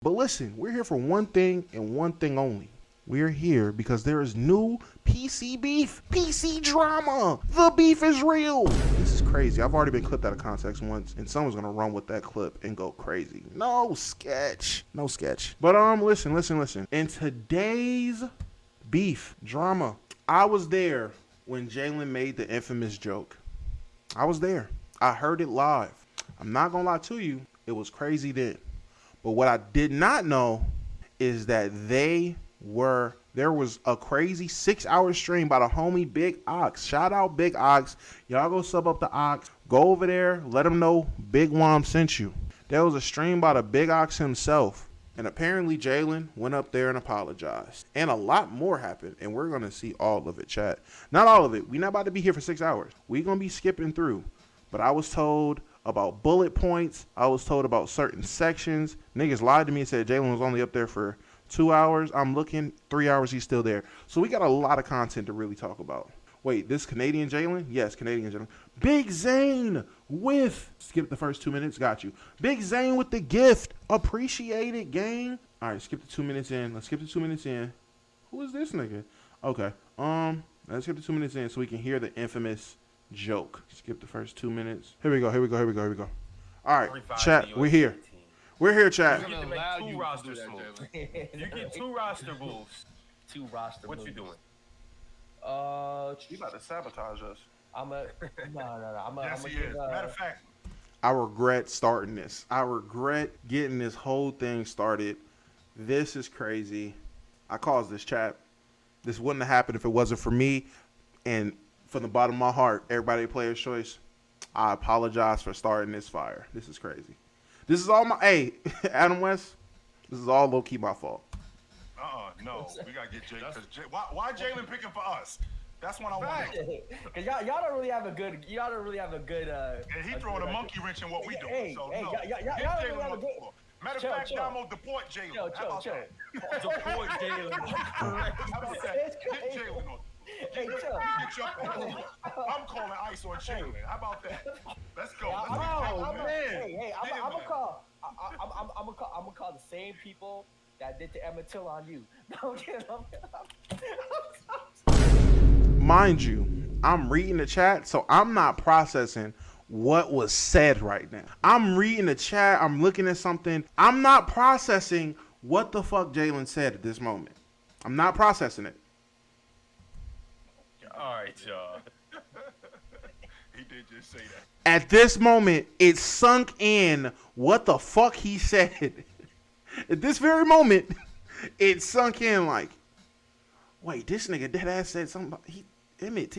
But listen, we're here for one thing and one thing only. We're here because there is new PC beef, PC drama. The beef is real. This is crazy. I've already been clipped out of context once, and someone's gonna run with that clip and go crazy. No sketch. No sketch. But listen. In today's beef drama, I was there when Jaylen made the infamous joke. I was there. I heard it live. I'm not gonna lie to you, it was crazy then. But what I did not know is that there was a crazy 6-hour stream by the homie Big Ox. Shout out Big Ox. Y'all go sub up the Ox. Go over there. Let him know Big Wom sent you. There was a stream by the Big Ox himself. And apparently Jaylen went up there and apologized. And a lot more happened. And we're going to see all of it, chat. Not all of it. We're not about to be here for 6 hours. We're going to be skipping through. But I was told about bullet points. I was told about certain sections. Niggas lied to me and said Jaylen was only up there for 2 hours. I'm looking, 3 hours, he's still there. So we got a lot of content to really talk about. Wait, this Canadian Jaylen? Yes, Canadian Jaylen. Big Zane with, skip the first 2 minutes, got you. Big Zane with the gift. Appreciate it, gang. All right, skip the 2 minutes in. Let's skip the 2 minutes in. Who is this nigga? Okay, let's skip the 2 minutes in so we can hear the infamous joke. Skip the first 2 minutes. Here we go. All right, chat, we're here. We're here, chat. You get to make two roster moves. You get two roster moves. What you doing? You about to sabotage us. No. Yes, he is. Matter of fact, I regret starting this. I regret getting this whole thing started. This is crazy. I caused this, chat. This wouldn't have happened if it wasn't for me. And from the bottom of my heart, everybody Player's Choice, I apologize for starting this fire. This is crazy. This is all my, hey, Adam West, this is all low-key my fault. no. We got to get Jay. Why Jaylen picking for us? That's what I want. Cause y'all don't really have a good. And he throwing a monkey wrench in what we doing. So no. Y'all don't really have a good. Matter of fact, Damo, deport Jaylen. Chill. Deport Jaylen. How about that? Get Jaylen on. Hey, chill. I'm calling ice on Jaylen. How about that? Let's go. I'm gonna call the same people that did the Emmett Till on you. No, Mind you, I'm reading the chat, so I'm not processing what was said right now. I'm reading the chat, I'm looking at something. I'm not processing what the fuck Jaylen said at this moment. I'm not processing it. All right, y'all. He did just say that. At this moment, it sunk in what the fuck he said. At this very moment, it sunk in like, wait, this nigga deadass said something about Emmett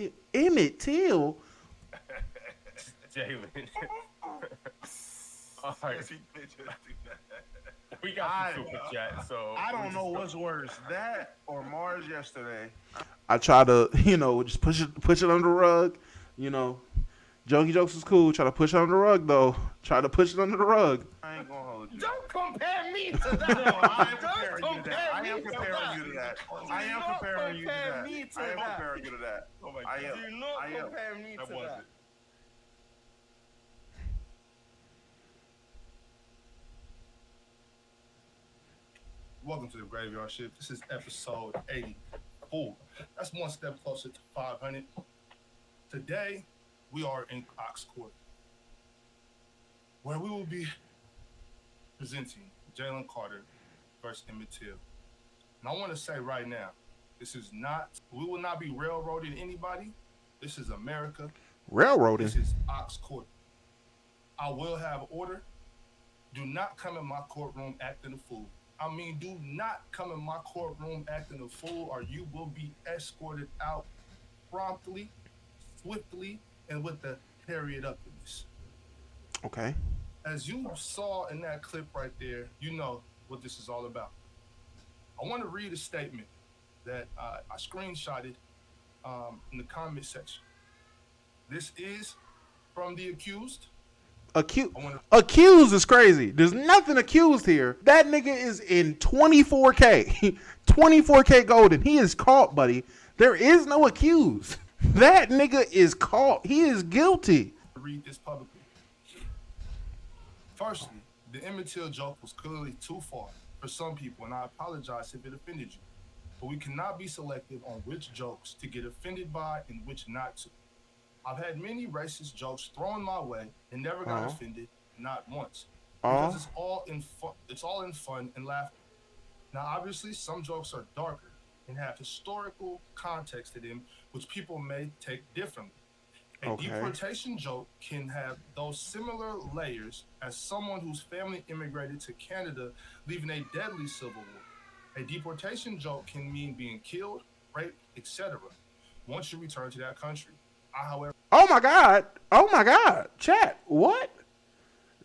Till. Jaylen. All right. Yes, he did just do that. We got some super chat, so I don't know what's worse, that or Mars yesterday. I try to, just push it under the rug. Jokey jokes is cool. Try to push it under the rug, though. Try to push it under the rug. I ain't gonna hold you. don't compare me to that. No, I am comparing you to that. I am comparing you to that. Oh my God. I am. Do not compare me to that. Welcome to the Graveyard Shift. This is episode 84. That's one step closer to 500. Today, we are in Ox Court, where we will be presenting Jaylen Carter versus Emmett Till. And I want to say right now, we will not be railroading anybody. This is America. Railroading? This is Ox Court. I will have order. Do not come in my courtroom acting a fool. I mean, do not come in my courtroom acting a fool, or you will be escorted out promptly, swiftly, and with the period up in this. Okay. As you saw in that clip right there, you know what this is all about. I want to read a statement that I screenshotted in the comment section. This is from the accused. Accused is crazy. There's nothing accused here. That nigga is in 24K. 24K golden. He is caught, buddy. There is no accused. That nigga is caught. He is guilty. Read this publicly. Firstly, the Emmett Till joke was clearly too far for some people, and I apologize if it offended you. But we cannot be selective on which jokes to get offended by and which not to. I've had many racist jokes thrown my way and never got offended, not once, because it's all in fun. It's all in fun and laughter. Now, obviously, some jokes are darker and have historical context to them, which people may take differently. A deportation joke can have those similar layers as someone whose family immigrated to Canada, leaving a deadly civil war. A deportation joke can mean being killed, raped, etc. once you return to that country. However, oh my God, chat, what?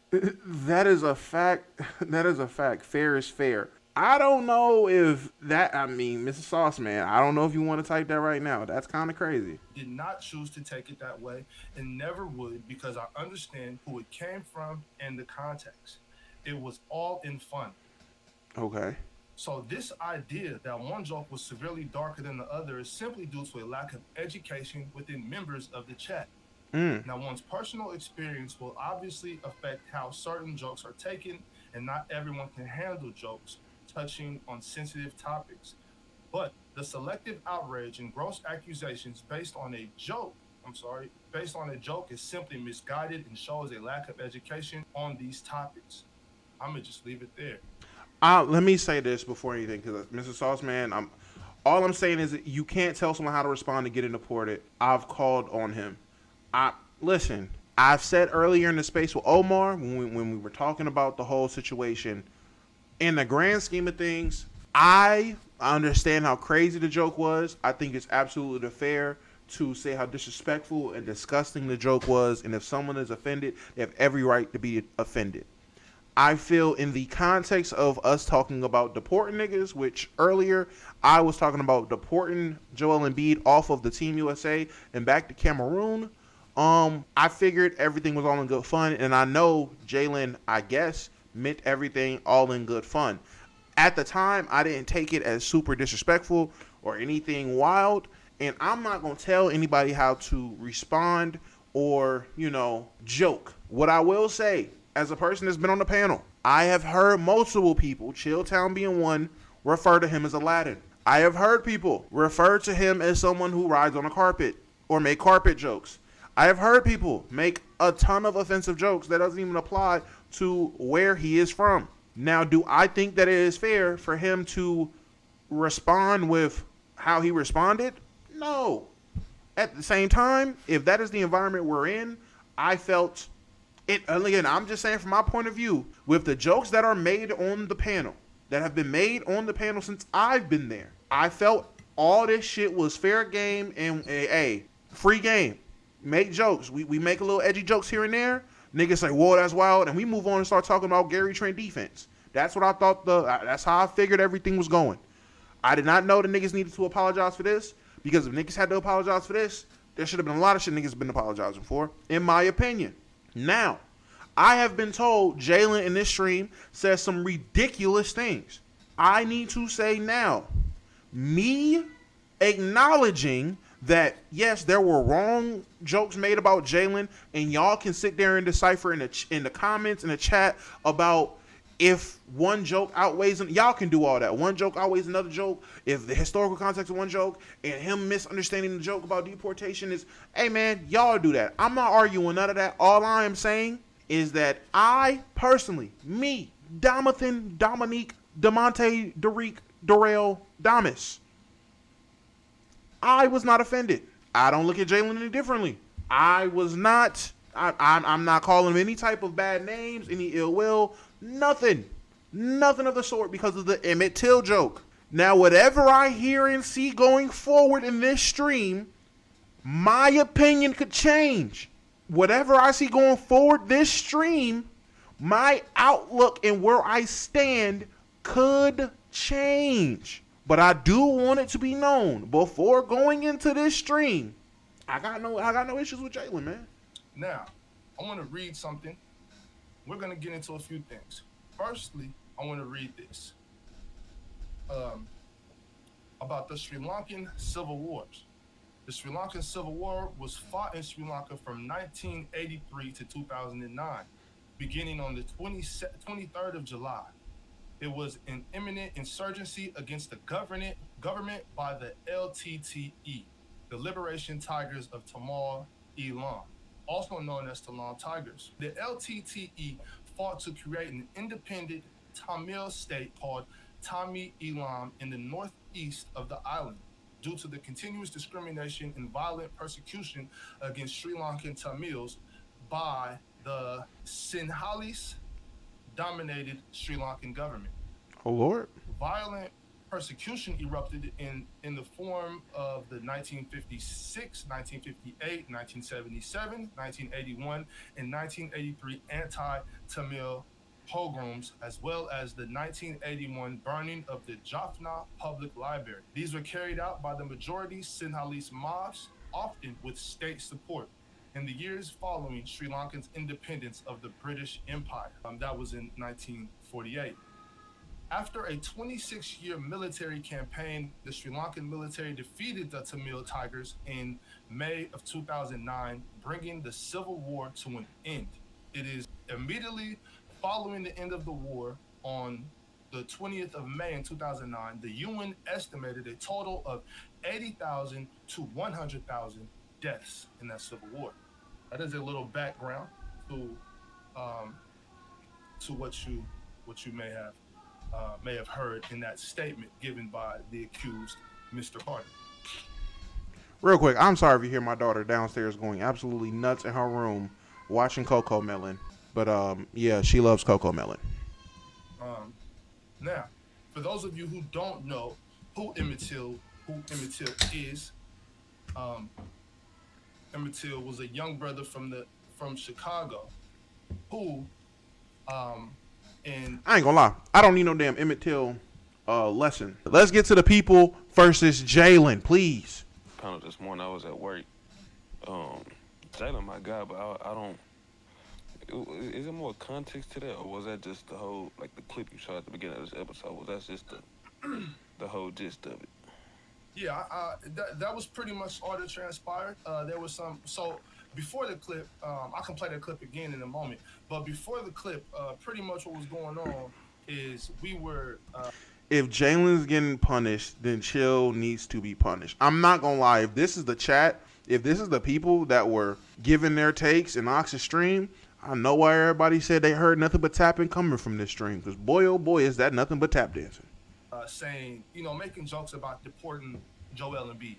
That is a fact. That is a fact. Fair is fair. I don't know if that, I mean, Mrs. Sauce Man, I don't know if you want to type that right now. That's kind of crazy. Did not choose to take it that way and never would, because I understand who it came from and the context. It was all in fun. Okay. So this idea that one joke was severely darker than the other is simply due to a lack of education within members of the chat. Now, one's personal experience will obviously affect how certain jokes are taken, and not everyone can handle jokes touching on sensitive topics. But the selective outrage and gross accusations based on a joke is simply misguided and shows a lack of education on these topics. I'm gonna just leave it there. Let me say this before anything, because Mr. Sauce Man, all I'm saying is that you can't tell someone how to respond to getting deported. I've called on him. Listen, I've said earlier in the space with Omar, when we were talking about the whole situation, in the grand scheme of things, I understand how crazy the joke was. I think it's absolutely fair to say how disrespectful and disgusting the joke was, and if someone is offended, they have every right to be offended. I feel in the context of us talking about deporting niggas, which earlier I was talking about deporting Joel Embiid off of the Team USA and back to Cameroon, I figured everything was all in good fun, and I know Jaylen, I guess, meant everything all in good fun. At the time, I didn't take it as super disrespectful or anything wild, and I'm not going to tell anybody how to respond or, joke. What I will say, as a person that's been on the panel, I have heard multiple people, Chilltown being one, refer to him as Aladdin. I have heard people refer to him as someone who rides on a carpet or make carpet jokes. I have heard people make a ton of offensive jokes that doesn't even apply to where he is from. Now, do I think that it is fair for him to respond with how he responded? No. At the same time, if that is the environment we're in, I felt it. Again, I'm just saying from my point of view, with the jokes that are made on the panel, that have been made on the panel since I've been there, I felt all this shit was fair game and free game. Make jokes. We make a little edgy jokes here and there. Niggas say, whoa, that's wild. And we move on and start talking about Gary Trent defense. That's what I thought. That's how I figured everything was going. I did not know the niggas needed to apologize for this, because if niggas had to apologize for this, there should have been a lot of shit niggas been apologizing for, in my opinion. Now, I have been told Jaylen in this stream says some ridiculous things. I need to say now, me acknowledging that, yes, there were wrong jokes made about Jaylen, and y'all can sit there and decipher in the comments, in the chat, about if one joke outweighs, y'all can do all that. One joke outweighs another joke. If the historical context of one joke and him misunderstanding the joke about deportation is, hey man, y'all do that. I'm not arguing none of that. All I am saying is that I personally, me, Dominique, Demonte, Derek, Darrell, Damas, I was not offended. I don't look at Jaylen any differently. I was not. I'm not calling him any type of bad names, any ill will, nothing of the sort, because of the Emmett Till joke. Now, whatever I hear and see going forward in this stream, my opinion could change. Whatever I see going forward this stream, my outlook and where I stand could change. But I do want it to be known before going into this stream, I got no issues with Jaylen, man. Now, I want to read something. We're going to get into a few things. Firstly, I want to read this about the Sri Lankan Civil Wars. The Sri Lankan Civil War was fought in Sri Lanka from 1983 to 2009, beginning on the 23rd of July. It was an imminent insurgency against the government by the LTTE, the Liberation Tigers of Tamil Eelam, also known as Talam Tigers. The LTTE fought to create an independent Tamil state called Tamil Eelam in the northeast of the island due to the continuous discrimination and violent persecution against Sri Lankan Tamils by the Sinhalese-dominated Sri Lankan government. Oh, Lord. Violent persecution erupted in the form of the 1956, 1958, 1977, 1981, and 1983 anti-Tamil pogroms, as well as the 1981 burning of the Jaffna Public Library. These were carried out by the majority Sinhalese mobs, often with state support, in the years following Sri Lanka's independence of the British Empire. That was in 1948. After a 26-year military campaign, the Sri Lankan military defeated the Tamil Tigers in May of 2009, bringing the civil war to an end. It is immediately following the end of the war, on the 20th of May in 2009, the UN estimated a total of 80,000 to 100,000 deaths in that civil war. That is a little background to what you may have heard in that statement given by the accused, Mr. Carter. Real quick, I'm sorry if you hear my daughter downstairs going absolutely nuts in her room watching Coco Melon. But yeah, she loves Coco Melon. Now, for those of you who don't know who Emmett Till is, Emmett Till was a young brother from Chicago who and I ain't gonna lie, I don't need no damn Emmett Till lesson. Let's get to the people versus Jaylen, please. Panel this morning, I was at work. Jaylen, my guy, but I don't. Is there more context to that, or was that just the whole, like the clip you saw at the beginning of this episode? Was that just the whole gist of it? Yeah, that was pretty much all that transpired. There was some. So before the clip, I can play that clip again in a moment. But before the clip, pretty much what was going on is we were. If Jaylen's getting punished, then Chill needs to be punished. I'm not gonna lie. If this is the chat, if this is the people that were giving their takes in Ox's stream, I know why everybody said they heard nothing but tapping coming from this stream. Because boy, oh boy, is that nothing but tap dancing. Saying, making jokes about deporting Joel Embiid.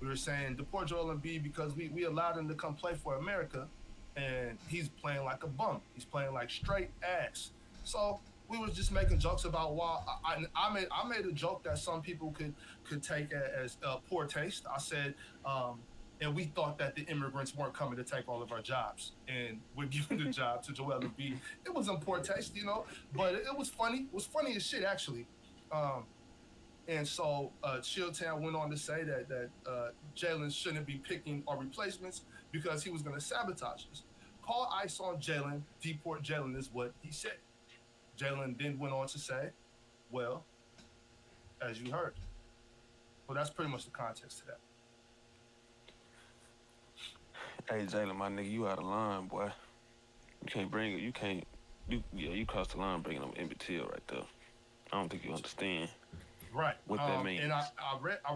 We were saying deport Joel Embiid because we allowed him to come play for America, and he's playing like a bum. He's playing like straight ass. So we was just making jokes about why I made a joke that some people could take as poor taste. I said, and we thought that the immigrants weren't coming to take all of our jobs, and we're giving the job to Joel Embiid. It was in poor taste, but it was funny. It was funny as shit, actually. And so Chilltown went on to say that Jaylen shouldn't be picking our replacements because he was going to sabotage us. Call ICE on Jaylen, deport Jaylen is what he said. Jaylen then went on to say, well, as you heard. Well, that's pretty much the context to that. Hey, Jaylen, my nigga, you out of line, boy. You can't bring it. You crossed the line bringing them Emmett Till right there. I don't think you understand. Right. What that means. And I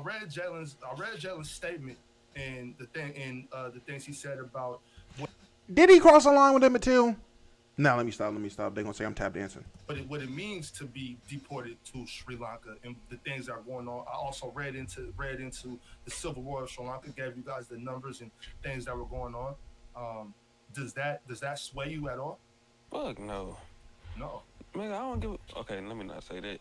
read Jaylen's statement and the things he said about. Did he cross the line with Emmett Till? No, let me stop. They're gonna say I'm tap dancing. But what it means to be deported to Sri Lanka and the things that are going on. I also read into the Civil War of Sri Lanka. Gave you guys the numbers and things that were going on. Does that sway you at all? Fuck no. No. Man, I don't give a... Okay, let me not say that,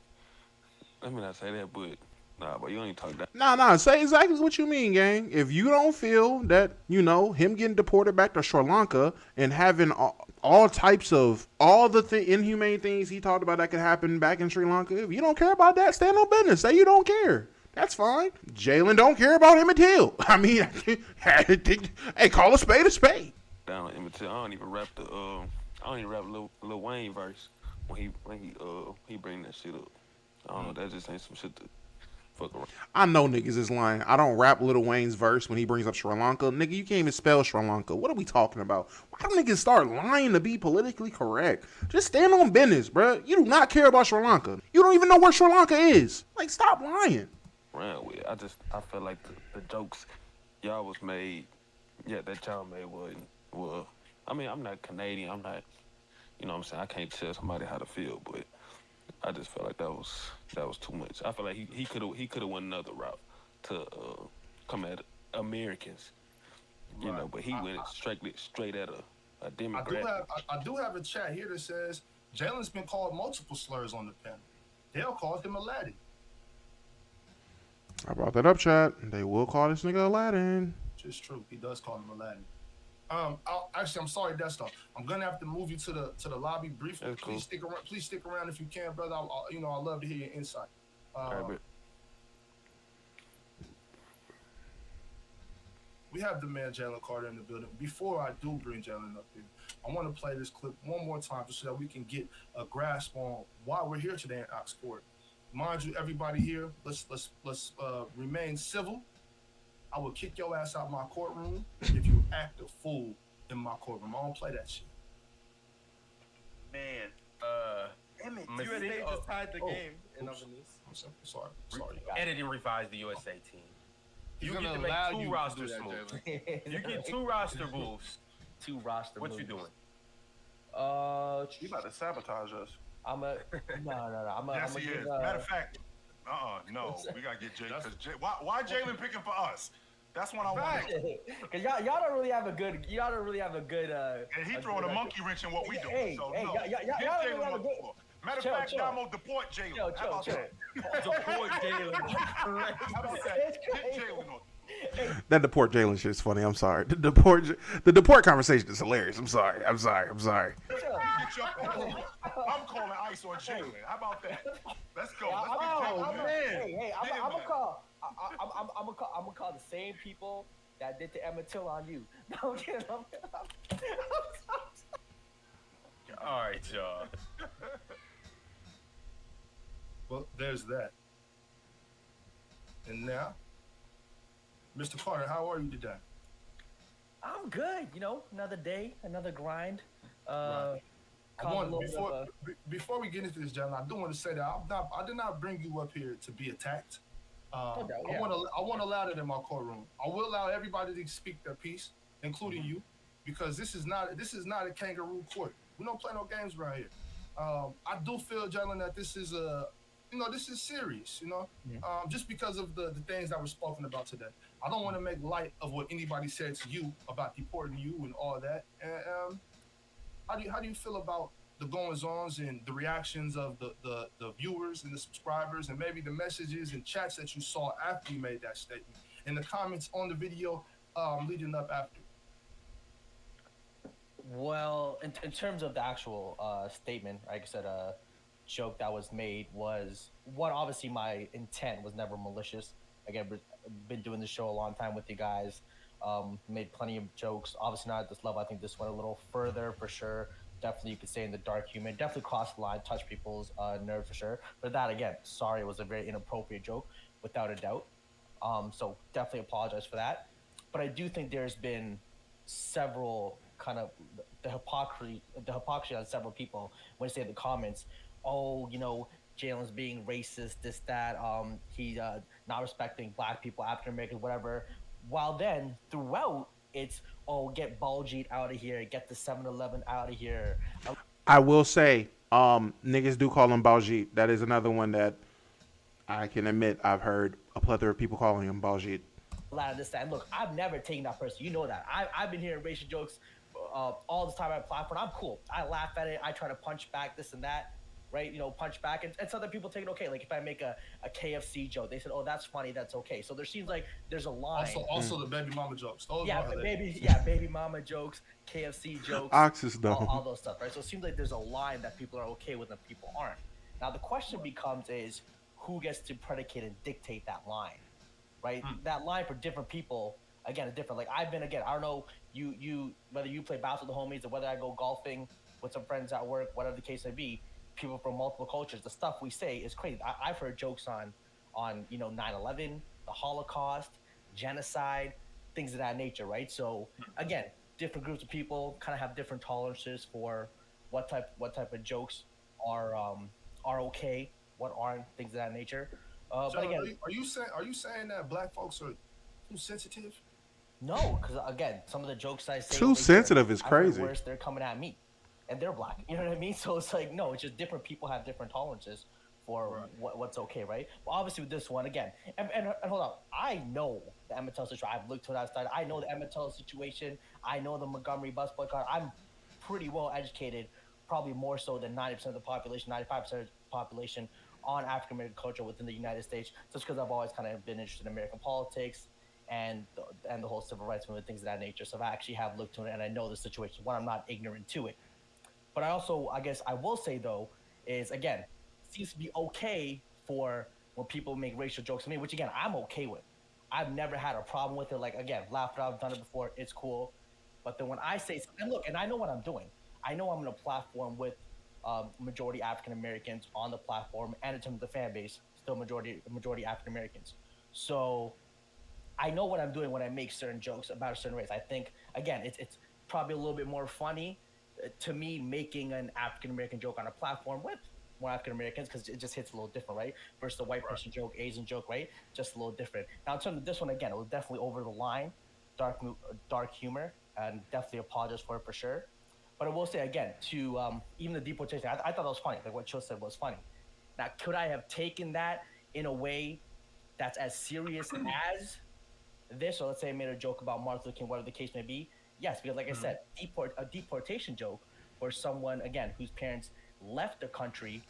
but... Nah, but you only talk that... Nah, say exactly what you mean, gang. If you don't feel that, him getting deported back to Sri Lanka and having all types of... all the inhumane things he talked about that could happen back in Sri Lanka, if you don't care about that, stand on business. Say you don't care. That's fine. Jaylen don't care about Emmett Till. I mean, hey, call a spade a spade. Down Emmett Till, I don't even rap Lil Wayne verse. When he bring that shit up, I don't know. That just ain't some shit fuck around. I know niggas is lying. I don't rap Lil Wayne's verse when he brings up Sri Lanka. Nigga, you can't even spell Sri Lanka. What are we talking about? Why do niggas start lying to be politically correct? Just stand on business, bruh. You do not care about Sri Lanka. You don't even know where Sri Lanka is. Like, stop lying. Around with. I felt like the jokes y'all was made, that y'all made were. I mean, I'm not Canadian. I'm not, you know what I'm saying? I can't tell somebody how to feel, but I just felt like that was too much. I feel like he could have went another route to come at Americans, you know, but he went straight at a demographic. I do have a chat here that says Jaylen's been called multiple slurs on the panel. They'll call him Aladdin. I brought that up, chat. They will call this nigga Aladdin. Which is true. He does call him Aladdin. I'm sorry, Desto. I'm gonna have to move you to the lobby briefly. That's Please cool. stick around if you can, brother. I love to hear your insight. We have the man Jaylen Carter in the building. Before I do bring Jaylen up here, I want to play this clip one more time just so that we can get a grasp on why we're here today in Oxford. Mind you, everybody here, let's remain civil. I will kick your ass out my courtroom if you act a fool in my courtroom. I don't play that shit. Man, Damn it, USA just tied the game in other news. I'm sorry. edit and revise the USA team. He's You get gonna to make allow two you roster to do that, moves. Jaylen. You get two roster moves. Two roster What you moves. doing? You about to sabotage us. I'm a no. Yes, he is. Matter of fact, no, we gotta get Jay because why Jaylen picking for us? That's what I want. Cause y'all don't really have a good. And he throwing a monkey wrench in what we doing. Hey, So hey, no, y'all get don't really Jaylen have a on the good. floor. Matter of Chill, fact, chill. Damo, deport Jaylen. Chill, How about that? Deport Jaylen. How about that? Get Jaylen on. That deport Jaylen shit is funny. I'm sorry. The deport conversation is hilarious. I'm sorry. Get your I'm calling ice on Jaylen. How about that? Let's go. Let's get Jaylen. I'm gonna call the same people that did the Emmett Till on you. No, I'm kidding. All right, y'all. Well, there's that. And now, Mr. Carter, how are you today? I'm good. Another day, another grind. Before we get into this, gentlemen, I do want to say that I did not bring you up here to be attacked. I want to allow that in my courtroom. I will allow everybody to speak their piece, including you, because this is not a kangaroo court. We don't play no games around here. I do feel, Jaylen, that this is this is serious. Just because of the things that were spoken about today. I don't want to make light of what anybody said to you about deporting you and all that. And how do you feel about the goings-ons and the reactions of the viewers and the subscribers and maybe the messages and chats that you saw after you made that statement and the comments on the video leading up after? Well, in terms of the actual statement, like I said, joke that was made was what obviously my intent was never malicious. Again, been doing the show a long time with you guys. Made plenty of jokes. Obviously not at this level. I think this went a little further for sure. Definitely, you could say in the dark humor. Definitely crossed the line, touched people's nerve for sure. But that again, sorry, it was a very inappropriate joke, without a doubt. So definitely apologize for that. But I do think there's been several kind of the hypocrisy on several people when they say in the comments, oh, Jaylen's being racist, this, that, he's not respecting black people, African Americans, whatever. While then, throughout, it's, oh, get Baljeet out of here, get the 7-Eleven out of here. I will say, niggas do call him Baljeet. That is another one that I can admit I've heard a plethora of people calling him Baljeet. A lot of this time. Look, I've never taken that person. You know that. I've been hearing racial jokes all the time on my platform. I'm cool. I laugh at it. I try to punch back, this and that. Right, punch back, and some other people take it okay. Like if I make a KFC joke, they said, "Oh, that's funny, that's okay." So there seems like there's a line. Also the baby mama jokes. Baby mama jokes, KFC jokes, all those stuff, right? So it seems like there's a line that people are okay with and people aren't. Now the question becomes is who gets to predicate and dictate that line, right? That line for different people again is different. Like I don't know you whether you play basketball with the homies or whether I go golfing with some friends at work, whatever the case may be. People from multiple cultures, the stuff we say is crazy. I've heard jokes on on 9/11, the Holocaust, genocide, things of that nature, right? So again, different groups of people kind of have different tolerances for what type of jokes are okay, what aren't, things of that nature. But John, again, are you saying that black folks are too sensitive? no, because again, some of the jokes I say Too over here, sensitive is I've heard crazy. worse. They're coming at me, and they're black. You know what I mean? So it's like no, it's just different people have different tolerances for what's okay, right? Well, obviously with this one again, and hold on, I know the Emmett Till situation. I've looked to that side. I know the Emmett Till situation. I know the Montgomery bus boycott. I'm pretty well educated, probably more so than 90% of the population, 95% of the population on African American culture within the United States, just because I've always kind of been interested in American politics and the whole civil rights movement, things of that nature. So I actually have looked to it and I know the situation. One, I'm not ignorant to it. But I also, I guess I will say though, is again, it seems to be okay for when people make racial jokes to me, which again, I'm okay with. I've never had a problem with it. Like again, laugh it out, I've done it before, it's cool. But then when I say something, and look, and I know what I'm doing. I know I'm in a platform with majority African Americans on the platform, and in terms of the fan base, still majority African Americans. So I know what I'm doing when I make certain jokes about a certain race. I think again, it's probably a little bit more funny to me making an African American joke on a platform with more African Americans because it just hits a little different, right? Versus the white person joke, Asian joke, right? Just a little different. Now in terms of this one, again, it was definitely over the line, dark humor, and definitely apologize for it for sure. But I will say again, to even the deportation, I thought that was funny. Like what Chill said was funny. Now, could I have taken that in a way that's as serious as this, or let's say I made a joke about Martin Luther King, whatever the case may be? Yes, because like I said, a deportation joke for someone again whose parents left the country,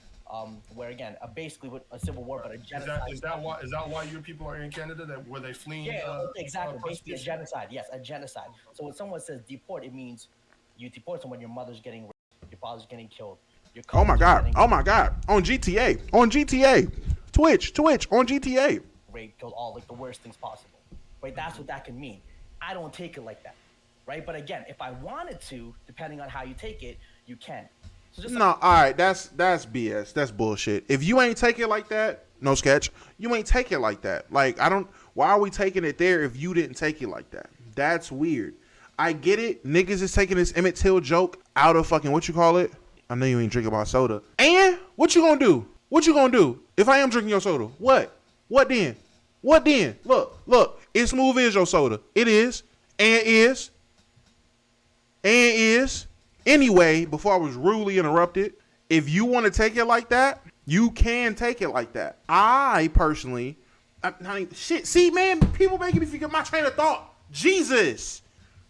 where again, basically with a civil war, but a genocide. Is that why your people are in Canada? That were they fleeing? Yeah, exactly. Basically, a genocide. Yes, a genocide. So when someone says deport, it means you deport someone. Your mother's getting raped, your father's getting killed. Your Oh my cousin's god. getting Oh my god. On GTA. Twitch on GTA. raped, killed, all like the worst things possible. Right? That's what that can mean. I don't take it like that. Right? But again, if I wanted to, depending on how you take it, you can. So just No, all right, that's BS. That's bullshit. If you ain't take it like that, no sketch. You ain't take it like that. Like I don't. Why are we taking it there if you didn't take it like that? That's weird. I get it. Niggas is taking this Emmett Till joke out of fucking what you call it. I know you ain't drinking my soda. And what you gonna do? What you gonna do if I am drinking your soda? What? What then? What then? Look. It's Smooth is your soda. It is. And is. Anyway, before I was rudely interrupted, if you want to take it like that, you can take it like that. I personally, shit. See, man, people making me forget my train of thought. Jesus.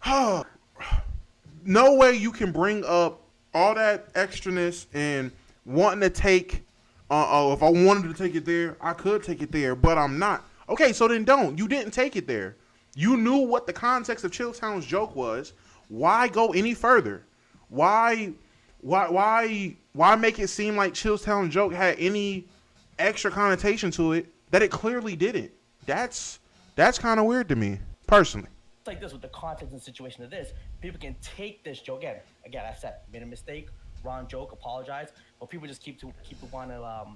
No way you can bring up all that extraness and wanting to take. If I wanted to take it there, I could take it there, but I'm not. Okay, so then don't. You didn't take it there. You knew what the context of Chilltown's joke was. Why go any further? Why make it seem like Chilltown's joke had any extra connotation to it that it clearly didn't? That's kind of weird to me, personally. like this with the context and situation of this, people can take this joke again. I said made a mistake, wrong joke, apologize, but people just keep want to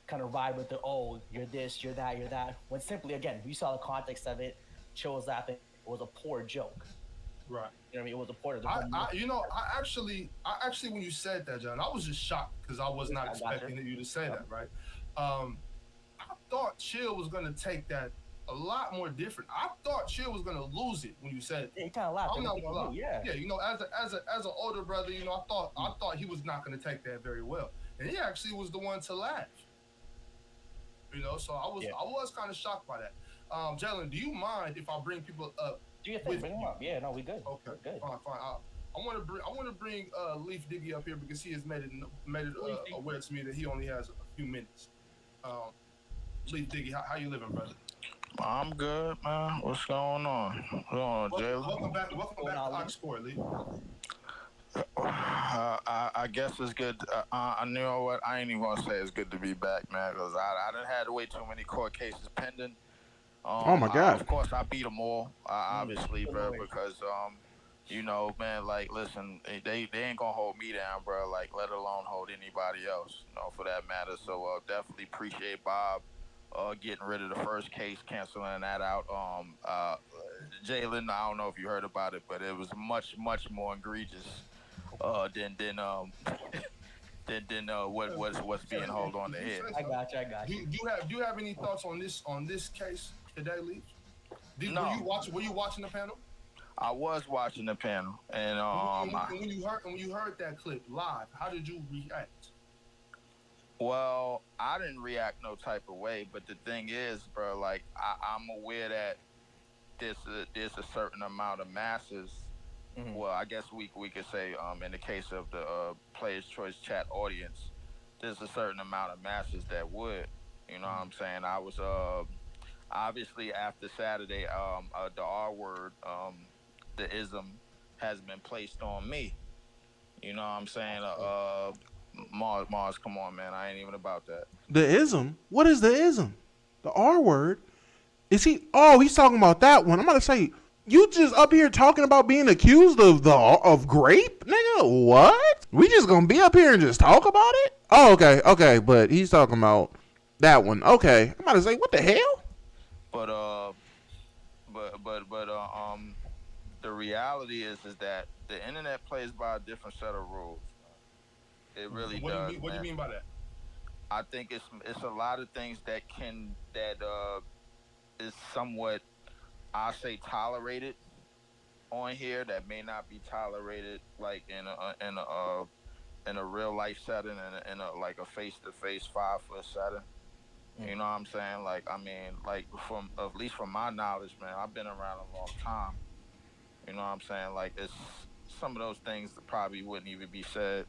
kind of ride with the you're this, you're that. When simply again, you saw the context of it, Chill was laughing. It was a poor joke. Right. You know what I mean? It was a poor. I actually, when you said that, John, I was just shocked because I was not expecting you to say that. Right. I thought Chill was gonna take that a lot more different. I thought Chill was gonna lose it when you said it. Yeah, he kind of laughed. I'm not gonna lie. Yeah. Yeah, as an older brother, I thought he was not gonna take that very well, and he actually was the one to laugh. So I was kind of shocked by that. Jaylen, do you mind if I bring people up? Do you think bring them up? Yeah, no, we good. Okay, good. Fine. I want to bring Leaf Diggy up here because he has made it aware to me that he only has a few minutes. Leaf Diggy, how you living, brother? I'm good, man. What's going on? What's going on, Jaylen? Welcome back to Oxford, Leaf. I guess it's good. You know what? I ain't even gonna say it's good to be back, man, because I done had way too many court cases pending. Oh my God! Of course, I beat them all, obviously, bro, because man, like, listen, they ain't gonna hold me down, bro. Like, let alone hold anybody else, for that matter. So definitely appreciate Bob getting rid of the first case, canceling that out. Jaylen, I don't know if you heard about it, but it was much more egregious than what's being held on the head. I got you. I got you. Do you have any thoughts on this case today, Lee? No. Were you watching the panel? I was watching the panel, and when you heard that clip live, how did you react? Well, I didn't react no type of way, but the thing is, bro, like I'm aware that there's a certain amount of masses. Mm-hmm. Well, I guess we could say in the case of the Players Choice chat audience, there's a certain amount of masses that would, you know what I'm saying. I was obviously after Saturday, the R word, the ism has been placed on me. You know what I'm saying? Mars, come on, man. I ain't even about that. The ism? What is the ism? The R word? Is he? Oh, he's talking about that one. I'm about to say, you just up here talking about being accused of grape, nigga? What? We just gonna be up here and just talk about it? Oh, okay. But he's talking about that one. Okay, I'm about to say, what the hell? But the reality is that the internet plays by a different set of rules. It really does. What do you mean by that? I think it's a lot of things that is somewhat, I say, tolerated on here that may not be tolerated like in a real life setting and in a like a face to face 5-foot setting. You know what I'm saying? Like, I mean, like from at least from my knowledge, man, I've been around a long time. You know what I'm saying? Like, it's some of those things that probably wouldn't even be said,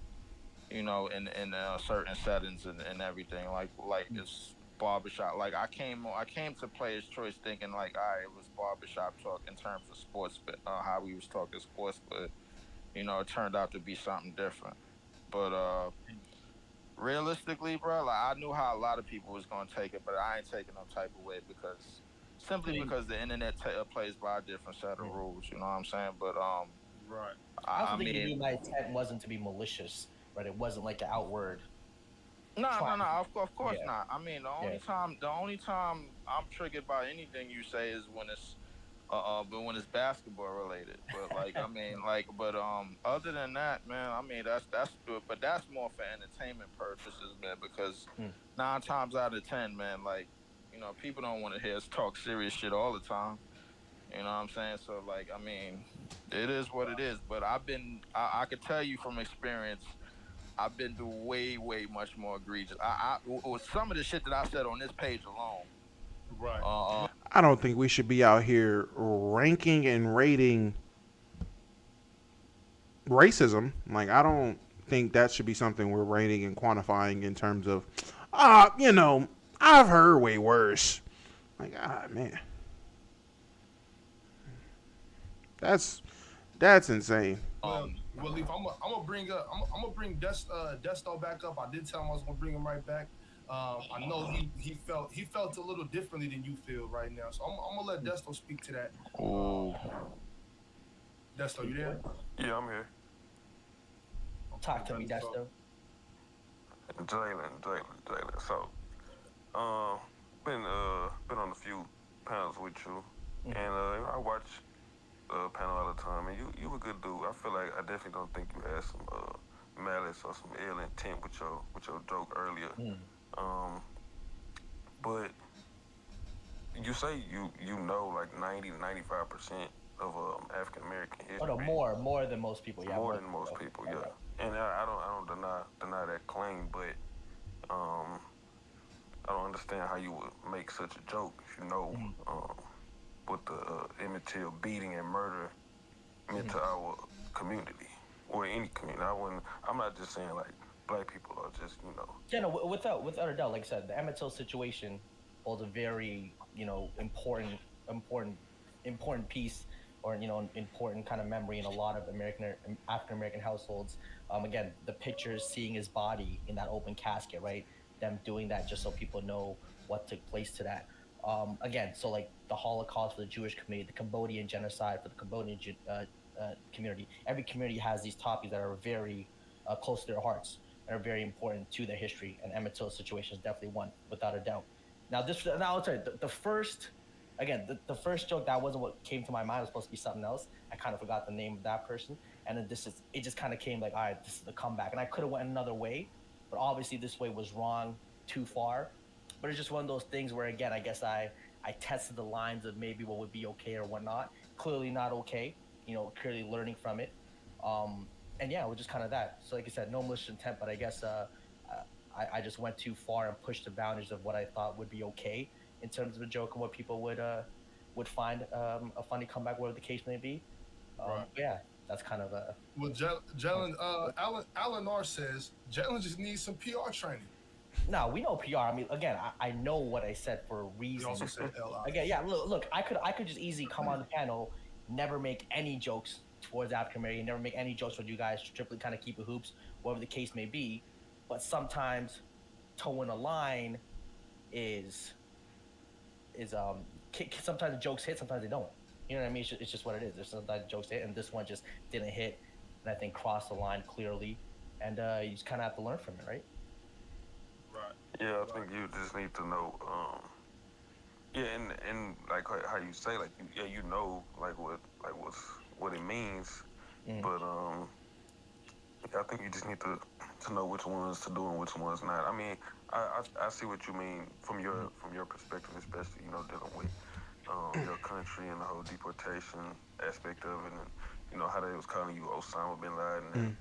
you know, in certain settings and everything. Like it's barbershop. Like I came to Players Choice thinking like, all right, it was barbershop talk in terms of sports, but how we was talking sports, but you know, it turned out to be something different. But realistically, bro, like I knew how a lot of people was gonna take it, but I ain't taking no type of way because the internet plays by a different set of rules. You know what I'm saying? But right. I also think my intent wasn't to be malicious, right? It wasn't like an outward. No. Of course not. I mean, the only time I'm triggered by anything you say is when it's when it's basketball related. But like, I mean, like, but other than that, man, I mean, that's good. But that's more for entertainment purposes, man. Because 9 times out of 10, man, like, you know, people don't want to hear us talk serious shit all the time. You know what I'm saying? So like, I mean, it is what it is. But I could tell you from experience, I've been through way much more egregious. With some of the shit that I said on this page alone. Right. I don't think we should be out here ranking and rating racism. Like, I don't think that should be something we're rating and quantifying in terms of, you know, I've heard way worse. Like, man. That's insane. Well, Leaf, I'm gonna bring Desto back up. I did tell him I was gonna bring him right back. I know he felt a little differently than you feel right now, so I'm gonna let Desto speak to that. Desto, you there? Yeah, I'm here. Talk to me, Desto. Jaylen. So, been on a few panels with you, and I watch panel all the time, and you a good dude. I feel like I definitely don't think you had some malice or some ill intent with your joke earlier. But you say you know like 90-95% of African American history. Oh no, more than most people. Yeah, more than most people. Yeah, and I don't deny that claim, but I don't understand how you would make such a joke if you know what the immaterial beating and murder meant to our community or any community. I'm not just saying like black people are just, you know. Yeah, no, without a doubt, like I said, the Emmett Till situation holds a very, you know, important piece, or, you know, important kind of memory in a lot of African American households. Again, the pictures, seeing his body in that open casket, right? Them doing that just so people know what took place to that. Again, so like the Holocaust for the Jewish community, the Cambodian genocide for the Cambodian community. Every community has these topics that are very close to their hearts and are very important to their history. And Emmett Till's situation is definitely one, without a doubt. Now I'll tell you the first. Again, the first joke that wasn't what came to my mind. It was supposed to be something else. I kind of forgot the name of that person, and then it just kind of came like, all right, this is the comeback, and I could have went another way, but obviously this way was wrong, too far. But it's just one of those things where, again, I guess I tested the lines of maybe what would be okay or whatnot. Clearly not okay, clearly learning from it, and yeah, it was just kind of that. So like I said, no malicious intent, but I guess I just went too far and pushed the boundaries of what I thought would be okay in terms of a joke and what people would find a funny comeback, whatever the case may be. Right. Yeah, that's kind of a. Well, Jaylen, Alan R says Jaylen just needs some PR training. No, we know PR. I mean, again, I know what I said for a reason. He also said L.I. Again, yeah. Look, I could just easily come on the panel, never make any jokes towards African American, never make any jokes with you guys, strictly kind of keep it hoops, whatever the case may be. But sometimes, towing a line is sometimes the jokes hit, sometimes they don't. You know what I mean? It's just what it is. There's sometimes jokes hit, and this one just didn't hit, and I think crossed the line clearly, and you just kind of have to learn from it, right? Right. Yeah, I think you just need to know. Yeah, and like how you say, like you know, like what it means, but I think you just need to know which ones to do and which ones not. I mean, I see what you mean from your perspective, especially dealing with your country and the whole deportation aspect of it, and how they was calling you Osama bin Laden.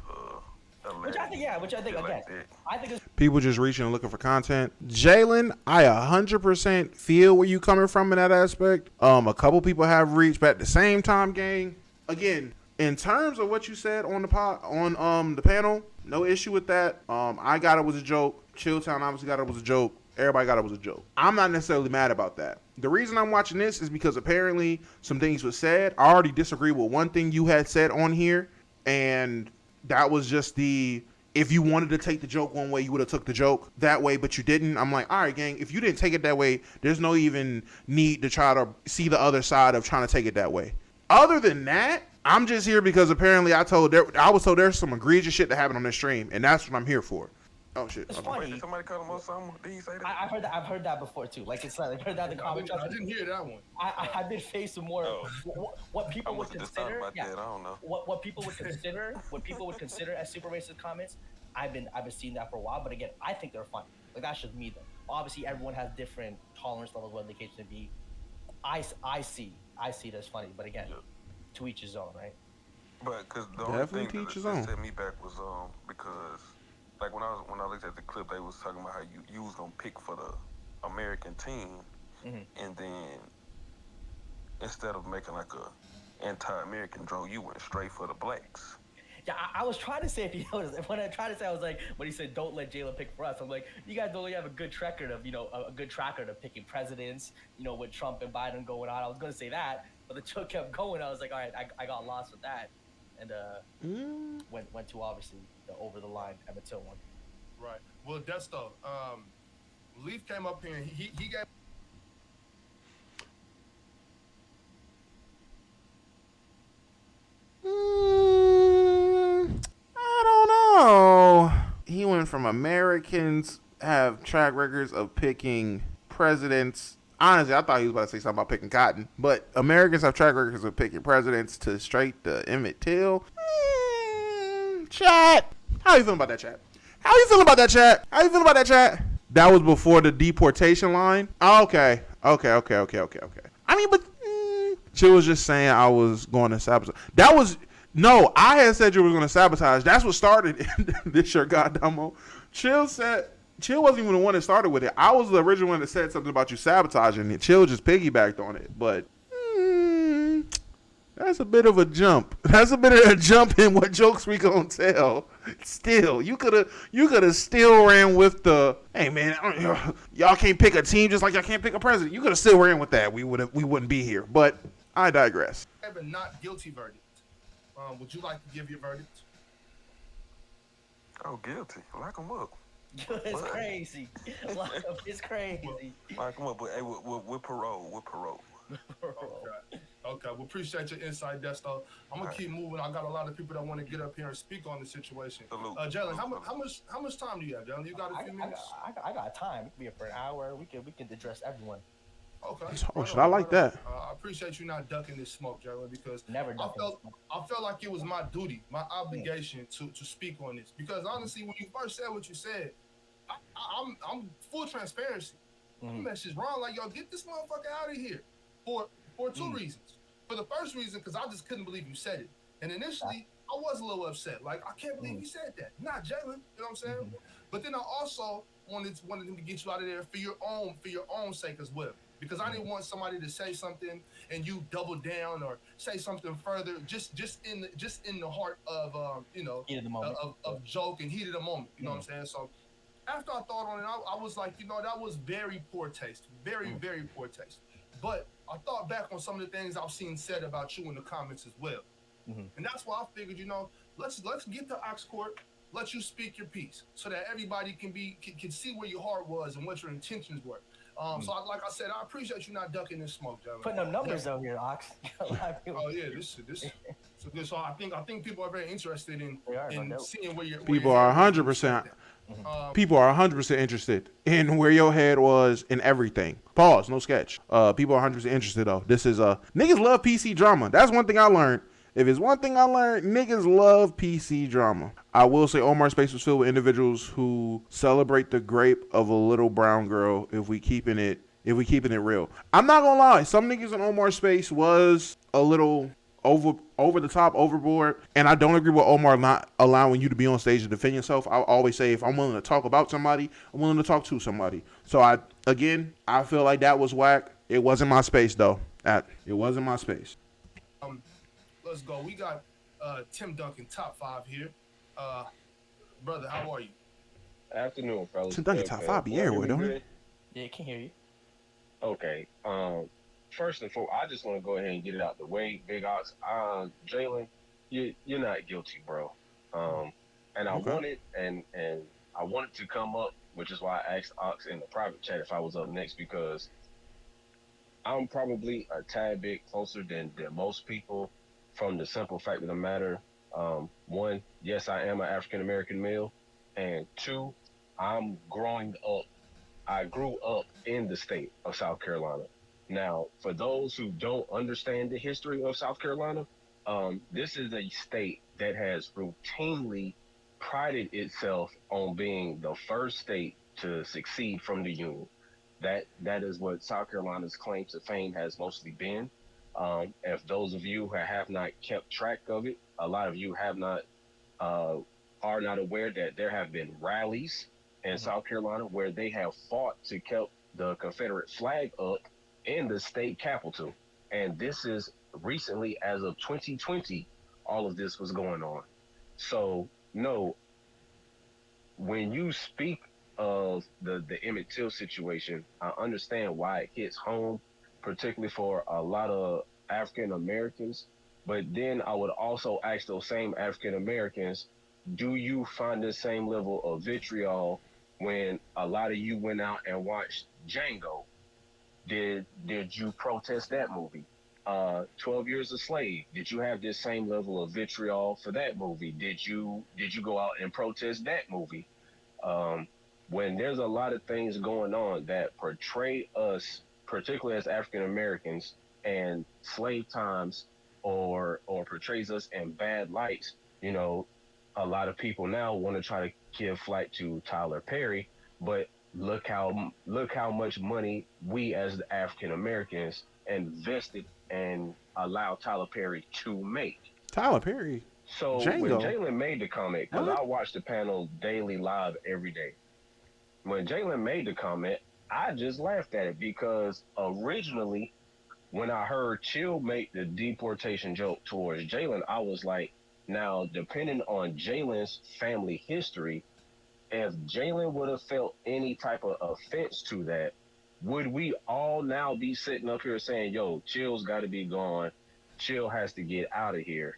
And, which I think again, like I think it's People just reaching and looking for content. Jaylen, I 100% feel where you coming from in that aspect. A couple people have reached, but at the same time, gang, again, in terms of what you said on the panel, no issue with that. I got it was a joke. Chilltown obviously got it was a joke. Everybody got it was a joke. I'm not necessarily mad about that. The reason I'm watching this is because apparently some things were said. I already disagree with one thing you had said on here, and that was just if you wanted to take the joke one way, you would have took the joke that way, but you didn't. I'm like, all right, gang, if you didn't take it that way, there's no even need to try to see the other side of trying to take it that way. Other than that, I'm just here because apparently I was told there's some egregious shit that happened on this stream, and that's what I'm here for. Oh shit! It's Wait, funny. did somebody call him Osama? Did he say that? I've heard that before too. Like it's like I heard that in the comments. I didn't hear that one. I've been faced with more what people I would must have just thought consider. about Yeah, that. I don't know. what people would consider as super racist comments. I've been seeing that for a while, but again, I think they're funny. Like that's just me though. Obviously, everyone has different tolerance levels, whatever the case may be. I see it as funny, but again, to each his own, right? But because the only Definitely thing teach his that own. set me back was because like when I looked at the clip, they was talking about how you was gonna pick for the American team, and then instead of making like a anti-American joke, you went straight for the blacks. Yeah, I was trying to say, if you noticed, when I tried to say, I was like, when he said, don't let Jaylen pick for us, I'm like, you guys don't really have a good track record of picking presidents, with Trump and Biden going on. I was going to say that, but the joke kept going. I was like, all right, I got lost with that. And went to, obviously, the over-the-line Emmett Till one. Right. Well, that's though. Leaf came up here and he got. I don't know. He went from Americans have track records of picking presidents. Honestly, I thought he was about to say something about picking cotton. But Americans have track records of picking presidents to straight to Emmett Till. Chat. How you feeling about that, chat? How you feeling about that, chat? How you feeling about that, chat? That was before the deportation line? Okay. I mean, but Chill was just saying I was going to sabotage. No, I had said you were going to sabotage. That's what started this your goddamn. Chill wasn't even the one that started with it. I was the original one that said something about you sabotaging it. Chill just piggybacked on it. But that's a bit of a jump. That's a bit of a jump in what jokes we gonna tell. Still, you could have still ran with the, hey man, y'all can't pick a team just like y'all can't pick a president. You could have still ran with that. We wouldn't be here. But I digress. I have a not guilty verdict. Would you like to give your verdict? Oh, guilty. Lock him up. It's crazy. It's crazy. Lock him up. But hey, with parole. With parole. Okay. Okay, well, appreciate your insight, Desto. I'm gonna keep moving. I got a lot of people that want to get up here and speak on the situation. Jaylen, how much time do you have, Jaylen? You got a few minutes? I got time. We can be here for an hour. We can address everyone. Okay. Oh, shit, I like that. I appreciate you not ducking this smoke, Jaylen, because Never I felt like it was my duty, my obligation to speak on this. Because honestly, when you first said what you said, I'm full transparency. Mm-hmm. Message wrong, like, yo, get this motherfucker out of here for two reasons. For the first reason, because I just couldn't believe you said it, and initially I was a little upset, like, I can't believe you said that. Not Jaylen, you know what I'm saying? Mm-hmm. But then I also wanted them to get you out of there for your own sake as well, because I didn't want somebody to say something and you double down or say something further, just in the heart of of joke and heat of the moment. You know what I'm saying? So after I thought on it, I was like, that was very poor taste, very poor taste. But I thought back on some of the things I've seen said about you in the comments as well, and that's why I figured, let's get to Ox Court, let you speak your piece, so that everybody can see where your heart was and what your intentions were. So like I said, I appreciate you not ducking this smoke, Jaylen. Putting up numbers out here, Ox. Oh yeah, this so good. So I think people are very interested in seeing where you're. People are 100%. People are 100% interested in where your head was in everything. Pause. No sketch. People are 100% interested though. This is niggas love PC drama. That's one thing I learned. If it's one thing I learned, niggas love PC drama. I will say Omar's space was filled with individuals who celebrate the grape of a little brown girl. If we keeping it real, I'm not gonna lie. Some niggas in Omar's space was a little over the top, overboard, and I don't agree with Omar not allowing you to be on stage to defend yourself. I always say if I'm willing to talk about somebody, I'm willing to talk to somebody. So I feel like that was whack. It wasn't my space though. It wasn't my space. Let's go. We got Tim Duncan, top 5 here. Brother, how are you? Afternoon, fellas. Tim Duncan, top 5 be everywhere, don't he? Yeah, I can hear you. Okay. First and foremost, I just want to go ahead and get it out the way, Big Ox. Jaylen, you're not guilty, bro. And I wanted I wanted to come up, which is why I asked Ox in the private chat if I was up next, because I'm probably a tad bit closer than most people, from the simple fact of the matter. One, yes, I am an African American male, and two, I'm growing up. I grew up in the state of South Carolina. Now, for those who don't understand the history of South Carolina, this is a state that has routinely prided itself on being the first state to succeed from the Union. That is what South Carolina's claim to fame has mostly been. If those of you who have not kept track of it, a lot of you are not aware that there have been rallies in South Carolina where they have fought to keep the Confederate flag up in the state capitol. And this is recently, as of 2020, all of this was going on. So, no, when you speak of the Emmett Till situation, I understand why it hits home, particularly for a lot of African Americans. But then I would also ask those same African Americans, do you find the same level of vitriol when a lot of you went out and watched Django? Did you protest that movie? 12 Years a Slave, did you have this same level of vitriol for that movie? Did you go out and protest that movie? When there's a lot of things going on that portray us, particularly as African Americans, and slave times, or portrays us in bad lights, a lot of people now want to try to give flight to Tyler Perry, but look how much money we as the African Americans invested and allowed Tyler Perry to make. Tyler Perry. So Django. When Jaylen made the comment, because I watch the panel daily live every day. When Jaylen made the comment, I just laughed at it, because originally when I heard Chill make the deportation joke towards Jaylen, I was like, now depending on Jaylen's family history, if Jaylen would have felt any type of offense to that, would we all now be sitting up here saying, yo, Chill's got to be gone, Chill has to get out of here?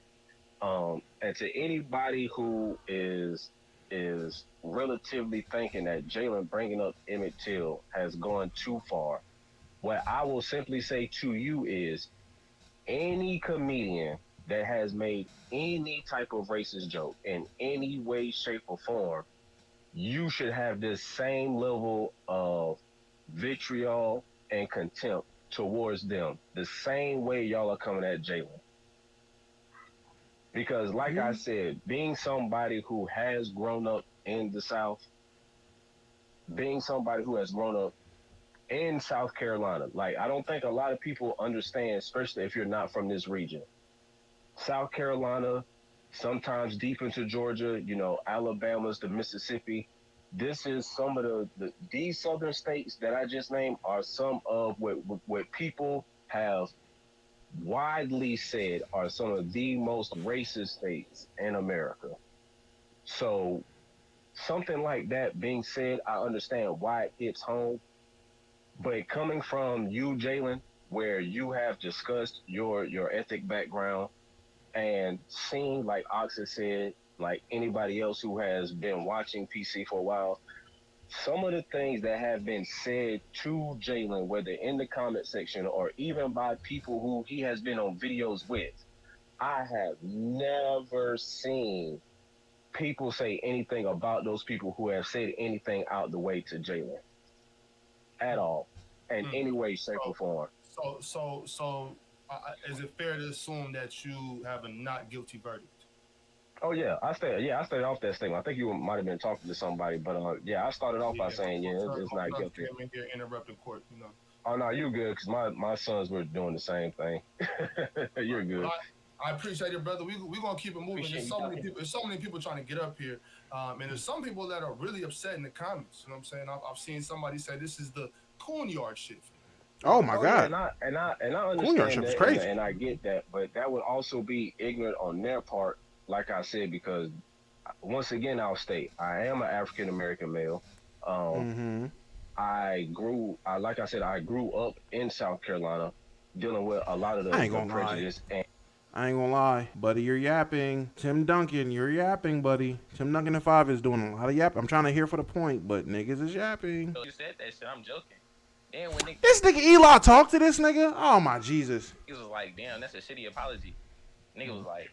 And to anybody who is relatively thinking that Jaylen bringing up Emmett Till has gone too far, what I will simply say to you is, any comedian that has made any type of racist joke in any way, shape, or form, you should have this same level of vitriol and contempt towards them, the same way y'all are coming at Jaylen. Because, like I said, being somebody who has grown up in the South, being somebody who has grown up in South Carolina, like, I don't think a lot of people understand, especially if you're not from this region. South Carolina, sometimes deep into Georgia, you know, Alabama's to Mississippi. This is some of these southern states that I just named are some of what people have widely said are some of the most racist states in America. So something like that being said, I understand why it hits home. But coming from you, Jaylen, where you have discussed your ethnic background and seeing, like Ox has said, like anybody else who has been watching PC for a while, some of the things that have been said to Jaylen, whether in the comment section or even by people who he has been on videos with, I have never seen people say anything about those people who have said anything out the way to Jaylen at all, in any way, shape, or form. So, is it fair to assume that you have a not guilty verdict? Oh yeah, I stayed off that statement. I think you might have been talking to somebody, but I started off by saying it's not guilty. Came in here interrupting court, you know. Oh no, you're good because my sons were doing the same thing. You're good. Well, I appreciate it, brother. We gonna keep it moving. There's so many people trying to get up here, and there's some people that are really upset in the comments. You know what I'm saying? I've seen somebody say this is the coon yard shit. Oh my God! Yeah, and I understand that, crazy. And I get that, but that would also be ignorant on their part, like I said, because once again I'll state I am an African American male. I grew up in South Carolina, dealing with a lot of the prejudice. I ain't gonna lie, buddy, you're yapping. Tim Duncan, you're yapping, buddy. Tim Duncan at 5 is doing a lot of yapping. I'm trying to hear for the point, but niggas is yapping. You said that shit, I'm joking. Then when this nigga Eli talked to this nigga? Oh my Jesus. He was like, damn, that's a shitty apology. Nigga was like,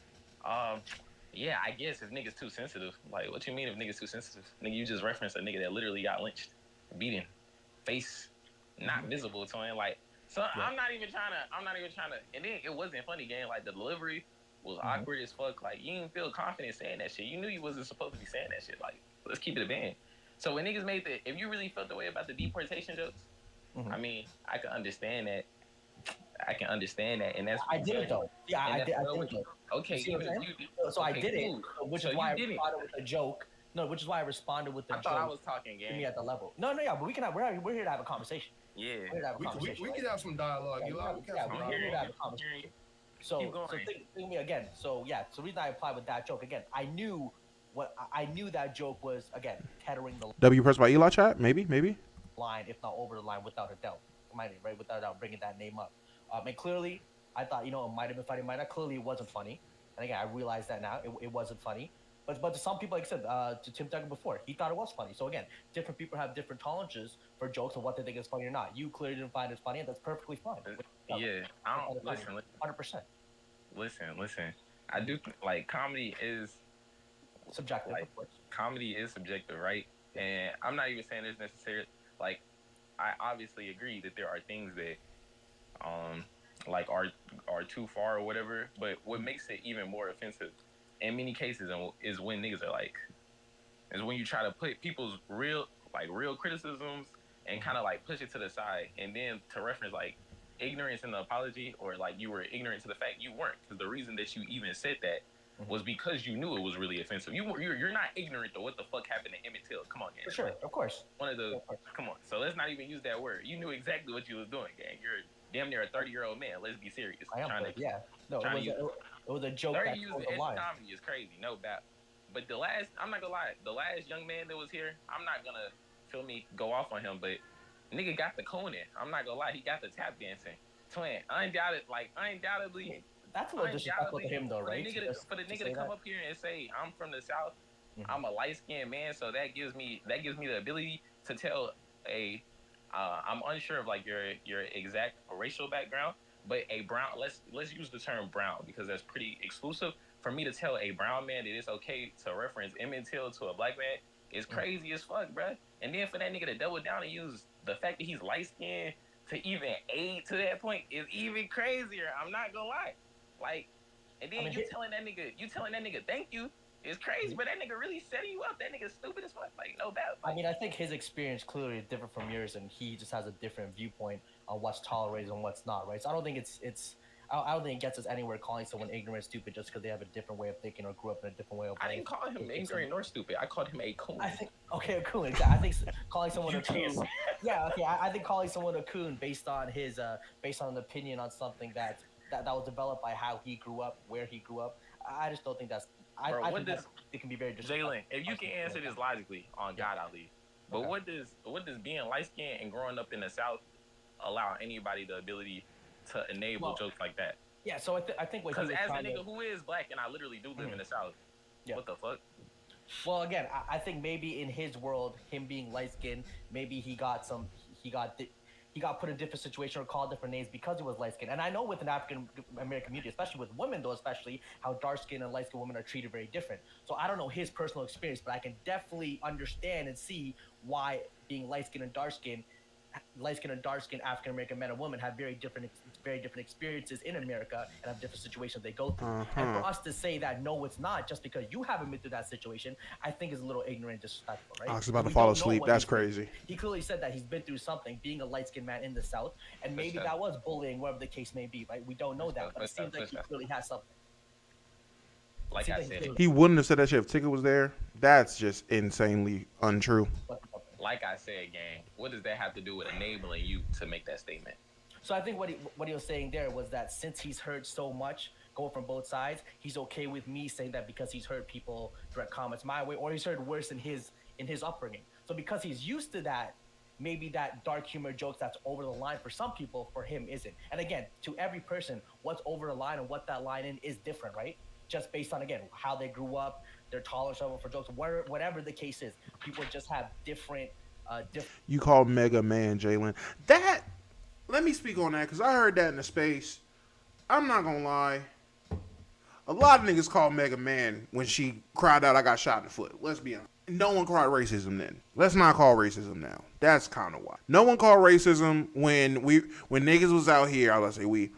yeah, I guess if niggas too sensitive. Like, what you mean if niggas too sensitive? Nigga, you just referenced a nigga that literally got lynched, beaten, face not visible to him. Like, so yeah. I'm not even trying to. And then it wasn't funny, gang. Like, the delivery was awkward as fuck. Like, you didn't feel confident saying that shit. You knew you wasn't supposed to be saying that shit. Like, let's keep it a band. So when niggas made if you really felt the way about the deportation jokes, I mean, I can understand that. And that's I did it though. Yeah, I did it. Okay, so I did it, which is why I responded with a joke. No, which is why I responded with the joke. I thought I was talking, gang. Me at the level. No, yeah, but we're here to have a conversation. Yeah, we can have some dialogue. We're here to have a conversation. So think me again. So yeah, so the reason I applied with that joke again, I knew that joke was again tethering the W pressed by Eli chat, maybe line, if not over the line, without a doubt. Right, without a doubt, bringing that name up. And clearly, I thought, it might have been funny, might not. Clearly, it wasn't funny. And again, I realized that now. It wasn't funny. But to some people, like I said, to Tim Duncan before, he thought it was funny. So again, different people have different tolerances for jokes and what they think is funny or not. You clearly didn't find it funny, and that's perfectly fine. Yeah, I don't listen. 100%. Listen. I do like comedy is subjective. Like, comedy is subjective, right? And I'm not even saying it's necessary. Like, I obviously agree that there are things that like are too far or whatever, but what makes it even more offensive in many cases is when niggas are like, is when you try to put people's real criticisms and kind of like push it to the side, and then to reference like ignorance in the apology, or like you were ignorant to the fact you weren't, because the reason that you even said that was because you knew it was really offensive. You're not ignorant to what the fuck happened to Emmett Till. Come on, gang. For sure, of course. Come on. So let's not even use that word. You knew exactly what you was doing, gang. You're damn near a 30-year-old man. Let's be serious. I am. It was a joke. 30 using edge comedy is crazy, no doubt. But I'm not gonna lie, the last young man that was here, I'm not gonna go off on him, but nigga got the cooning. I'm not gonna lie, he got the tap dancing. Twin, undoubtedly. That's a little disrespectful to him, though, right? For the nigga to come up here and say, I'm from the South, I'm a light-skinned man, so that gives me the ability to tell I'm unsure of like your exact racial background, But a brown, let's use the term brown because that's pretty exclusive. For me to tell a brown man that it's okay to reference Emmett Till to a black man is crazy as fuck, bruh. And then for that nigga to double down and use the fact that he's light skinned to even aid to that point is even crazier. I'm not gonna lie. Like, and then you telling that nigga thank you. It's crazy, but that nigga really setting you up. That nigga's stupid as fuck. Like, no doubt. Like, I mean, I think his experience clearly is different from yours, and he just has a different viewpoint on what's tolerated and what's not, right? So I don't think I don't think it gets us anywhere calling someone ignorant, stupid, just because they have a different way of thinking or grew up in a different way of life. I didn't call him ignorant nor stupid. I called him a coon. I think a coon. Exactly. I think calling someone a coon. Yeah. Okay. I think calling someone a coon based on an opinion on something that was developed by how he grew up, where he grew up. I just don't think that's. Bro, I think it can be very disrespectful. Jaylen, if you can answer this logically, on God I'll leave. But what does being light skinned and growing up in the South allow anybody the ability to enable jokes like that? Yeah, so I think what he because was as a trying nigga to, who is black and I literally do live in the South, what the fuck? well, again, I think maybe in his world, him being light skinned, maybe he got put in a different situation or called different names because he was light skinned. And I know with an African American community, especially with women though, especially how dark skinned and light skinned women are treated very different. So I don't know his personal experience, but I can definitely understand and see why being light skinned and dark skinned African American men and women have very different experiences in America and have different situations they go through. And for us to say that no, it's not just because you haven't been through that situation, I think is a little ignorant and disrespectful, right? I was about to fall asleep. That's crazy. He clearly said that he's been through something, being a light skinned man in the South, and maybe that was bullying, whatever the case may be, right? We don't know that, but it seems like he clearly has something. Like I said, he wouldn't have said that shit if Ticket was there. That's just insanely untrue. Like I said, gang, what does that have to do with enabling you to make that statement? So I think what he was saying there was that since he's heard so much going from both sides, he's okay with me saying that because he's heard people direct comments my way, or he's heard worse in his upbringing. So because he's used to that, maybe that dark humor jokes that's over the line for some people, for him isn't. And again, to every person, what's over the line and what that line in is different, right? Just based on, again, how they grew up, their tolerance level for jokes, whatever the case is. People just have different. You call Mega Man, Jaylen. That, let me speak on that, because I heard that in the space. I'm not going to lie. A lot of niggas call Mega Man when she cried out, I got shot in the foot. Let's be honest. No one called racism then. Let's not call racism now. That's kind of why. No one called racism when niggas was out here. I was going to say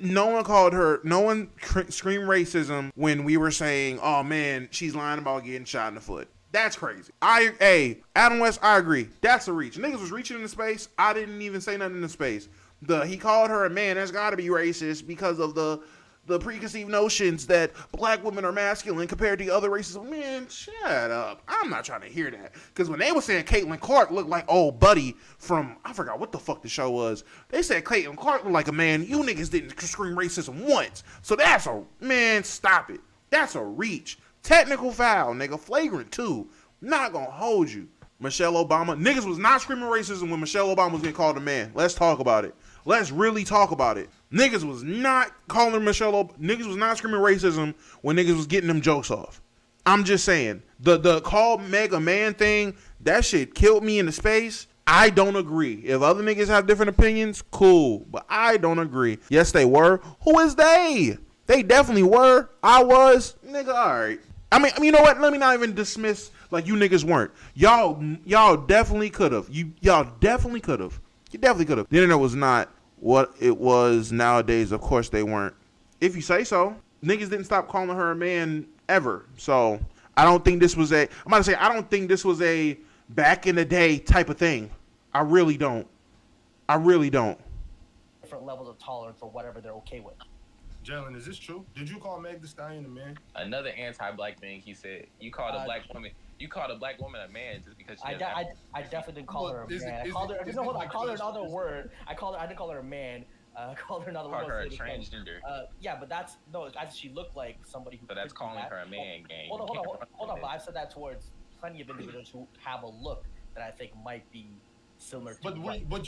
no one screamed racism when we were saying, oh man, she's lying about getting shot in the foot. That's crazy. Adam West, I agree. That's a reach. Niggas was reaching in the space. I didn't even say nothing in the space. He called her a man. That's got to be racist because of the preconceived notions that black women are masculine compared to other races. Man, shut up. I'm not trying to hear that. Because when they were saying Caitlin Clark looked like old Buddy from, I forgot what the fuck the show was. They said Caitlin Clark looked like a man. You niggas didn't scream racism once. So that's man, stop it. That's a reach. Technical foul, nigga. Flagrant too. Not gonna hold you. Michelle Obama. Niggas was not screaming racism when Michelle Obama was getting called a man. Let's talk about it. Let's really talk about it. Niggas was not calling niggas was not screaming racism when niggas was getting them jokes off. I'm just saying. The call Mega Man thing, that shit killed me in the space. I don't agree. If other niggas have different opinions, cool. But I don't agree. Yes, they were. Who is they? They definitely were. I was. Nigga, alright. I mean, you know what? Let me not even dismiss like you niggas weren't. Y'all definitely could have. Y'all definitely could have. You definitely could have. The internet was not what it was nowadays. Of course they weren't. If you say so. Niggas didn't stop calling her a man ever. So I don't think this was I don't think this was a back in the day type of thing. I really don't. Different levels of tolerance for whatever they're okay with. Jaylen, is this true? Did you call Meg Thee Stallion a man? Another anti-black thing he said. You called a black woman. You called a black woman a man just because she. I definitely didn't call her a man. I called her another word. I didn't call her a man. I called her another word. Called her a transgender. Yeah, but that's no. She looked like somebody who. So that's calling her a man, gang. Hold on. But I've said that towards plenty of individuals who have a look that I think might be similar to. Were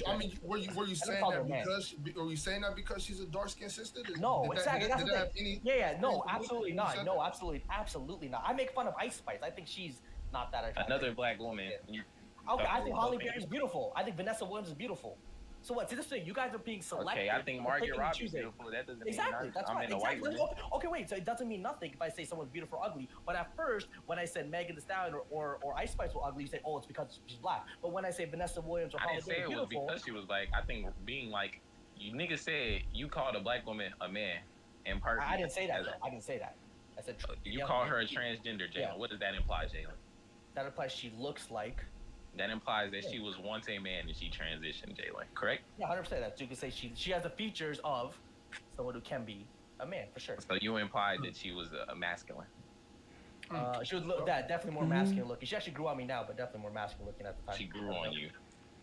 you saying that because? Were you saying that because she's a dark skinned sister? No, exactly. That's the thing. Yeah. No, absolutely not. No, absolutely not. I make fun of Ice Spice. I think she's not that attractive. Another black woman. Okay, I think Holly Berry's beautiful. I think Vanessa Williams is beautiful. So what? See, this thing, you guys are being selective. Okay, I think You're Margaret picking and Robbie's choosing. beautiful. That doesn't Exactly. mean That's I'm right. into white Exactly. women. Okay, wait. So it doesn't mean nothing if I say someone's beautiful or ugly. But at first, when I said Megan Thee Stallion or Ice Spice were ugly, you say, oh, it's because she's black. But when I say Vanessa Williams or I Holly didn't say it was beautiful, because she was black. I think being like, you niggas said you called a black woman a man in part. I didn't say that. I didn't say that. I said you call her a transgender, Jaylen. Yeah. What does that imply, Jaylen? That implies she looks like. That implies that she was once a man and she transitioned, Jaylen. Correct? Yeah, 100%. That you can say she has the features of someone who can be a man for sure. So you implied that she was a masculine. She was definitely more masculine looking. She actually grew on me now, but definitely more masculine looking at the time. She grew on you.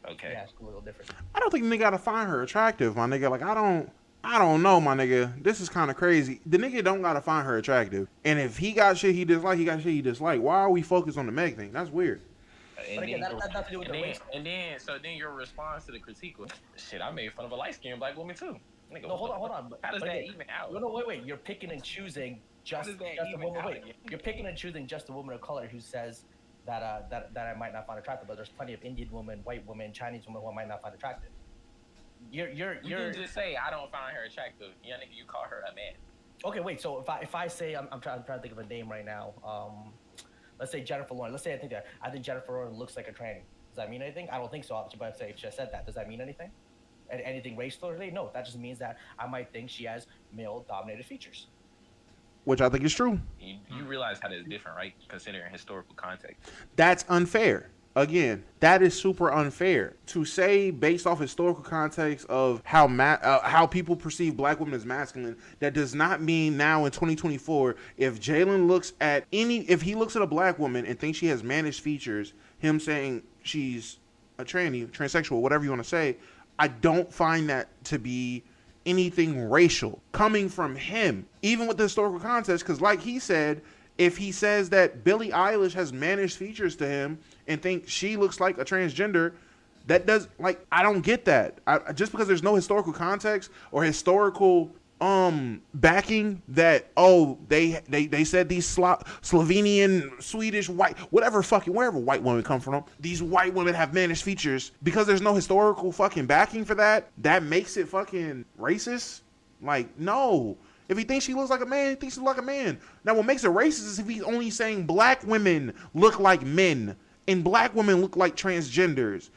Okay. Yeah, it's a little different. I don't think the nigga gotta find her attractive, my nigga. Like, I don't know, my nigga. This is kind of crazy. The nigga don't gotta find her attractive. And if he got shit he dislike, he got shit he dislike. Why are we focused on the Meg thing? That's weird. But again, that has nothing to do with the race. And then your response to the critique was, shit, I made fun of a light-skinned black woman too. Nigga, No, hold on. How does that even out? No, wait. You're picking and choosing just a woman. Wait, you're picking and choosing just a woman of color who says that I might not find attractive, but there's plenty of Indian women, white women, Chinese women who I might not find attractive. You can just say I don't find her attractive. Yeah, nigga, you call her a man. Okay, wait. So if I say I'm trying to think of a name right now. Let's say Jennifer Lawrence. Let's say I think Jennifer Lawrence looks like a tranny. Does that mean anything? I don't think so. But if she said that, does that mean anything? Anything racial related? No, that just means that I might think she has male-dominated features. Which I think is true. You realize how that's different, right? Considering historical context. That's unfair. Again, that is super unfair to say based off historical context of how people perceive black women as masculine. That does not mean now in 2024, if Jaylen looks at if he looks at a black woman and thinks she has mannish features, him saying she's a transsexual, whatever you want to say, I don't find that to be anything racial coming from him, even with the historical context. Because like he said, if he says that Billie Eilish has mannish features to him and thinks she looks like a transgender, that does, like, I don't get that. Just because there's no historical context or historical backing that, oh, they said these Slovenian, Swedish, white, whatever fucking, wherever white women come from, these white women have mannish features, because there's no historical fucking backing for that makes it fucking racist? Like, no. If he thinks she looks like a man, he thinks she looks like a man. Now, what makes it racist is if he's only saying black women look like men and black women look like transgenders.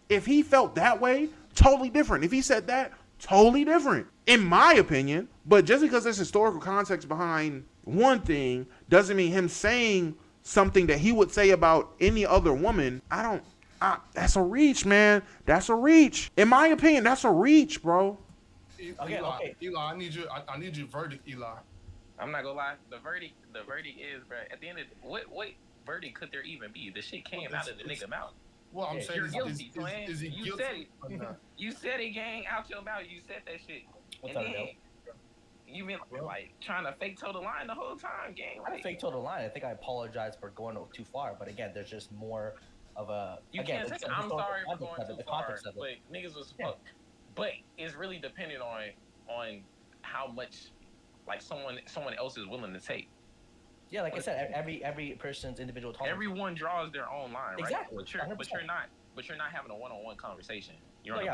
If he felt that way, totally different. If he said that, totally different, in my opinion. But just because there's historical context behind one thing doesn't mean him saying something that he would say about any other woman. That's a reach, man. That's a reach. In my opinion, that's a reach, bro. Okay. Eli, I need your verdict, Eli. I'm not gonna lie. The verdict is, bro. At the end of what verdict could there even be? The shit came out of the nigga mouth. Well, I'm saying, you're guilty, twin. Is he You guilty? said it. You said it, gang, out your mouth. You said that shit. What's and up, then you been like trying to fake toe the line the whole time, gang. I didn't fake toe the line. I think I apologize for going too far. But again, there's just more of a. You again, can't say I'm sorry for going too far, but niggas was. Yeah. But it's really dependent on how much like someone else is willing to take. Yeah, like I said, every person's individual tolerance. Everyone draws their own line, right? Exactly. But you're not having a one-on-one conversation. You're on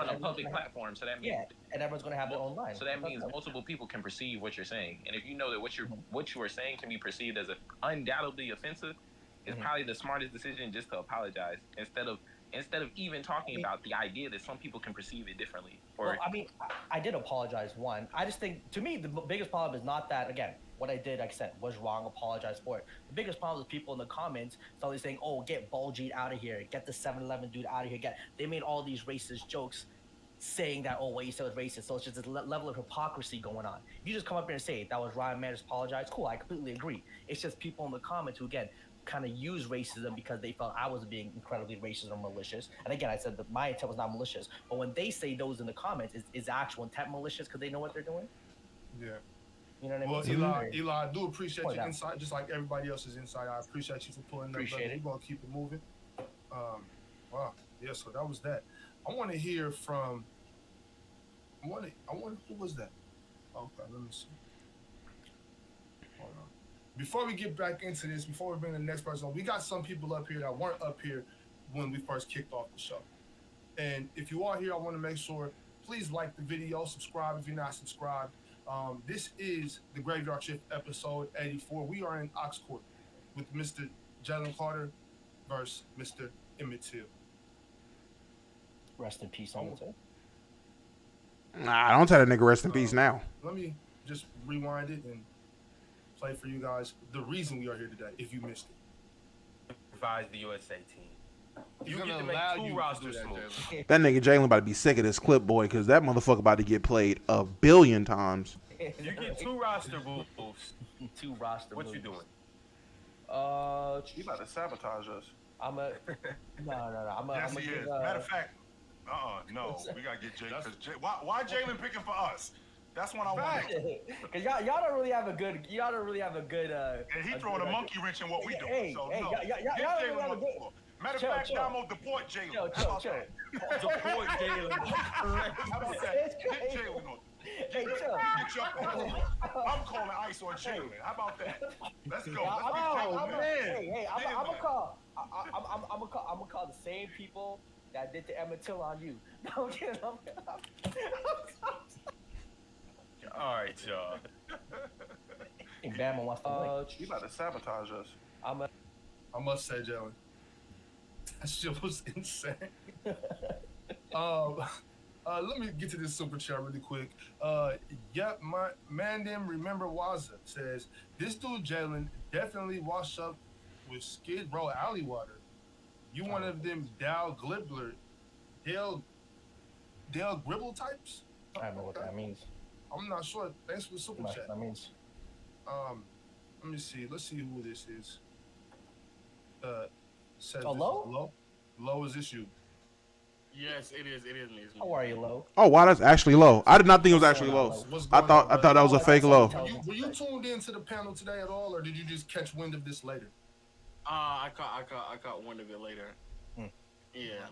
a public platform, so that means and everyone's gonna have their own line. So that means multiple people can perceive what you're saying, and if you know that what you are saying can be perceived as undoubtedly offensive, it's probably the smartest decision just to apologize instead of even talking about the idea that some people can perceive it differently. Well, I mean, I did apologize. One, I just think, to me, the biggest problem is not that, again, what I did, like I said, was wrong, apologize for it. The biggest problem is people in the comments started saying, oh, get Baljeet out of here, get the 7-Eleven dude out of here, they made all these racist jokes saying that, oh, what you said was racist, so it's just this level of hypocrisy going on. If you just come up here and say, that was Ryan Manis, apologize, cool, I completely agree. It's just people in the comments who, again, kind of use racism because they felt I was being incredibly racist or malicious. And again, I said that my intent was not malicious. But when they say those in the comments, is actual intent malicious because they know what they're doing? Yeah. You know what I mean? Well, Eli, I do appreciate your insight, just like everybody else's insight. I appreciate you for pulling that. We're going to keep it moving. Wow. Yeah, so that was that. I want to hear from... who was that? Okay, let me see. Hold on. Before we get back into this, before we bring the next person on, we got some people up here that weren't up here when we first kicked off the show. And if you are here, I want to make sure, please like the video, subscribe if you're not subscribed. This is the Graveyard Shift episode 84. We are in Ox Court with Mr. Jaylen Carter versus Mr. Emmett Till. Rest in peace, Emmett Till. Nah, don't tell that nigga rest in peace now. Let me just rewind it and play for you guys the reason we are here today, if you missed it. Advise the USA team. You He's get to gonna make allow 2 you to roster do that, moves. Jaylen. That nigga Jaylen about to be sick of this clip, boy, because that motherfucker about to get played 1 billion times. You get 2 roster moves. 2 roster What moves. you doing? You about to sabotage us. I'm a no. I'm a. Yes, I'm a he give, is. Matter of fact, no, we gotta get Jay. Because why Jaylen picking for us? That's what I want. Cause y'all don't really have a good. Y'all don't really have a good. And he throwing a monkey wrench in what we doing. Hey, So hey, no, y'all get don't Jaylen have a on the good. floor. Matter of Chill, fact, chill. Damo, deport Jaylen. Chill. Support Jaylen. How about that? Get Jaylen on. Hey, chill. I'm calling ice on Jaylen. How about that? Let's go. Hey, I'm gonna call. I'm gonna call the same people that did to Emmett Till on you. No, I'm kidding. All right, y'all. And Bama wants to win. You about to sabotage us. I must say, Jaylen, that shit was insane. Let me get to this super chat really quick. Yep, my man them remember Waza says this dude Jaylen definitely washed up with Skid Row alley water. You one of them Dale Gribble types? I don't know what that means. I'm not sure. Thanks for the super chat. That means. Let me see. Let's see who this is. Says Oh, this Lo? is Lo? Lo, is this you? Yes, it is. It is me. How are you, Lo? Oh, wow, that's actually low. I did not think it was actually low. What's I going thought on, that was a fake low. Were you tuned into the panel today at all, or did you just catch wind of this later? I caught one of it later. Yeah.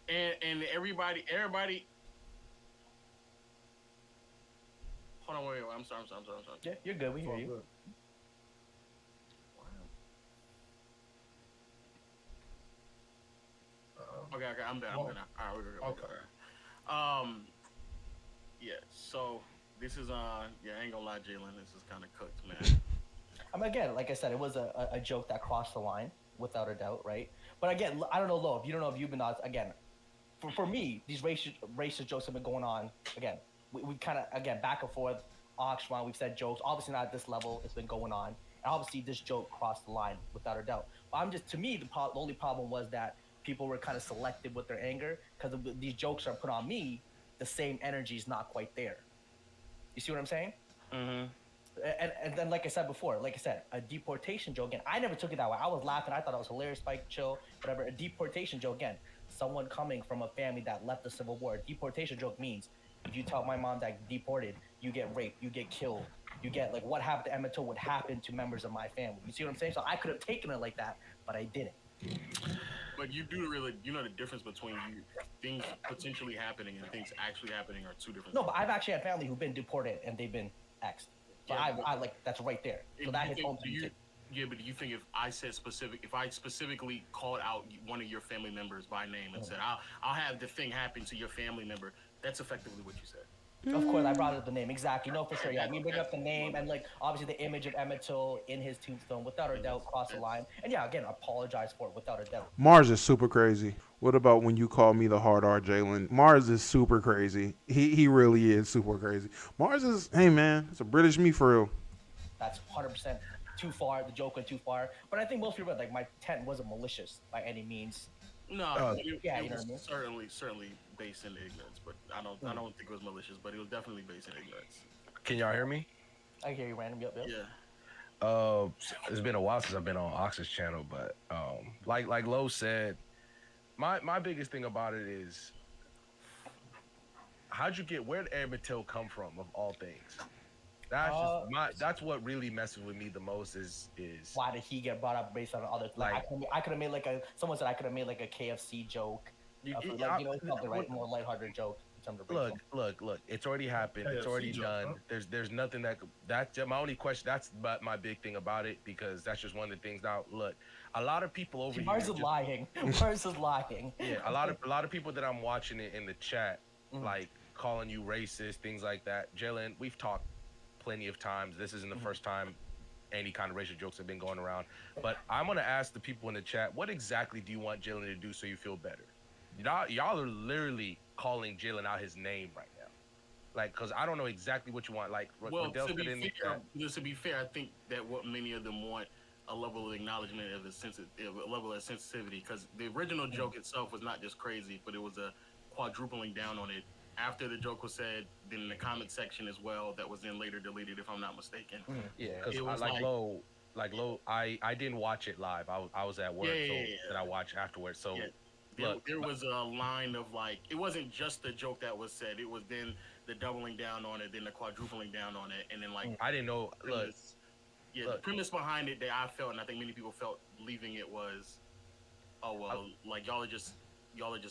And everybody. Hold on, wait. I'm sorry. Yeah, you're good. We hear you. Okay, I'm done. All right, we're good. Okay. Yeah. So this is yeah, I ain't gonna lie, Jaylen. This is kind of cooked, man. Again, like I said, it was a joke that crossed the line, without a doubt, right? But again, I don't know, Lo, if you don't know if you've been on, again, for me, these racist jokes have been going on, again, we kind of, again, back and forth, Oxfam, we've said jokes, obviously not at this level, it's been going on, and obviously this joke crossed the line, without a doubt. But to me, the only problem was that people were kind of selective with their anger, because these jokes are put on me, the same energy is not quite there. You see what I'm saying? Mm-hmm. And then, like I said before, a deportation joke, again, I never took it that way. I was laughing. I thought it was hilarious, Spike, chill, whatever. A deportation joke, again, someone coming from a family that left the Civil War. A deportation joke means if you tell my mom that deported, you get raped, you get killed, you get, like, what happened to Emmett Till would happen to members of my family. You see what I'm saying? So I could have taken it like that, but I didn't. But you do really, the difference between things potentially happening and things actually happening are two different. No, but I've actually had family who've been deported and they've been X'd. So Yeah, I like, that's right there. So that hits home to me too. Yeah, but do you think if I specifically called out one of your family members by name and said, I'll have the thing happen to your family member, that's effectively what you said. Of course, I brought up the name. Exactly. No, for sure. Yeah, we bring up the name and, like, obviously the image of Emmett Till in his tombstone, without a doubt, cross the line. And yeah, again, apologize for it, without a doubt. Mars is super crazy. What about when you call me the hard R, Jaylen? Mars is super crazy. He really is super crazy. Mars is, hey man, it's a British me for real. That's 100% too far. The joke went too far. But I think most people, like, my intent wasn't malicious by any means. No, it you know was what I mean? certainly based in ignorance, but I don't think it was malicious, but it was definitely based in ignorance. Can y'all hear me? I hear you, random. Yep. Yeah. It's been a while since I've been on Ox's channel, but like Lo said, my biggest thing about it is where did Emmett Till come from of all things? That's what really messes with me the most is why did he get brought up based on other, like I could have made someone said I could have made like a KFC joke Something right, more lighthearted joke in terms of Look. It's already happened. It's already done. There's nothing that's my only question. That's my big thing about it because that's just one of the things. Now, look, a lot of people over here. Mars is lying. Mars is lying. Yeah, a lot of people that I'm watching it in the chat, like calling you racist, things like that. Jaylen, we've talked plenty of times. This isn't the first time any kind of racial jokes have been going around. But I'm gonna ask the people in the chat, what exactly do you want Jaylen to do so you feel better? Y'all are literally calling Jaylen out his name right now, like, cause I don't know exactly what you want. Like, well, to be fair, I think that what many of them want a level of acknowledgement of a level of sensitivity, because the original joke itself was not just crazy, but it was a quadrupling down on it after the joke was said. Then in the comment section as well, that was then later deleted, if I'm not mistaken. Yeah, because like Low, I didn't watch it live. I was at work, that I watched afterwards. So. Yeah. There was a line of like, it wasn't just the joke that was said. It was then the doubling down on it, then the quadrupling down on it, and then like I didn't know. The premise behind it that I felt, and I think many people felt leaving it was, oh well, like y'all are just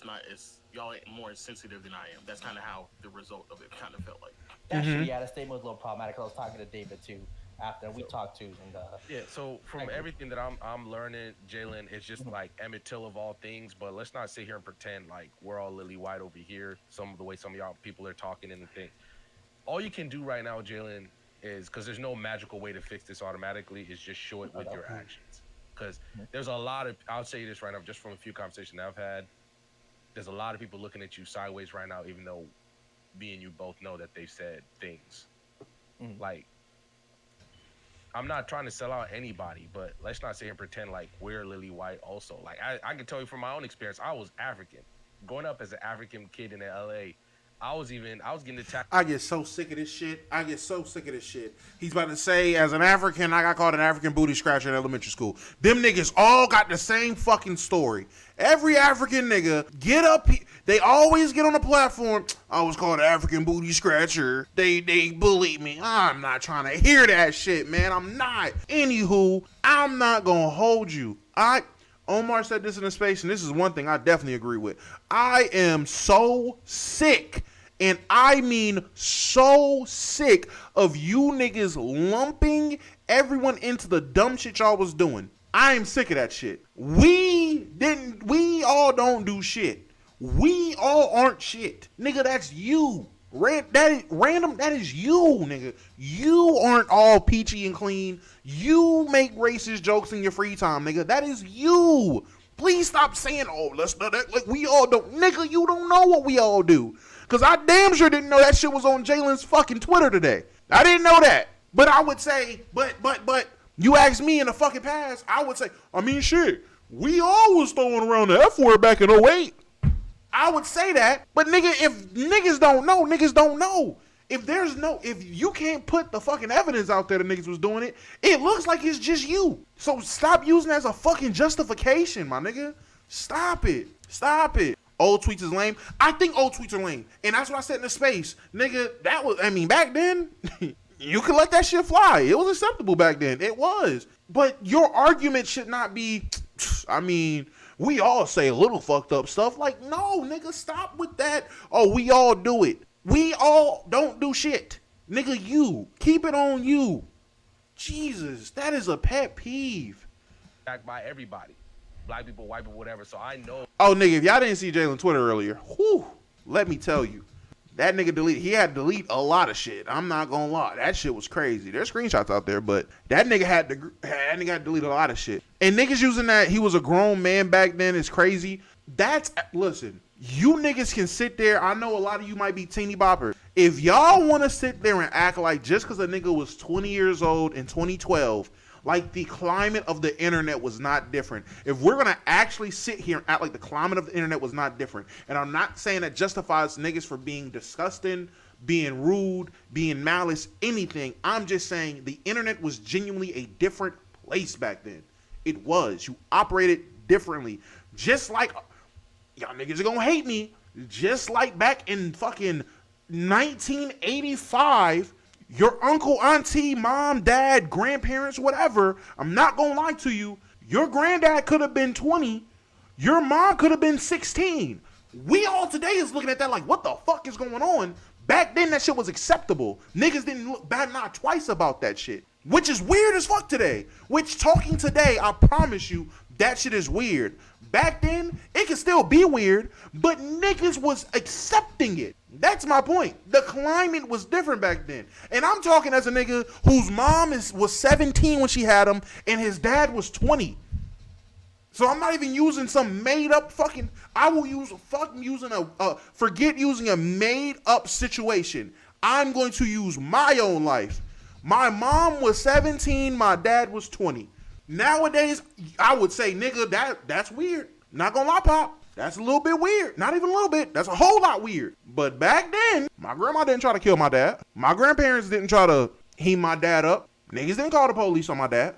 not as y'all ain't more sensitive than I am. That's kind of how the result of it kind of felt like. Actually, yeah, the statement was a little problematic. I was talking to David too. After we talked to, and so from everything that I'm learning, Jaylen, it's just like Emmett Till of all things. But let's not sit here and pretend like we're all lily white over here. Some of the way some of y'all people are talking and the thing. All you can do right now, Jaylen, is because there's no magical way to fix this automatically. Is just show it with your actions. Because there's a lot of, I'll say this right now, just from a few conversations that I've had. There's a lot of people looking at you sideways right now, even though me and you both know that they've said things like. I'm not trying to sell out anybody, but let's not sit here and pretend like we're lily white also. Like, I can tell you from my own experience, I was African. Growing up as an African kid in LA, I was getting attacked. I get so sick of this shit. He's about to say, as an African, I got called an African booty scratcher in elementary school. Them niggas all got the same fucking story. Every African nigga get up, they always get on the platform. I was called an African booty scratcher. They bullied me. I'm not trying to hear that shit, man. I'm not. Anywho, I'm not gonna hold you. Omar said this in a space, and this is one thing I definitely agree with. I am so sick, and I mean so sick of you niggas lumping everyone into the dumb shit y'all was doing. I am sick of that shit. We all don't do shit. We all aren't shit. Nigga, that's you. That is you, nigga. You aren't all peachy and clean. You make racist jokes in your free time, nigga. That is you. Please stop saying, oh, let's do that. Like, we all don't. Nigga, you don't know what we all do. Because I damn sure didn't know that shit was on Jaylen's fucking Twitter today. I didn't know that. But I would say, but, you asked me in the fucking past, I would say, I mean, shit, we all was throwing around the F word back in 08. I would say that, but nigga, if niggas don't know, niggas don't know. If you can't put the fucking evidence out there that niggas was doing it, it looks like it's just you. So stop using it as a fucking justification, my nigga. Stop it. Old tweets is lame. I think old tweets are lame. And that's what I said in the space. Nigga, back then, you could let that shit fly. It was acceptable back then. It was. But your argument should not be, we all say a little fucked up stuff. Like, no, nigga, stop with that. Oh, we all do it. We all don't do shit. Nigga, you. Keep it on you. Jesus, that is a pet peeve. Backed by everybody. Black people, white people, whatever. So I know. Oh, nigga, if y'all didn't see Jaylen Twitter earlier, whew, let me tell you. That nigga he had to delete a lot of shit. I'm not gonna lie. That shit was crazy. There's screenshots out there, but that nigga had to delete a lot of shit. And niggas using that he was a grown man back then is crazy. Listen, you niggas can sit there. I know a lot of you might be teeny boppers. If y'all want to sit there and act like just because a nigga was 20 years old in 2012, like the climate of the internet was not different. If we're going to actually sit here and act like the climate of the internet was not different, and I'm not saying that justifies niggas for being disgusting, being rude, being malice, anything. I'm just saying the internet was genuinely a different place back then. It was. You operated differently. Just like, y'all niggas are going to hate me, just like back in fucking 1985, your uncle, auntie, mom, dad, grandparents, whatever, I'm not going to lie to you, your granddad could have been 20, your mom could have been 16. We all today is looking at that like, what the fuck is going on? Back then, that shit was acceptable. Niggas didn't look bad not twice about that shit, which is weird as fuck today. Which, talking today, I promise you, that shit is weird. Back then, it could still be weird, but niggas was accepting it. That's my point. The climate was different back then. And I'm talking as a nigga whose mom was 17 when she had him, and his dad was 20. So I'm not even using some made up fucking. I will use forget using a made up situation. I'm going to use my own life. My mom was 17. My dad was 20. Nowadays, I would say, nigga, that's weird. Not gonna lie, Pop. That's a little bit weird. Not even a little bit. That's a whole lot weird. But back then, my grandma didn't try to kill my dad. My grandparents didn't try to heat my dad up. Niggas didn't call the police on my dad.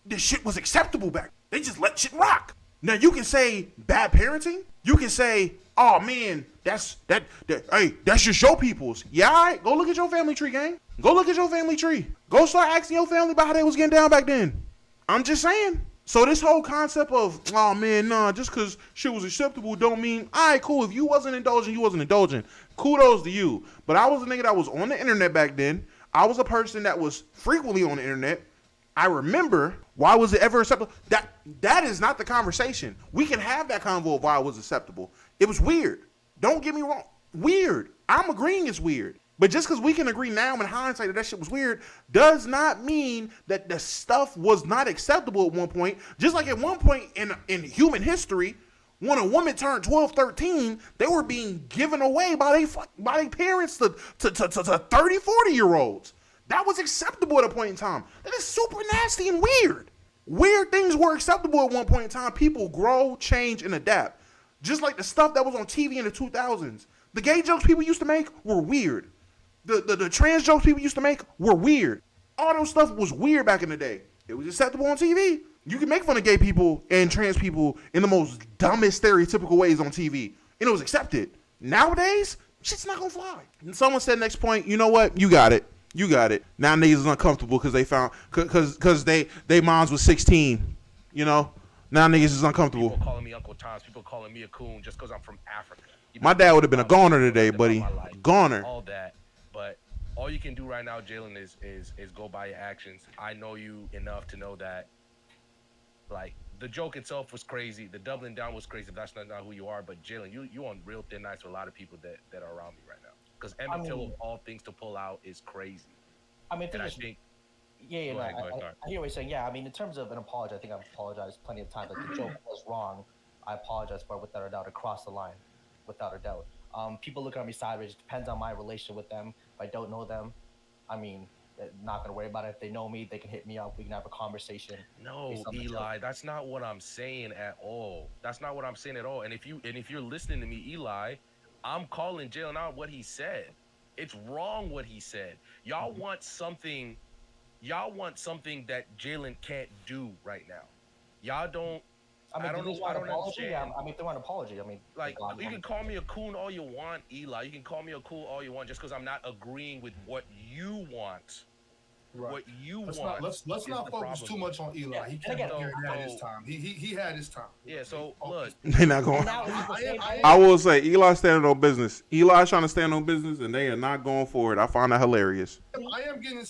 This shit was acceptable back. They just let shit rock. Now you can say bad parenting. You can say, oh man, that's just your people's. Yeah, all right. Go look at your family tree, gang. Go look at your family tree. Go start asking your family about how they was getting down back then. I'm just saying. So this whole concept of, oh man, nah, just because shit was acceptable don't mean, all right, cool. If you wasn't indulging, you wasn't indulging. Kudos to you. But I was a nigga that was on the internet back then. I was a person that was frequently on the internet. I remember, why was it ever acceptable? That is not the conversation. We can have that convo of why it was acceptable. It was weird. Don't get me wrong. Weird. I'm agreeing it's weird. But just because we can agree now in hindsight that shit was weird does not mean that the stuff was not acceptable at one point. Just like at one point in human history, when a woman turned 12, 13, they were being given away by their parents to 30, 40-year-olds. That was acceptable at a point in time. That is super nasty and weird. Weird things were acceptable at one point in time. People grow, change, and adapt. Just like the stuff that was on TV in the 2000s. The gay jokes people used to make were weird. The trans jokes people used to make were weird. All those stuff was weird back in the day. It was acceptable on TV. You can make fun of gay people and trans people in the most dumbest stereotypical ways on TV. And it was accepted. Nowadays, shit's not gonna fly. And someone said next point, you know what? You got it. You got it. Now niggas is uncomfortable because they moms was 16. You know? Now niggas is uncomfortable. People calling me Uncle Tom's, people calling me a coon just because I'm from Africa. My dad would have been a goner today, buddy. Goner. All that. But all you can do right now, Jaylen, is go by your actions. I know you enough to know that, like, the joke itself was crazy. The doubling down was crazy. That's not who you are. But Jaylen, you on real thin ice with a lot of people that are around me right now. Because Emmett Till, of all things to pull out, is crazy. I mean, I think. Yeah, I hear what you're saying. Yeah, I mean, in terms of an apology, I think I've apologized plenty of times. Like, the joke was wrong. I apologize for it without a doubt. Across the line, without a doubt. People look at me sideways. It depends on my relation with them. If I don't know them, I mean, not gonna worry about it. If they know me, they can hit me up. We can have a conversation. No, Eli, that's not what I'm saying at all. That's not what I'm saying at all. And if you're listening to me, Eli, I'm calling Jaylen out what he said. It's wrong what he said. Y'all want something that Jaylen can't do right now. Y'all don't. I don't know. I don't understand. I mean, if they want an apology, I mean, like, you can call me a coon all you want, Eli. You can call me a coon all you want, just because I'm not agreeing with what you want. Right. What you want. Let's not focus too much on Eli. Yeah. He can't had his time. He had his time. Yeah. So look, they're not going. I will say Eli standing on business. Eli's trying to stand on business, and they are not going for it. I find that hilarious. I am getting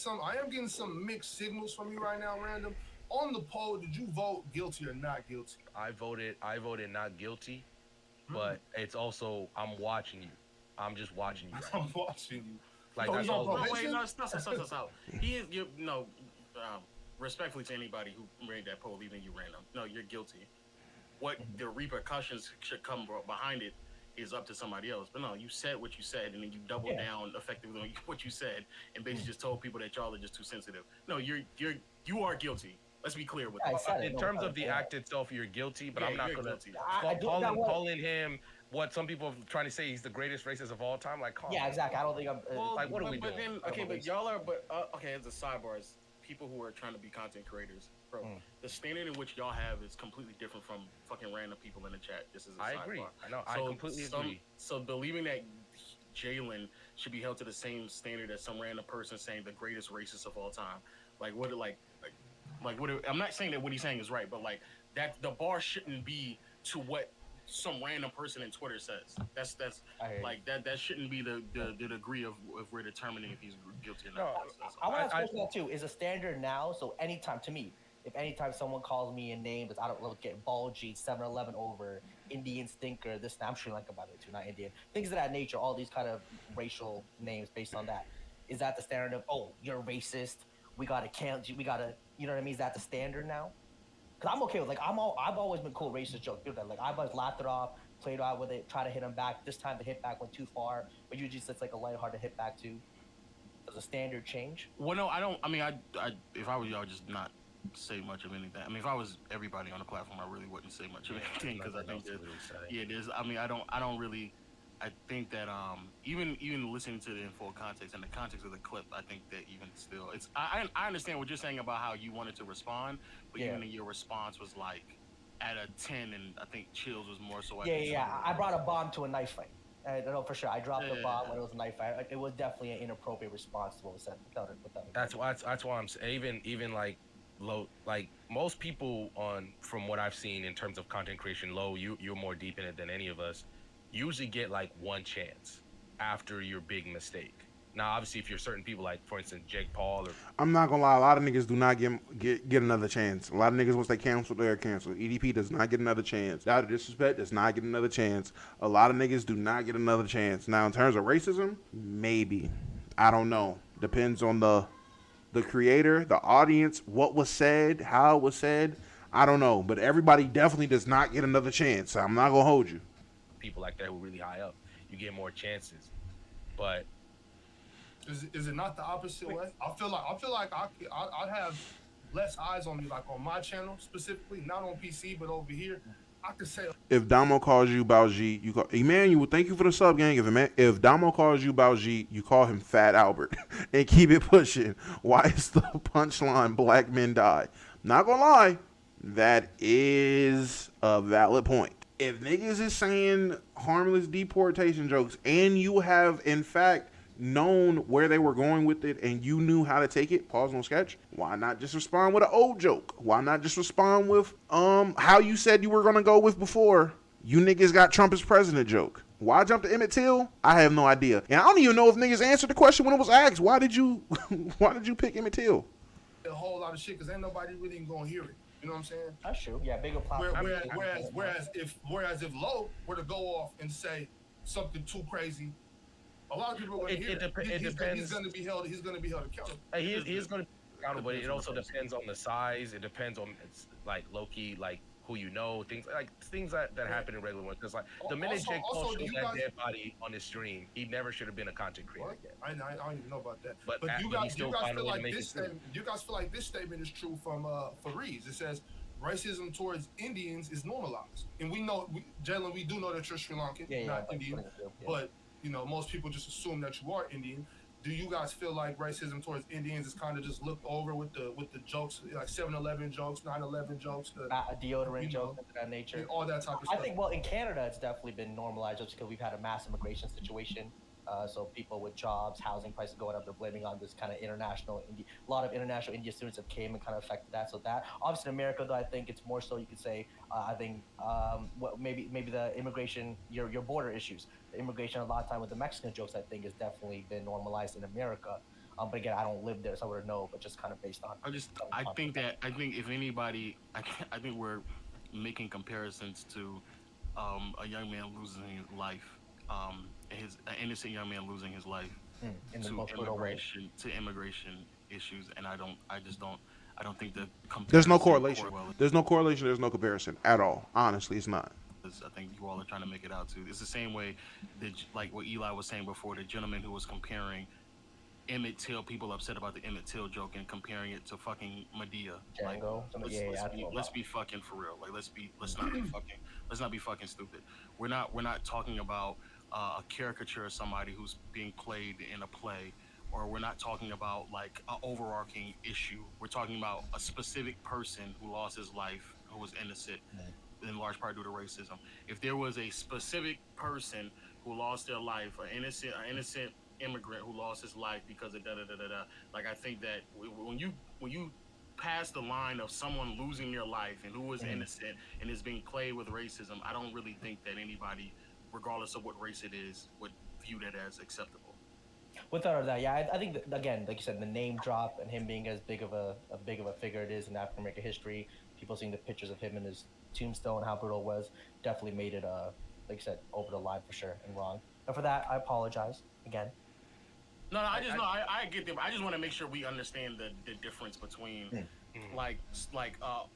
some mixed signals from you right now, random. On the poll, did you vote guilty or not guilty? I voted not guilty, but it's also I'm watching you. I'm just watching you. Right I'm watching you. Like, that's all. Wait, no, stop. He is, respectfully to anybody who made that poll, even you random. No, you're guilty. What the repercussions should come behind it is up to somebody else. But no, you said what you said, and then you doubled down effectively on what you said, and basically just told people that y'all are just too sensitive. No, you are guilty. Let's be clear with that. In terms of the act itself, you're guilty, but I'm not going to calling him what some people are trying to say he's the greatest racist of all time. Like, exactly. I don't think I'm. Like, what are we doing? But y'all are. But okay, as a sidebar, as people who are trying to be content creators, bro, the standard in which y'all have is completely different from fucking random people in the chat. This is a sidebar. Agree. I know. I completely agree. So believing that Jaylen should be held to the same standard as some random person saying the greatest racist of all time, I'm not saying that what he's saying is right, but like that the bar shouldn't be to what some random person in Twitter says. That's like that shouldn't be the degree of if we're determining if he's guilty or not. I want to ask that too. Is a standard now? So anytime to me, if anytime someone calls me a name that's I don't look at Baljeet, 7-Eleven over, Indian stinker, this I'm Sri Lanka by the way too, not Indian. Things of that nature, all these kind of racial names based on that. Is that the standard of you're racist? We gotta count you. We gotta, you know what I mean? Is that the standard now? Cause I'm okay with I've always been cool with racist jokes. Dude, like I've always laughed it off, played out with it, try to hit him back. This time the hit back went too far, but usually it's like a lighthearted hit back too. Does a standard change? Well, no, I don't. I mean, I if I was you, I would just not say much of anything. I mean, if I was everybody on the platform, I really wouldn't say much of anything because I think that there's. I mean, I don't really. I think that even listening to it in full context and the context of the clip, I think that even still, it's I understand what you're saying about how you wanted to respond, but even in your response was like at a 10, and I think Chills was more so. I brought a bomb to a knife fight. I don't know for sure. I dropped the bomb when it was a knife fight. It was definitely an inappropriate response to what was said. That's why I'm saying even like low, like most people from what I've seen in terms of content creation, low, you're more deep in it than any of us. Usually get like one chance after your big mistake. Now, obviously, if you're certain people, like for instance, Jake Paul, or I'm not gonna lie, a lot of niggas do not get another chance. A lot of niggas once they cancel, they're canceled. EDP does not get another chance. Out of disrespect, does not get another chance. A lot of niggas do not get another chance. Now, in terms of racism, maybe. I don't know. Depends on the creator, the audience, what was said, how it was said. I don't know, but everybody definitely does not get another chance. I'm not gonna hold you. People like that who are really high up, you get more chances. But is it not the opposite way? I feel like I have less eyes on me, like on my channel specifically, not on PC, but over here. I could say if Damo calls you Baljeet, you call Emmanuel. Thank you for the sub, gang. If Damo calls you Baljeet, you call him Fat Albert, and keep it pushing. Why is the punchline "Black men die"? Not gonna lie, that is a valid point. If niggas is saying harmless deportation jokes, and you have in fact known where they were going with it, and you knew how to take it, pause on sketch, why not just respond with an old joke? Why not just respond with how you said you were gonna go with before you niggas got Trump as president joke? Why jump to Emmett Till? I have no idea, and I don't even know if niggas answered the question when it was asked. Why did you pick Emmett Till? A whole lot of shit because ain't nobody really gonna hear it. You know what I'm saying? That's true. Yeah, bigger platform. Whereas if Low were to go off and say something too crazy, a lot of people are going to hear it. Depends. He's going to be held accountable. He is going to be accountable, but it also depends on the size. It depends on like low key, like who you know, things that happen in regular ones. Because like the minute Jake Paul showed that dead body on his stream, he never should have been a content creator again. I don't even know about that. But you guys feel like this statement is true from Fareed. It says racism towards Indians is normalized, and we know, Jaylen, we do know that you're Sri Lankan, not Indian, but you know most people just assume that you are Indian. Do you guys feel like racism towards Indians is kind of just looked over with the jokes, like 7-Eleven jokes, 9/11 jokes, deodorant jokes of that nature, all that type of stuff? I think, well, in Canada, it's definitely been normalized just because we've had a mass immigration situation. So people with jobs, housing prices going up, they're blaming on this kind of international India. A lot of international India students have came and kind of affected that. So that, obviously in America, though, I think it's more so you could say, I think maybe the immigration, your border issues, the immigration a lot of time with the Mexican jokes, I think has definitely been normalized in America. But again, I don't live there, so I wouldn't know. But just kind of based on. I think if anybody, I think we're making comparisons to a young man losing his life. An innocent young man losing his life to immigration issues, and I don't think that there's no correlation. There's no correlation. There's no comparison at all. Honestly, it's not. I think you all are trying to make it out to. It's the same way that, like what Eli was saying before, the gentleman who was comparing Emmett Till, people upset about the Emmett Till joke and comparing it to fucking Medea. Django. Let's be fucking for real. Like let's not be fucking stupid. We're not talking about a caricature of somebody who's being played in a play, or we're not talking about like an overarching issue. We're talking about a specific person who lost his life, who was innocent, in large part due to racism. If there was a specific person who lost their life, an innocent immigrant who lost his life because of like I think that when you past the line of someone losing their life and who is innocent and is being played with racism, I don't really think that anybody, regardless of what race it is, would view that as acceptable. Without that, yeah, I think that, again, like you said, the name drop and him being as big of a figure it is in African American history, people seeing the pictures of him in his tombstone, how brutal it was, definitely made it, like you said, over the line for sure and wrong. And for that, I apologize again. No, I get them. I just want to make sure we understand the difference between like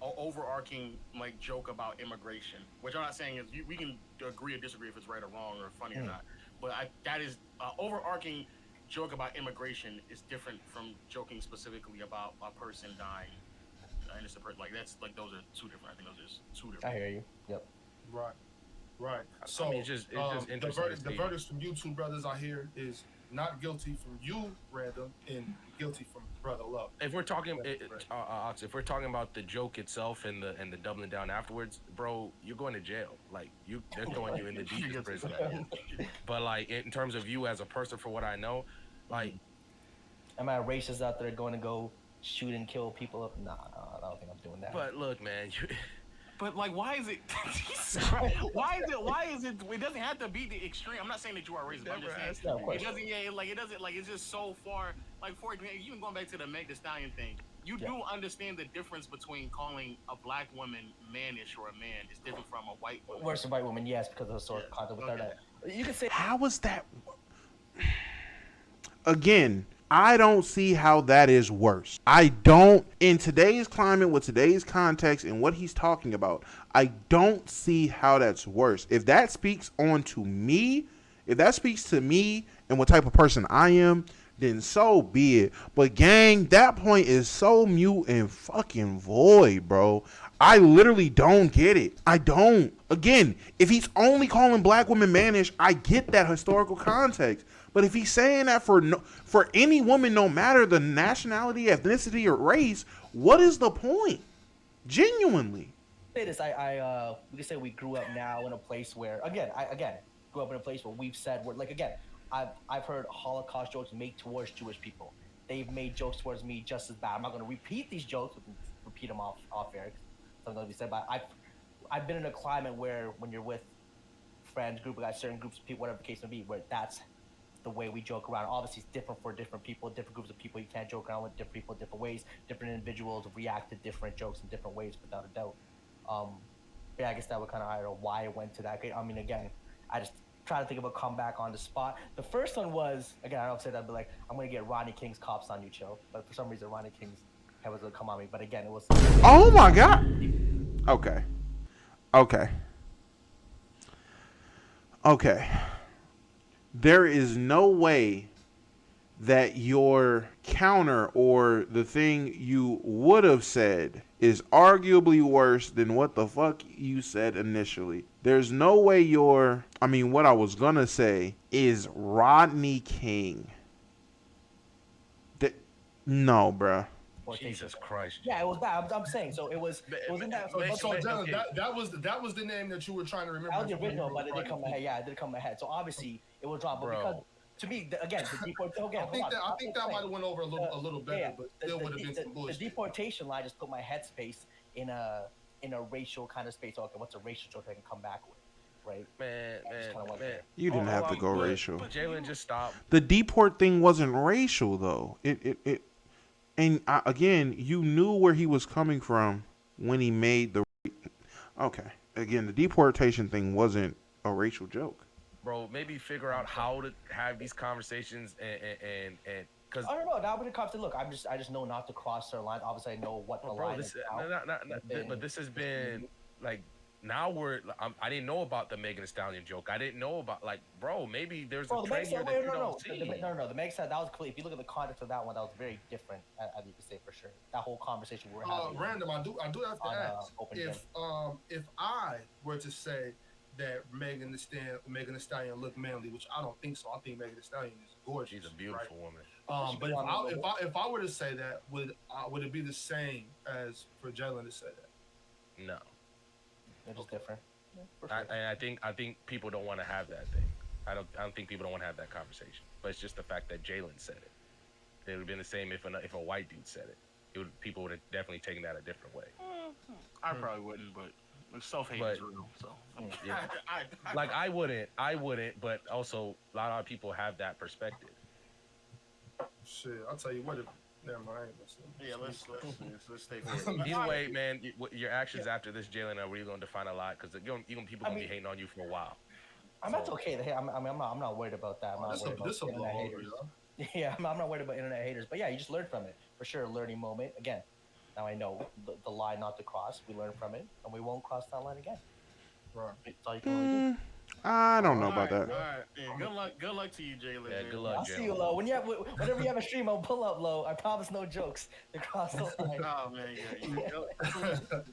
overarching like joke about immigration, which I'm not saying is we can agree or disagree if it's right or wrong or funny or not, but that is overarching joke about immigration is different from joking specifically about a person dying. Innocent person, like that's like those are two different. I think those are two different. I hear you. Yep. Right. So I mean, it's just interesting. The verdicts from you two brothers I hear is not guilty from you, Random, and guilty from Brother Love. If we're talking, if we're talking about the joke itself and the doubling down afterwards, bro, you're going to jail. Like they're throwing you in the deepest prison. But like in terms of you as a person, for what I know, like, am I racist out there going to go shoot and kill people up? Nah, I don't think I'm doing that. But look, man, But like, why is it? Why is it? It doesn't have to be the extreme. I'm not saying that you are racist. But I'm just saying it doesn't. Yeah, it doesn't. Like, it's just so far. Like, for example, even going back to the Meg Thee Stallion thing, you do understand the difference between calling a black woman mannish or a man is different from a white woman. Worse than white woman, yes, because of the sort of content. Without that, you can say. How is that? Again, I don't see how that is worse. I don't, in today's climate, with today's context and what he's talking about, I don't see how that's worse. If that speaks on to me, if that speaks to me and what type of person I am, then so be it. But gang, that point is so mute and fucking void, bro. I literally don't get it. I don't. Again, if he's only calling black women mannish, I get that historical context. But if he's saying that for any woman, no matter the nationality, ethnicity, or race, what is the point? Genuinely. Say this, we can say we grew up now in a place where, again, grew up in a place where we've said, I've heard Holocaust jokes made towards Jewish people. They've made jokes towards me just as bad. I'm not going to repeat these jokes, repeat them off air. Something going to be said, but I've been in a climate where when you're with friends, group of guys, certain groups of people, whatever the case may be, where that's the way we joke around. Obviously, it's different for different people, different groups of people. You can't joke around with different people different ways. Different individuals react to different jokes in different ways, without a doubt. Yeah, I guess that would kind of, I don't know why it went to that. I mean, again, I just try to think of a comeback on the spot. The first one was, again, I don't say that, but like, I'm going to get Rodney King's cops on you, chill. But for some reason, Rodney King's head was going to come on me. But again, it was... Oh, my God. Okay. There is no way that your counter or the thing you would have said is arguably worse than what the fuck you said initially. There's no way what I was gonna say is Rodney King. No, bruh. Jesus Christ. Yeah, it was that. I'm saying. So it was in that. That was the name that you were trying to remember. That was the original, but it did come ahead. Yeah, it did come ahead. So obviously it was dropped. But because to me, again, the deportation. I think that might have went over a little better, but still would have been some bullshit. The deportation line just put my headspace in a racial kind of space. Okay, what's a racial joke I can come back with? Right? Man. You didn't have to go racial. Jaylen, just stop. The deport thing wasn't racial though. And again, you knew where he was coming from when he made the... Okay. Again, the deportation thing wasn't a racial joke. Bro, maybe figure out how to have these conversations and because... I don't know. Now when it comes to... Look, I just know not to cross their lines. Obviously, I know what the line is. But this has been, like... Now I didn't know about the Megan Thee Stallion joke. I didn't know about, like, bro, maybe there's a trend here that you don't see. No. The Meg said that was clear. If you look at the context of that one, that was very different, as you could say for sure. That whole conversation we were having. Random, I do have to ask. If I were to say that Megan Thee Stallion looked manly, which I don't think so. I think Megan Thee Stallion is gorgeous. She's a beautiful woman. But if I were to say that, would it be the same as for Jaylen to say that? No. It was different. I think people don't want to have that thing. I don't think people don't want to have that conversation. But it's just the fact that Jaylen said it. It would have been the same if a white dude said it. people would have definitely taken that a different way. I probably wouldn't, but self-hate But- is real. So Yeah. Like I wouldn't, but also a lot of people have that perspective. Shit, I'll tell you what. Never mind. yeah, let's stay focused. Either way, man, your actions after this, Jaylen, are really going to define a lot because people gonna be hating on you for a while. That's okay. I'm not worried about that. I'm not worried about This a internet blow over, haters. y'all. Yeah, I'm not worried about internet haters. But yeah, you just learn from it for sure. A learning moment. Again, now I know the line not to cross. We learn from it, and we won't cross that line again. Right. That's all you can really do. I don't know about that. All right. Yeah, good luck to you, Jaylen. Yeah, man. good luck, I'll Jaylen. see you, Lo. Whenever you have a stream, I'll pull up, Lo. I promise no jokes. To cross the line. Oh man, yeah.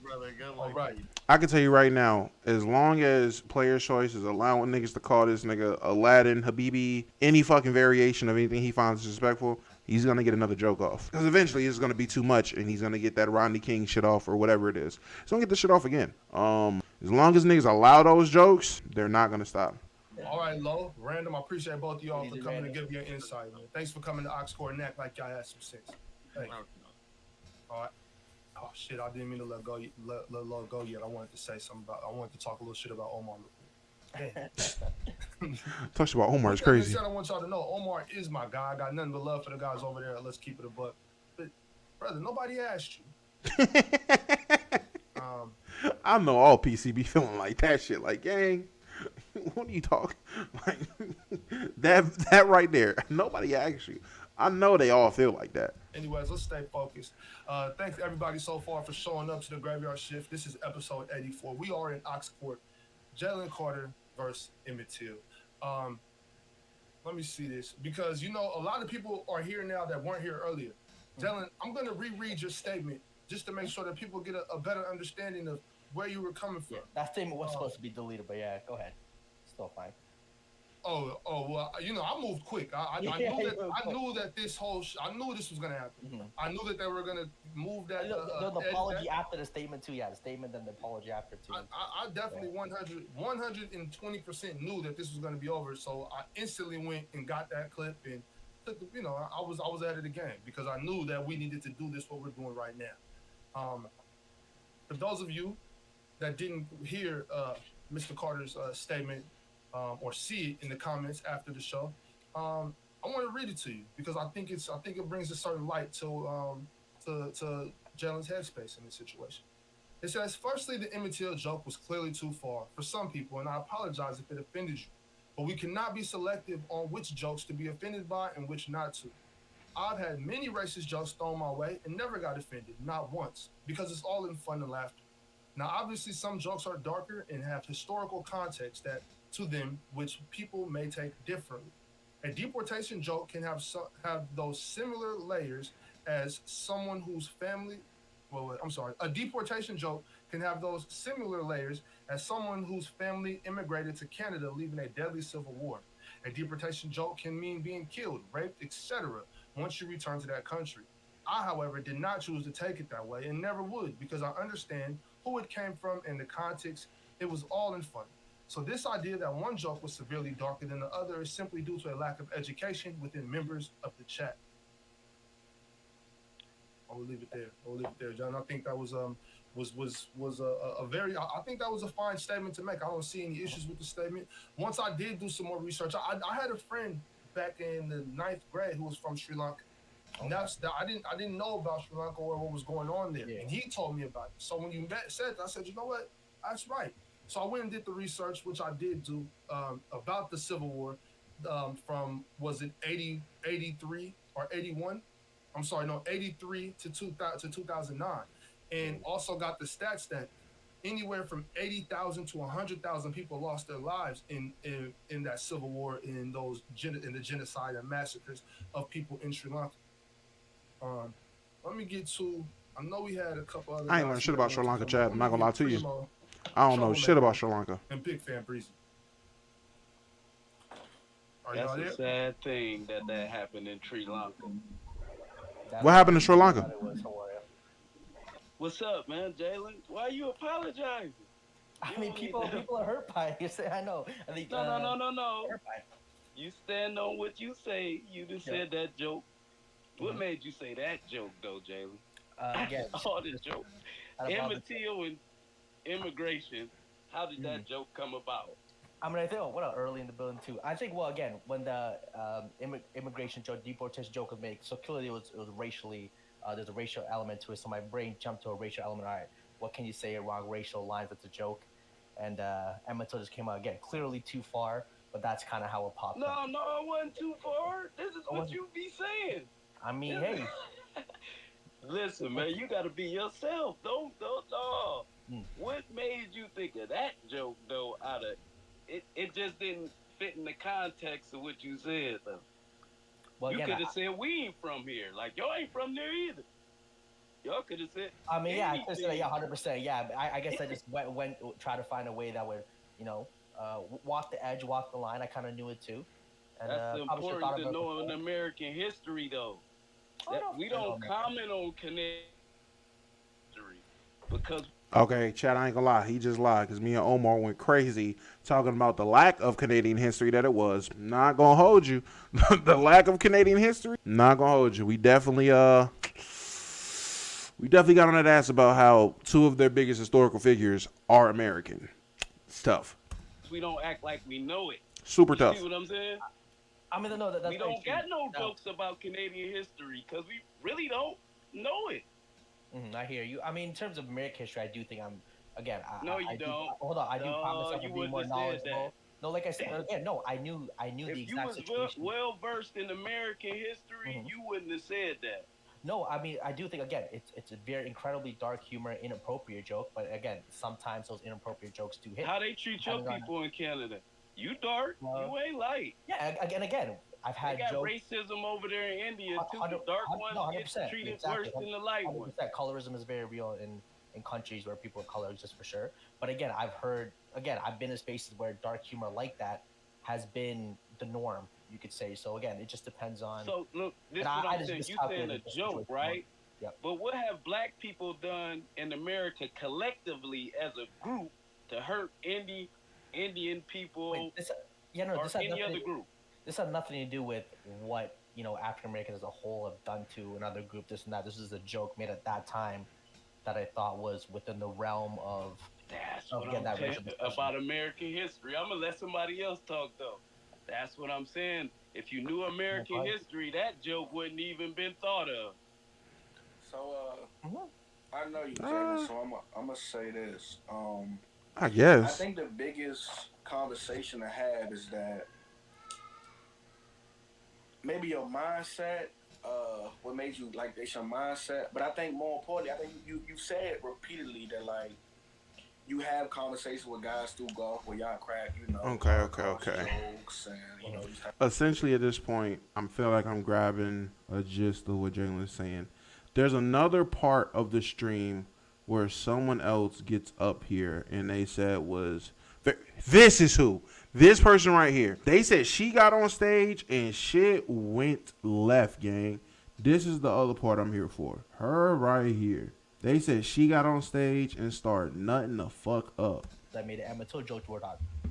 Brother, good luck. All right. I can tell you right now, as long as Player's Choice is allowing niggas to call this nigga Aladdin, Habibi, any fucking variation of anything he finds disrespectful, he's going to get another joke off. Because eventually it's going to be too much, and he's going to get that Rodney King shit off or whatever it is. He's going to get this shit off again. As long as niggas allow those jokes, they're not going to stop. All right, Lo, Random, I appreciate both of y'all for Easy, coming Random. to give your insight, man. Thanks for coming to Oxford and act like y'all had some sense. Thanks. All right. Oh, shit, I didn't mean to let Lo go yet. I wanted to talk a little shit about Omar. Talks about Omar is With that being crazy. said, I want y'all to know Omar is my guy. I got nothing but love for the guys over there. Let's keep it a buck. But, brother, nobody asked you. I know all PCB feeling like that shit. Like, gang, what are you talking? Like, that right there. Nobody asked you. I know they all feel like that. Anyways, let's stay focused. Thanks everybody so far for showing up to the Graveyard Shift. This is episode 84. We are in Oxford. Jaylen Carter versus Emmett Till. Let me see this because a lot of people are here now that weren't here earlier. Jaylen, I'm going to reread your statement just to make sure that people get a better understanding of where you were coming from. Yeah, that statement was supposed to be deleted, but yeah, go ahead. Still fine. Well, I moved quick. I knew that this whole I knew this was gonna happen. Mm-hmm. I knew that they were gonna move that. The apology after the statement too. Yeah, the statement then the apology after too. I definitely 120% knew that this was gonna be over. So I instantly went and got that clip and took. I was ahead of the game because I knew that we needed to do this what we're doing right now. For those of you that didn't hear Mr. Carter's statement. Or see it in the comments after the show. I want to read it to you because I think it brings a certain light to Jaylen's headspace in this situation. It says, firstly, the Emmett Till joke was clearly too far for some people, and I apologize if it offended you. But we cannot be selective on which jokes to be offended by and which not to. I've had many racist jokes thrown my way and never got offended, not once, because it's all in fun and laughter. Now, obviously, some jokes are darker and have historical context that to them, which people may take differently. A deportation joke can have those similar layers as someone whose family. A deportation joke can have those similar layers as someone whose family immigrated to Canada, leaving a deadly civil war. A deportation joke can mean being killed, raped, etc. once you return to that country. I, however, did not choose to take it that way and never would because I understand who it came from and the context. It was all in fun. So this idea that one joke was severely darker than the other is simply due to a lack of education within members of the chat. I will leave it there, John. I think that was a very. I think that was a fine statement to make. I don't see any issues with the statement. Once I did do some more research, I had a friend back in the 9th grade who was from Sri Lanka. And I didn't know about Sri Lanka or what was going on there, and he told me about it. So when you said that, I said, you know what, that's right. So I went and did the research, which I did do about the Civil War from, was it 83 or 81? I'm sorry, no, 83 to 2009. And also got the stats that anywhere from 80,000 to 100,000 people lost their lives in that Civil War, in the genocide and massacres of people in Sri Lanka. Let me get to, I know we had a couple other. I ain't learned shit about Sri Lanka, Chad. I'm not gonna lie to you. I don't know shit about Sri Lanka. And Big Fan Breezy. That's a sad thing that happened in Sri Lanka. What happened in Sri Lanka? What's up, man, Jaylen? Why are you apologizing? I mean, people are hurt by it. You say, I know. I think, No. You stand on what you say. You just said that joke. What made you say that joke, though, Jaylen? Again, All the joke. out of all the, Emmett Till and immigration. How did that joke come about? I mean, I think what early in the building too. I think well, again, when the immigration joke, deportation joke was made, so clearly it was racially. There's a racial element to it, so my brain jumped to a racial element. All right, what can you say along racial lines? That's a joke, and Emmett Till just came out again, clearly too far, but that's kind of how it popped up. No, it wasn't too far. This is what you be saying. I mean, hey, listen, man, you gotta be yourself. Don't. What made you think of that joke though? Out of it, it just didn't fit in the context of what you said though. well, You again, could have said we ain't from here. Like y'all ain't from there either. Y'all could have said. I mean, yeah, I could say, anything. yeah, 100%. Yeah, I guess I just went try to find a way that would, walk the edge, walk the line. I kind of knew it too. And That's probably should've important thought to about it know in before. American history though. Oh, That no, we I know don't American comment on Canadian history because Okay, Chad, I ain't gonna lie. He just lied because me and Omar went crazy talking about the lack of Canadian history that it was. Not gonna hold you. The lack of Canadian history. Not gonna hold you. We definitely got on that ass about how two of their biggest historical figures are American. It's tough. we don't act like we know it. Super You tough. see what I'm saying? I mean, no, that's We very don't true. got no No. jokes about Canadian history because we really don't know it. I hear you. I mean, in terms of American history, I do think I'm again. No, you I do, don't. hold on, I do No, promise myself you to be wouldn't more have said knowledgeable. that. No, like I said again, no, I knew the If you exact was situation. well versed in American history, you wouldn't have said that. No, I mean, I do think again, it's a very incredibly dark humor, inappropriate joke. But again, sometimes those inappropriate jokes do hit. How they treat your Depending on- people in Canada? You dark, you ain't light. Yeah, again, I've They had got jokes. racism over there in India too. The 100 dark no, ones 100%, get treated exactly, worse than the light ones. 100%. Colorism is very real in countries where people of color exist for sure. But again, I've been in spaces where dark humor like that has been the norm, you could say. So again, it just depends on. So look, this is and what I I'm just saying. You saying miscalculated a the joke, situation. right? Yep. But what have black people done in America collectively as a group to hurt Indian people Wait, this had or any nothing other to- group? This had nothing to do with what African Americans as a whole have done to another group. This and that. This is a joke made at that time that I thought was within the realm of. That's of what again, I'm that racial saying discussion. about American history. I'm gonna let somebody else talk though. That's what I'm saying. If you knew American history, that joke wouldn't even been thought of. So I know you, Jaylen, so I'm gonna say this. I guess. I think the biggest conversation to have is that maybe your mindset, what made you like it's your mindset. But I think more importantly, I think you said repeatedly that like you have conversations with guys through golf where y'all crack, Okay. jokes and just have Essentially, at this point, I'm feeling like I'm grabbing a gist of what Jaylen is saying. There's another part of the stream where someone else gets up here and they said this is who. This person right here. They said she got on stage and shit went left, gang. This is the other part I'm here for. Her right here. They said she got on stage and started nutting the fuck up. That made an Emmett Till joke where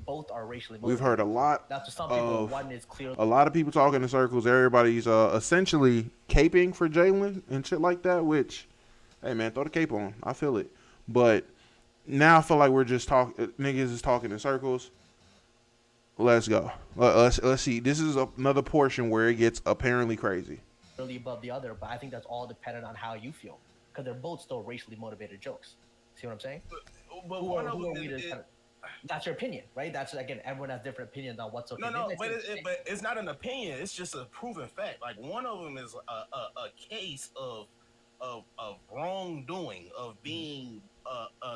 both are racially. We've heard a lot. That's what some people. One is clearly. A lot of people talking in circles. Everybody's essentially caping for Jaylen and shit like that. Which, hey man, throw the cape on. I feel it. But now I feel like we're just talking. Niggas is talking in circles. Let's go. Let's see. This is another portion where it gets apparently crazy. Really above the other, but I think that's all dependent on how you feel, because they're both still racially motivated jokes. See what I'm saying? But one of them that's your opinion, right? That's again, everyone has different opinions on what's okay. No, but it's not an opinion. It's just a proven fact. Like one of them is a case of wrongdoing, of being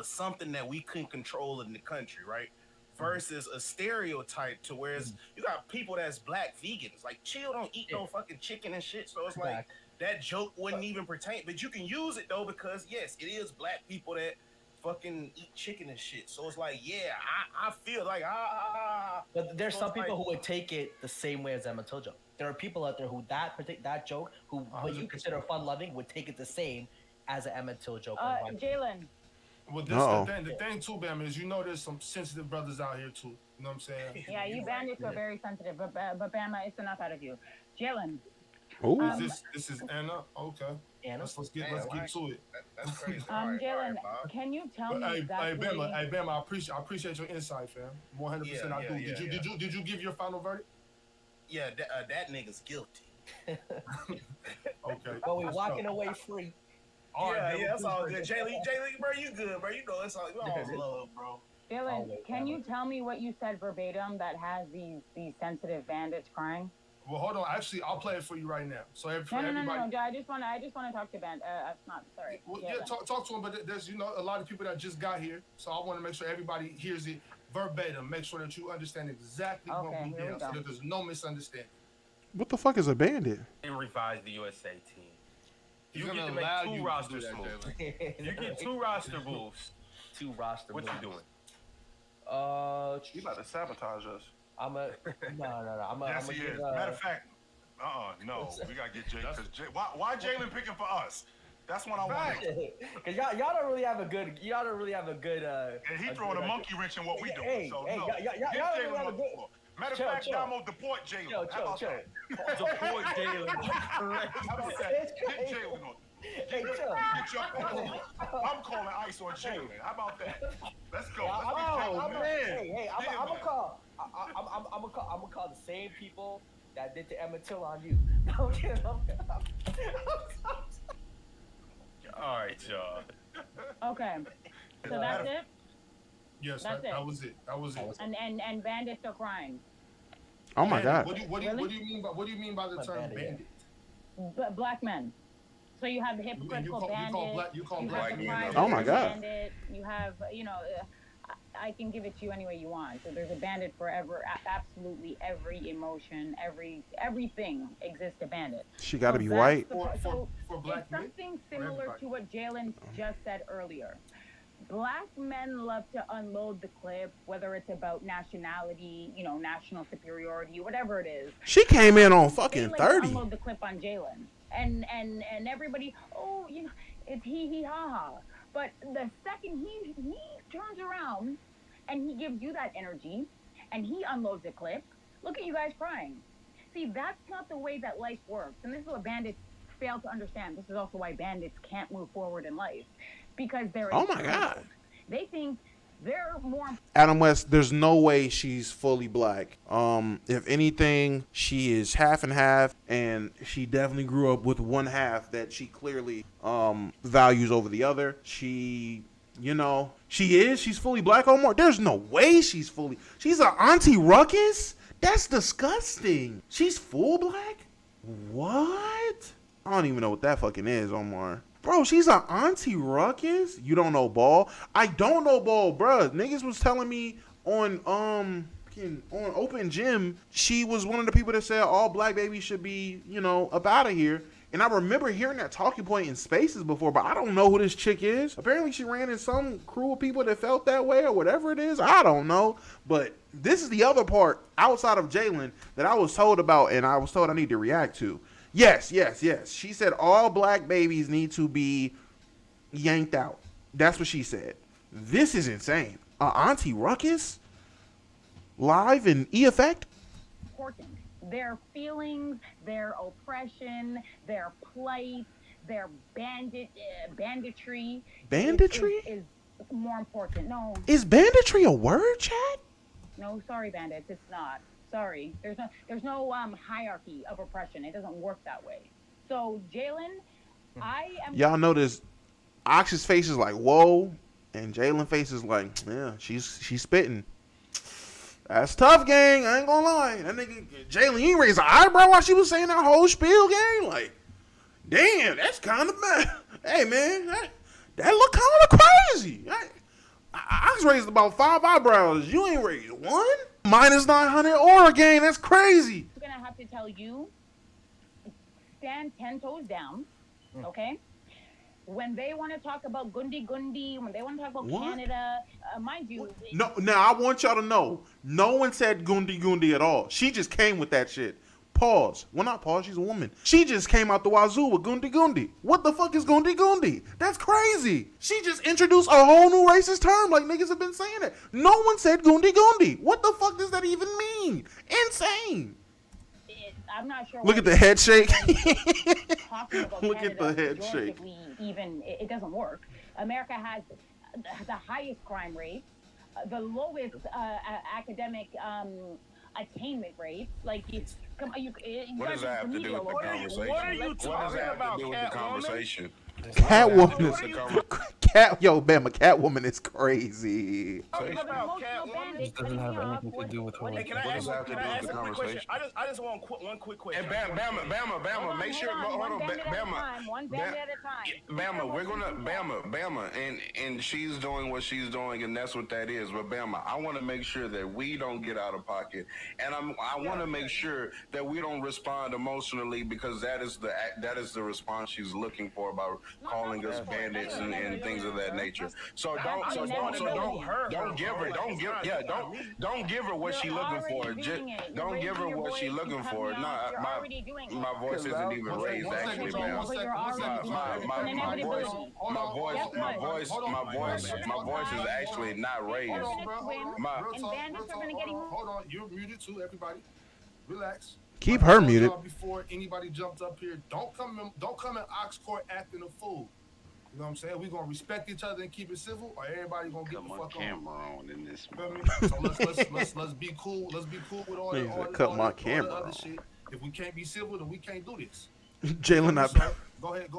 something that we couldn't control in the country, right? Versus a stereotype to where you got people that's black vegans. Like, chill, don't eat no fucking chicken and shit. So it's like that joke wouldn't even pertain. But you can use it though, because yes, it is black people that fucking eat chicken and shit. So it's like, yeah, I feel like But there's some people who would take it the same way as Emmett Till joke. There are people out there who that joke, who what you consider fun loving, would take it the same as an Emmett Till joke. Jaylen. Well, the thing too, Bam, is there's some sensitive brothers out here too. You know what I'm saying? Yeah, you banned it for very sensitive, but Bama, it's enough out of you. Jaylen. Ooh. This is Anna. Okay. Let's get to it. That's crazy. All right, Jaylen, Bob. can you tell But, me exactly? Hey, Bama, I appreciate your insight, fam. 100% I do. Did you give your final verdict? Yeah, that nigga's guilty. Okay. But we walking away free. All right, Yeah, that's all good. Jaylen, bro, you good, bro. You know it's all love, bro. Jaylen, can you tell me what you said verbatim that has these sensitive bandits crying? Well, hold on. Actually, I'll play it for you right now. So No. everybody. I just want to talk to Bandit. Not sorry. Well, talk to him. But there's a lot of people that just got here, so I want to make sure everybody hears it verbatim. Make sure that you understand exactly what we did, so that there's no misunderstanding. What the fuck is a bandit? And revise the USA team. He's You get gonna to make allow two you roster to do that, moves. Jaylen. You get two roster moves. Two roster What moves. you doing? You about to sabotage us. No. Yes, he is. Matter of fact, no. We gotta get Jay. Why Jaylen picking for us? That's what I want. Cause y'all don't really have a good. And he throwing a monkey wrench in what we doing. Hey, So hey, no. y'all Get really Jaylen have a on the good. floor. Matter of Chill, fact, chill. Damo, deport Jaylen. How about that? Deport Jaylen. How about that? Get Jaylen on. Hey, chill. Get your I'm calling ice on Jaylen. How about that? Let's go. I'm gonna call. I'm gonna call the same people that did to Emmett Till on you. All right, y'all. Okay. So that's it. Yes, That's that was it. That was it. And bandits are crying. Oh my God. What do you mean by the term bandit? Black men. So you have the hypocritical bandit. You call black men. Oh my God. Bandit. You have, I can give it to you any way you want. So there's a bandit for absolutely every emotion, everything exists a bandit. She got to be white. For black men. It's something similar to what Jaylen just said earlier. Black men love to unload the clip, whether it's about nationality, national superiority, whatever it is. She came in on fucking they 30. Unload the clip on Jaylen, and everybody, it's he ha ha. But the second he turns around and he gives you that energy, and he unloads the clip, look at you guys crying. See, that's not the way that life works, and this is what bandits fail to understand. This is also why bandits can't move forward in life. Because they're Oh my God. They think they're more. Adam West, there's no way she's fully black. If anything, she is half and half, and she definitely grew up with one half that she clearly values over the other. She's fully black or more. There's no way she's an Auntie Ruckus? That's disgusting. She's full black? What? I don't even know what that fucking is, Omar. Bro, she's an Auntie Ruckus? You don't know ball? I don't know ball, bruh. Niggas was telling me on Open Gym, she was one of the people that said all black babies should be, up out of here. And I remember hearing that talking point in Spaces before, but I don't know who this chick is. Apparently she ran in some crew of people that felt that way or whatever it is. I don't know. But this is the other part outside of Jaylen that I was told about and I was told I need to react to. Yes. She said all black babies need to be yanked out. That's what she said. This is insane. Auntie Ruckus? Live in E-Effect? Important. Their feelings, their oppression, their plight, their banditry. Banditry? Is more important. No. Is banditry a word, Chad? No, sorry, bandits. It's not. Sorry. There's no hierarchy of oppression. It doesn't work that way. So, Jaylen, I am. Y'all notice Ox's face is like, whoa. And Jaylen's face is like, yeah, she's spitting. That's tough, gang. I ain't gonna lie. That nigga, Jaylen, you ain't raised an eyebrow while she was saying that whole spiel, gang. Like, damn, that's kind of bad. Hey, man, that look kind of crazy. I was raised about 5 eyebrows. You ain't raised one? Minus 900 or gang. That's crazy. I'm going to have to tell you, stand 10 toes down, okay? When they want to talk about Gundi, when they want to talk about Canada, mind you. No, now I want y'all to know, no one said Gundi at all. She just came with that shit. Pause. Well, not pause. She's a woman. She just came out the wazoo with Gundi. What the fuck is Gundi? That's crazy. She just introduced a whole new racist term like niggas have been saying it. No one said Gundi. What the fuck does that even mean? Insane. I'm not sure. Look at the head shake. Talking about Look at the Canada head shake. pejoratively, even it doesn't work. America has the highest crime rates, the lowest academic attainment rates. Like you What does that have to do with the conversation? What are you What does talking that have about, to do with the Catwoman? conversation? Catwoman is Yo, Bama, Catwoman is crazy. Talking about Catwoman. This doesn't have anything to do with her. Hey, can I ask a quick question? I just want one quick question. And Bama, make sure. Hold on, Bama. One bandit at a time. Bama, we're gonna Bama, and she's doing what she's doing, and that's what that is. But Bama, I want to make sure that we don't get out of pocket, and I want to make sure that we don't respond emotionally because that is the response she's looking for about calling us bandits and things of that nature. So don't give her what she's looking for. Just don't give her what she's looking for. No, my voice isn't even raised actually, man. My voice is actually not raised. Hold on, you're muted too, everybody. Relax. Keep her muted. Before anybody jumped up here, don't come in Ox Court acting a fool. You know what I'm saying? We're gonna respect each other and keep it civil, or everybody gonna get the fuck on. In this. So let's be cool. Let's be cool with all the other shit. If we can't be civil, then we can't do this. Jaylen not. Go ahead.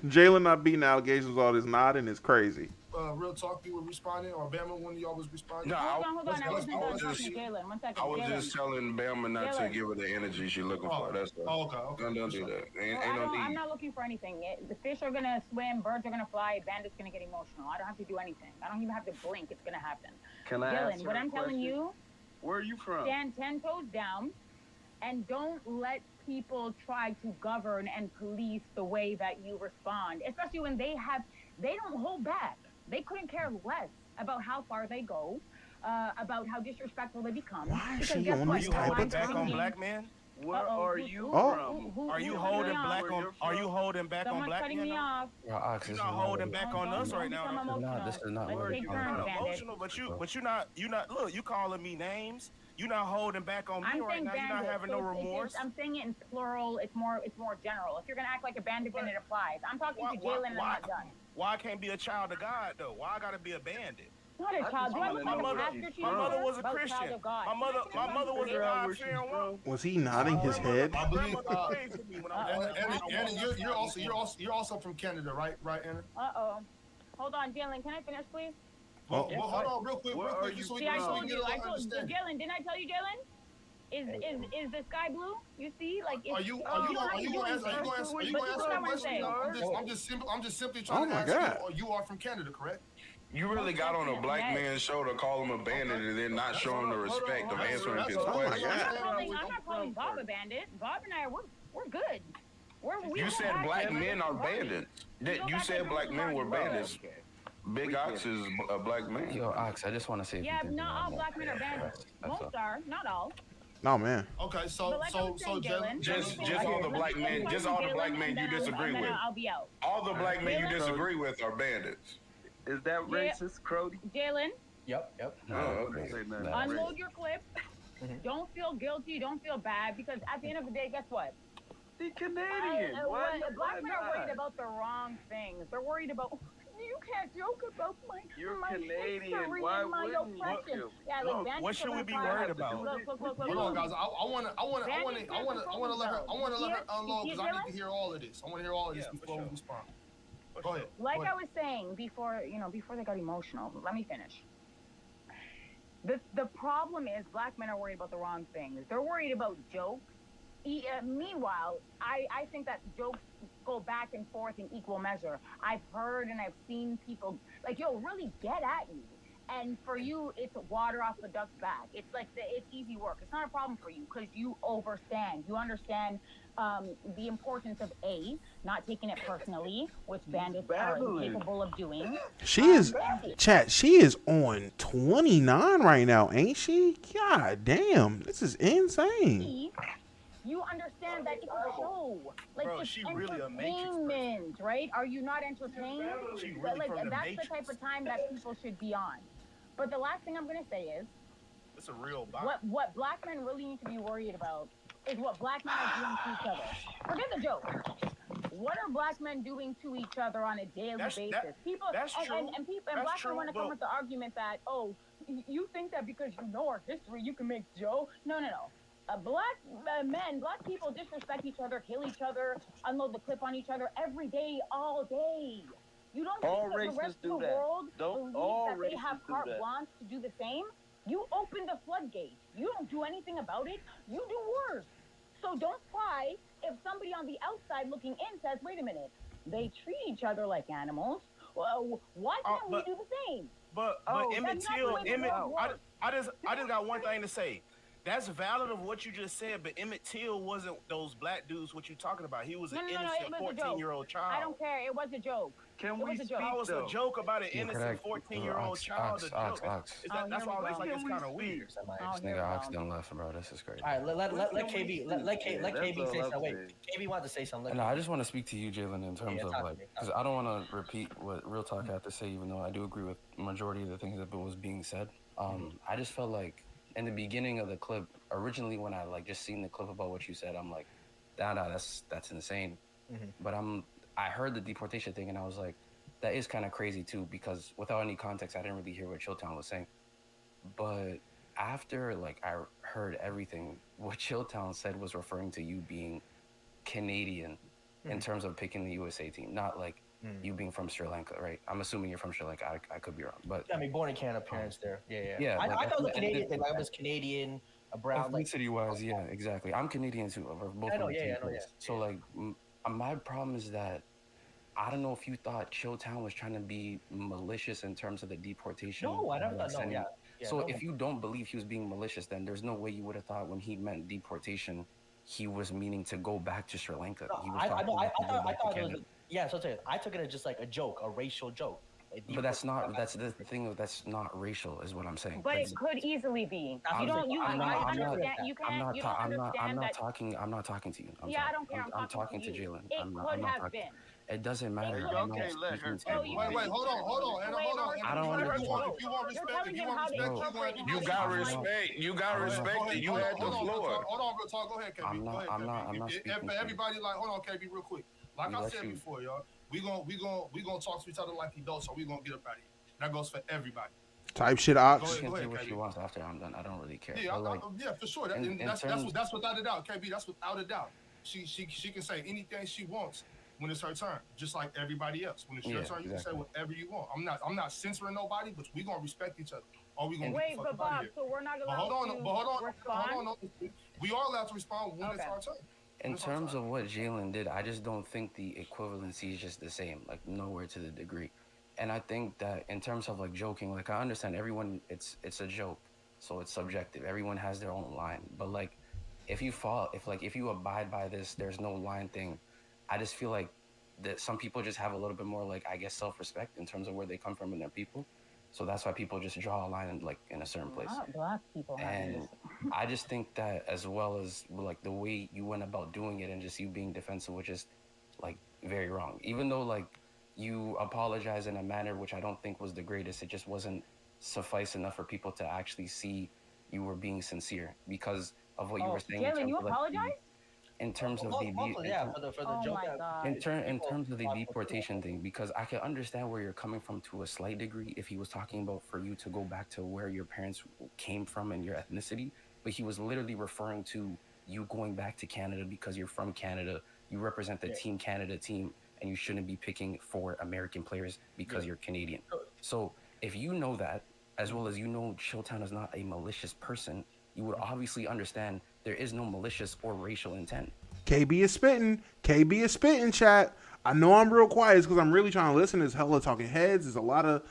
Jaylen not beating allegations. All this nodding is crazy. Real talk, you were responding, or Bama, one of y'all was responding? No, Hold on. I wasn't done talking to Jaylen. 1 second. I was just telling Bama not to give her the energy she's looking for. That's all. Okay. Don't do that. I'm not looking for anything. The fish are gonna swim, birds are gonna fly, bandits gonna get emotional. I don't have to do anything. I don't even have to blink. It's gonna happen. Can I Jaylen, ask what I'm telling you? Where are you from? Stand 10 toes down, and don't let people try to govern and police the way that you respond, especially when they don't hold back. They couldn't care less about how far they go, about how disrespectful they become. Why is she on this type of back on black men? Where are you from? Are you holding back on? Are you holding back on black men? Me off. You're not holding back on us right now. No, this is not what You're not emotional, but you're not. Look, you calling me names. You're not holding back on me right now. You're not having no remorse. I'm saying it in plural. It's more general. If you're gonna act like a bandit, then it applies. I'm talking to Jaylen, and I'm not done. Why I can't be a child of God though? Why I gotta be a bandit? Not a child. My mother was a Christian. My mother was a God-fearing woman. Was he nodding his head? I believe. Anna, you're also from Canada, right, Anna? Hold on, Jaylen. Can I finish, please? Hold on, real quick. See, I told you. Jaylen, didn't I tell you, Jaylen? Is the sky blue? You see, like. Are you going to answer the question? I'm just simply trying to ask you. You are from Canada, correct? You really got on a black man's show to call him a bandit and then not show him the respect of answering his question. I'm not calling Bob a bandit. Bob and I, we're good. You said black men are bandits. You said black men were bandits. Big Ox is a black man. Yo, Ox, I just want to say. Yeah, not all black men are bandits. Most are, not all. No, man. Okay, so Jaylen, just all the black men, you disagree with. I'll be out. All the black men you disagree with are bandits. Is that racist, Crody? Jaylen? Yep. Unload your clip. Don't feel guilty. Don't feel bad, because at the end of the day, guess what? The Canadian. Black men are worried about the wrong things. They're worried about. You can't joke about my Canadian. Why wouldn't you? Yeah, like what should we be worried about? Look. Hold on, guys. I want to let her unload, because I need to hear all of this. I want to hear all of this before we respond. Go ahead. Like I was saying before they got emotional. Let me finish. The problem is black men are worried about the wrong things. They're worried about jokes. Meanwhile, I think that jokes go back and forth in equal measure. I've heard and I've seen people like, really get at you. And for you, it's water off the duck's back. It's like it's easy work. It's not a problem for you because you understand. You understand the importance of not taking it personally, which bandits are incapable of doing. She is, chat. She is on 29 right now, ain't she? God damn, this is insane. You understand that it's a show. Like, bro, it's really entertainment, right? Are you not entertained? That's the type of time that people should be on. But the last thing I'm gonna say is, it's a real what black men really need to be worried about is what black men are doing to each other. Forget the joke. What are black men doing to each other on a daily basis? People that's and, true. and people and That's black true, men want to come with the argument that, oh, you think that because you know our history, you can make Joe. No. Black men, black people disrespect each other, kill each other, unload the clip on each other every day, all day. You don't All think that the races rest do of the that. world Don't believes all that they races have do carte that? blanche to do the same? You open the floodgates. You don't do anything about it. You do worse. So don't cry if somebody on the outside looking in says, wait a minute, they treat each other like animals. Well, why can't we do the same? But Emmett Till, I just got one thing to say. That's valid of what you just said, but Emmett Till wasn't those black dudes what you talking about. He was an innocent 14-year-old child. I don't care. It was a joke. Can it we was a joke. How was a joke about an innocent 14-year-old child? Ox. That's why I was like, it's kind of weird. This nigga Ox done left, bro. This is crazy. All right, let KB say something. Wait, KB wanted to say something. No, I just want to speak to you, Jaylen, in terms of like, because I don't want to repeat what Real Talk had to say, even though I do agree with majority of the things that was being said. I just felt like in the beginning of the clip, originally when I like just seen the clip about what you said, I'm like, nah, that's insane. But I heard the deportation thing and I was like, that is kind of crazy too, because without any context, I didn't really hear what Chilltown was saying. But after like I heard everything, what Chilltown said was referring to you being Canadian in terms of picking the USA team, not like you being from Sri Lanka, right? I'm assuming you're from Sri Lanka. I could be wrong, but I mean, born in Canada, parents there. Yeah. Yeah, I like, thought it was a Canadian thing. Like I was Canadian, a brown. Like ethnicity-wise, yeah, exactly. I'm Canadian too. We're both I know, from the yeah, same I know, place. yeah. So like, my problem is that I don't know if you thought Chilltown was trying to be malicious in terms of the deportation. No, I never thought. No, yeah. So if you don't believe he was being malicious, then there's no way you would have thought when he meant deportation, he was meaning to go back to Sri Lanka. No, He was I talking thought about to go back to it was. Canada. Yeah, so I took it as just like a joke, a racial joke. But that's not. That's the thing. That's not racial, is what I'm saying. But it could easily be. You don't. You. I understand. You can't. You don't understand that. I'm not talking to you. Yeah, I don't care. I'm talking to Jaylen. It could have been. It doesn't matter. Okay, let her. Wait, hold on. I don't understand. If you want respect, You got respect. You got respect. You had the floor. Hold on, real talk. Go ahead, KB. I'm not speaking. For everybody, like, hold on, KB, real quick. Like I said before, y'all, we gonna talk to each other like adults, so we gonna get up out of here. That goes for everybody. Type shit, Ox. You can say what you want after I'm done. I don't really care. Yeah, like, yeah, for sure. That's without a doubt, KB. That's without a doubt. She can say anything she wants when it's her turn, just like everybody else. When it's your turn, you can say whatever you want. I'm not censoring nobody, but we gonna respect each other. Or we gonna wait, but Bob, so we're not allowed to respond. We are allowed to respond when it's our turn. In terms of what Jaylen did, I just don't think the equivalency is just the same, like nowhere to the degree. And I think that in terms of like joking, like I understand everyone, it's a joke, so it's subjective. Everyone has their own line, but like if you abide by this, there's no line thing. I just feel like that some people just have a little bit more like I guess self-respect in terms of where they come from and their people. So that's why people just draw a line like in a certain place. Black people. And I just think that as well as like the way you went about doing it and just you being defensive, which is like very wrong. Even though like you apologize in a manner which I don't think was the greatest, it just wasn't suffice enough for people to actually see you were being sincere because of what you were saying. Jaylen, you apologize? In terms of the in terms of the deportation thing, because I can understand where you're coming from to a slight degree if he was talking about for you to go back to where your parents came from and your ethnicity, but he was literally referring to you going back to Canada because you're from Canada, you represent the Team Canada team, and you shouldn't be picking for American players because you're Canadian. So if you know that, as well as you know Chilltown is not a malicious person, you would obviously understand there is no malicious or racial intent. KB is spitting. KB is spitting, chat. I know I'm real quiet because I'm really trying to listen. There's hella talking heads. There's a lot of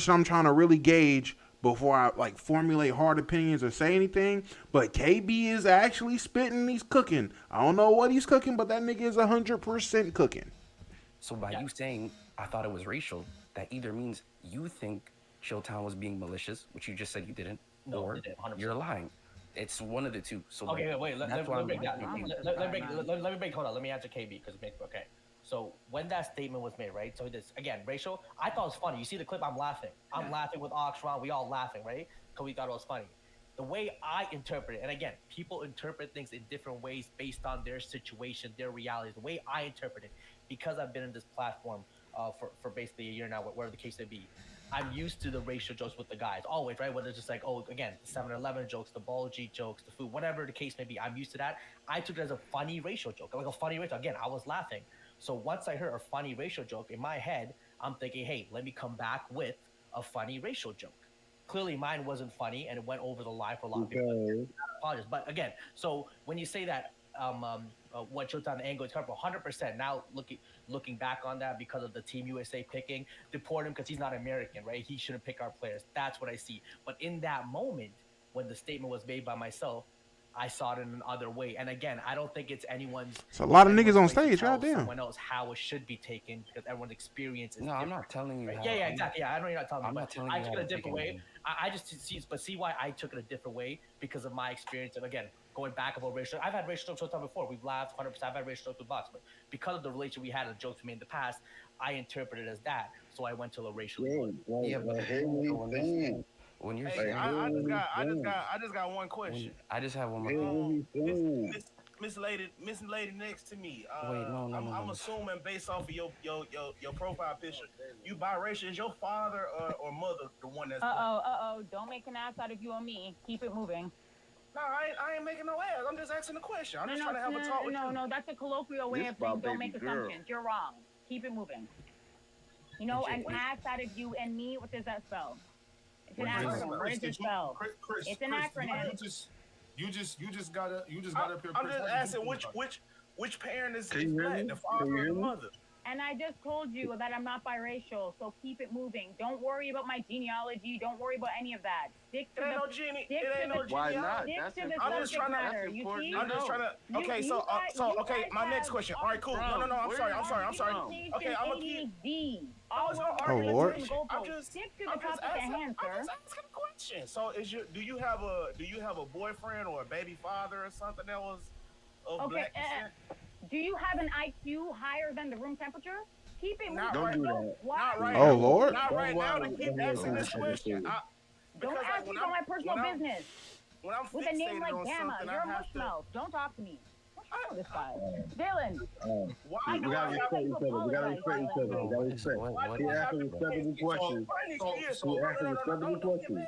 shit I'm trying to really gauge before I like formulate hard opinions or say anything. But KB is actually spitting. He's cooking. I don't know what he's cooking, but that nigga is 100% cooking. So by you saying I thought it was racial, that either means you think Chilltown was being malicious, which you just said you didn't, or you're lying. It's one of the two. So okay, wait. Let me break. Hold on. Let me answer KB because okay. So when that statement was made, right? So this again, racial. I thought it was funny. You see the clip? I'm laughing. I'm laughing with Ox Ron. We all laughing, right? Because we thought it was funny. the way I interpret it, and again, people interpret things in different ways based on their situation, their realities. The way I interpret it, because I've been in this platform for basically a year now, whatever the case may be, I'm used to the racial jokes with the guys, always, right? Whether it's just like, oh, again, the 7-Eleven jokes, the ball G jokes, the food, whatever the case may be, I'm used to that. I took it as a funny racial joke, like a funny racial. Again, I was laughing. So once I heard a funny racial joke in my head, I'm thinking, hey, let me come back with a funny racial joke. Clearly, mine wasn't funny, and it went over the line for a lot of people. I apologize, but again, so when you say that, what Showtime the angle is covered 100%. Now looking back on that, because of the Team USA picking, deport him because he's not American, right? He shouldn't pick our players. That's what I see. But in that moment, when the statement was made by myself, I saw it in another way. And again, I don't think it's anyone's. It's a lot of niggas on stage. Goddamn. Someone else how it should be taken because everyone's experience is. No, I'm not telling you. Right? How, Yeah, exactly. Yeah, I know you're not telling me. I'm not telling I you took how it a to different take way. I just see why I took it a different way because of my experience. And again, going back about racial, I've had racial jokes before. We've laughed 100%. I've had racial jokes with Box, but because of the relation we had and the jokes we made in the past, I interpreted it as that. So I went to the racial. Yeah, but when you're saying, I just got one question. I just have one more. Miss Lady next to me. Wait, no. I'm assuming based off of your profile picture, you biracial. Is your father or mother the one that's? Don't make an ass out of you and me. Keep it moving. No, I ain't making no ass. I'm just asking a question. I'm just trying to have a talk with you. No, that's a colloquial way of saying don't make assumptions. You're wrong. Keep it moving. You know, an ass out of you and me. What does that spell? It's an acronym. What does it spell? It's an acronym. You just got up here. I'm just asking which parent is black, the father or the mother? And I just told you that I'm not biracial, so keep it moving. Don't worry about my genealogy. Don't worry about any of that. Stick to the genealogy. Why not? I'm just trying to. Okay, so my next question. All right, cool. No. I'm sorry. Okay, I'm gonna keep. Oh Lord. I'm just asking a question. So do you have a boyfriend or a baby father or something that was of black descent? Do you have an IQ higher than the room temperature? Keep it moving. Don't do that. Not right Oh Lord. Not right now to keep asking this question. Don't ask me about my personal business. When I'm with a name like Gamma, you're a mushmouth. Don't talk to me. What's wrong with this guy? Jaylen. We gotta respect each other. We gotta respect each other. We gotta respect. He asked a respectable question. He asked a respectable question.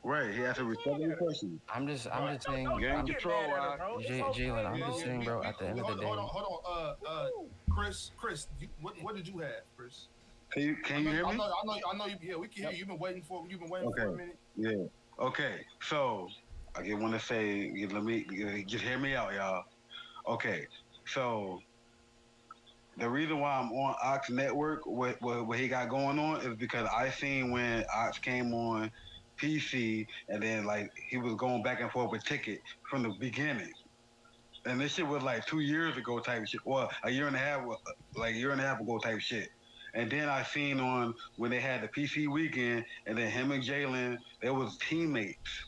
Right, he asked a respectable question. I'm just saying. Gain control, Jaylen, I'm just saying, bro. At the end of the day. Hold on. Chris, what did you have, Chris? Can you hear me? I know you. Yeah, we can hear you. You've been waiting for a minute. Yeah. Okay. So I just want to say, let me just hear me out, y'all. Okay. So the reason why I'm on Ox Network, what he got going on, is because I seen when Ox came on PC, and then like he was going back and forth with Ticket from the beginning, and this shit was like 2 years ago type shit, or a year and a half ago type shit. And then I seen on when they had the PC weekend, and then him and Jaylen, they was teammates.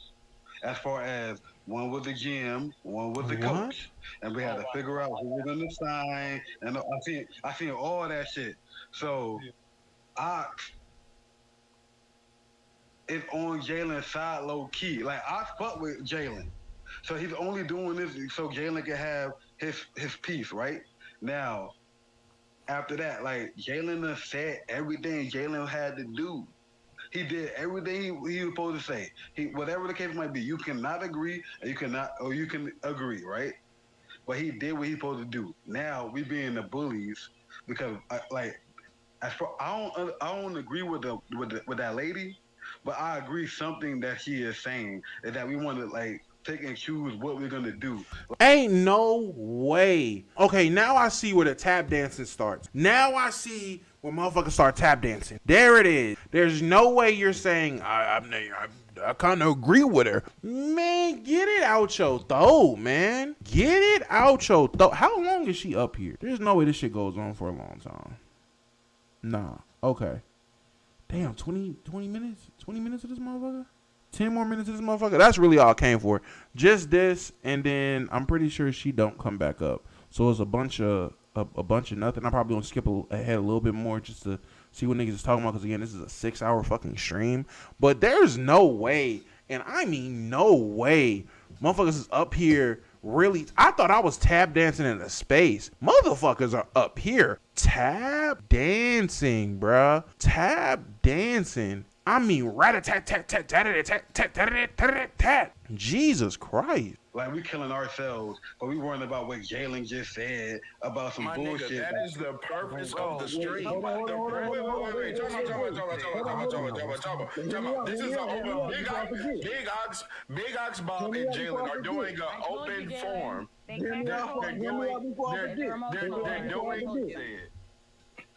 As far as one was the GM, one was the coach, and we had to figure out who was gonna sign. And I seen all that shit. So Ox is on Jaylen's side low key. Like I fuck with Jaylen, so he's only doing this so Jaylen can have his piece right now. After that, like Jaylen said everything Jaylen had to do. He did everything he was supposed to say. Whatever the case might be, you cannot agree, or you can agree, right? But he did what he's supposed to do. Now we being the bullies because I don't agree with that lady. But I agree something that she is saying is that we want to like pick and choose what we're gonna do. Ain't no way. Okay, now I see where the tap dancing starts. Now I see where motherfuckers start tap dancing. There it is. There's no way you're saying I kind of agree with her. Man, get it out your throat, man. Get it out your throat. How long is she up here? There's no way this shit goes on for a long time. Nah. Okay. Damn, 20 minutes? 20 minutes of this motherfucker? 10 more minutes of this motherfucker? That's really all I came for. Just this, and then I'm pretty sure she don't come back up. So it's a bunch of nothing. I'm probably going to skip ahead a little bit more just to see what niggas is talking about. Because, again, this is a 6-hour fucking stream. But there's no way And I mean, no way. Motherfuckers is up here really. I thought I was tap dancing in a space. Motherfuckers are up here tap dancing, bruh. Tap dancing. I mean, rat-a-tat-tat-tat-tat-tat-tat-tat-tat-tat. Jesus Christ. Like, we killing ourselves, but we worrying about what Jaylen just said about some My bullshit. nigga, that is the purpose of the stream. Hold on. Wait. Time out. This is an open. Big Ox, Bob, and Jaylen are doing an open forum. They're doing.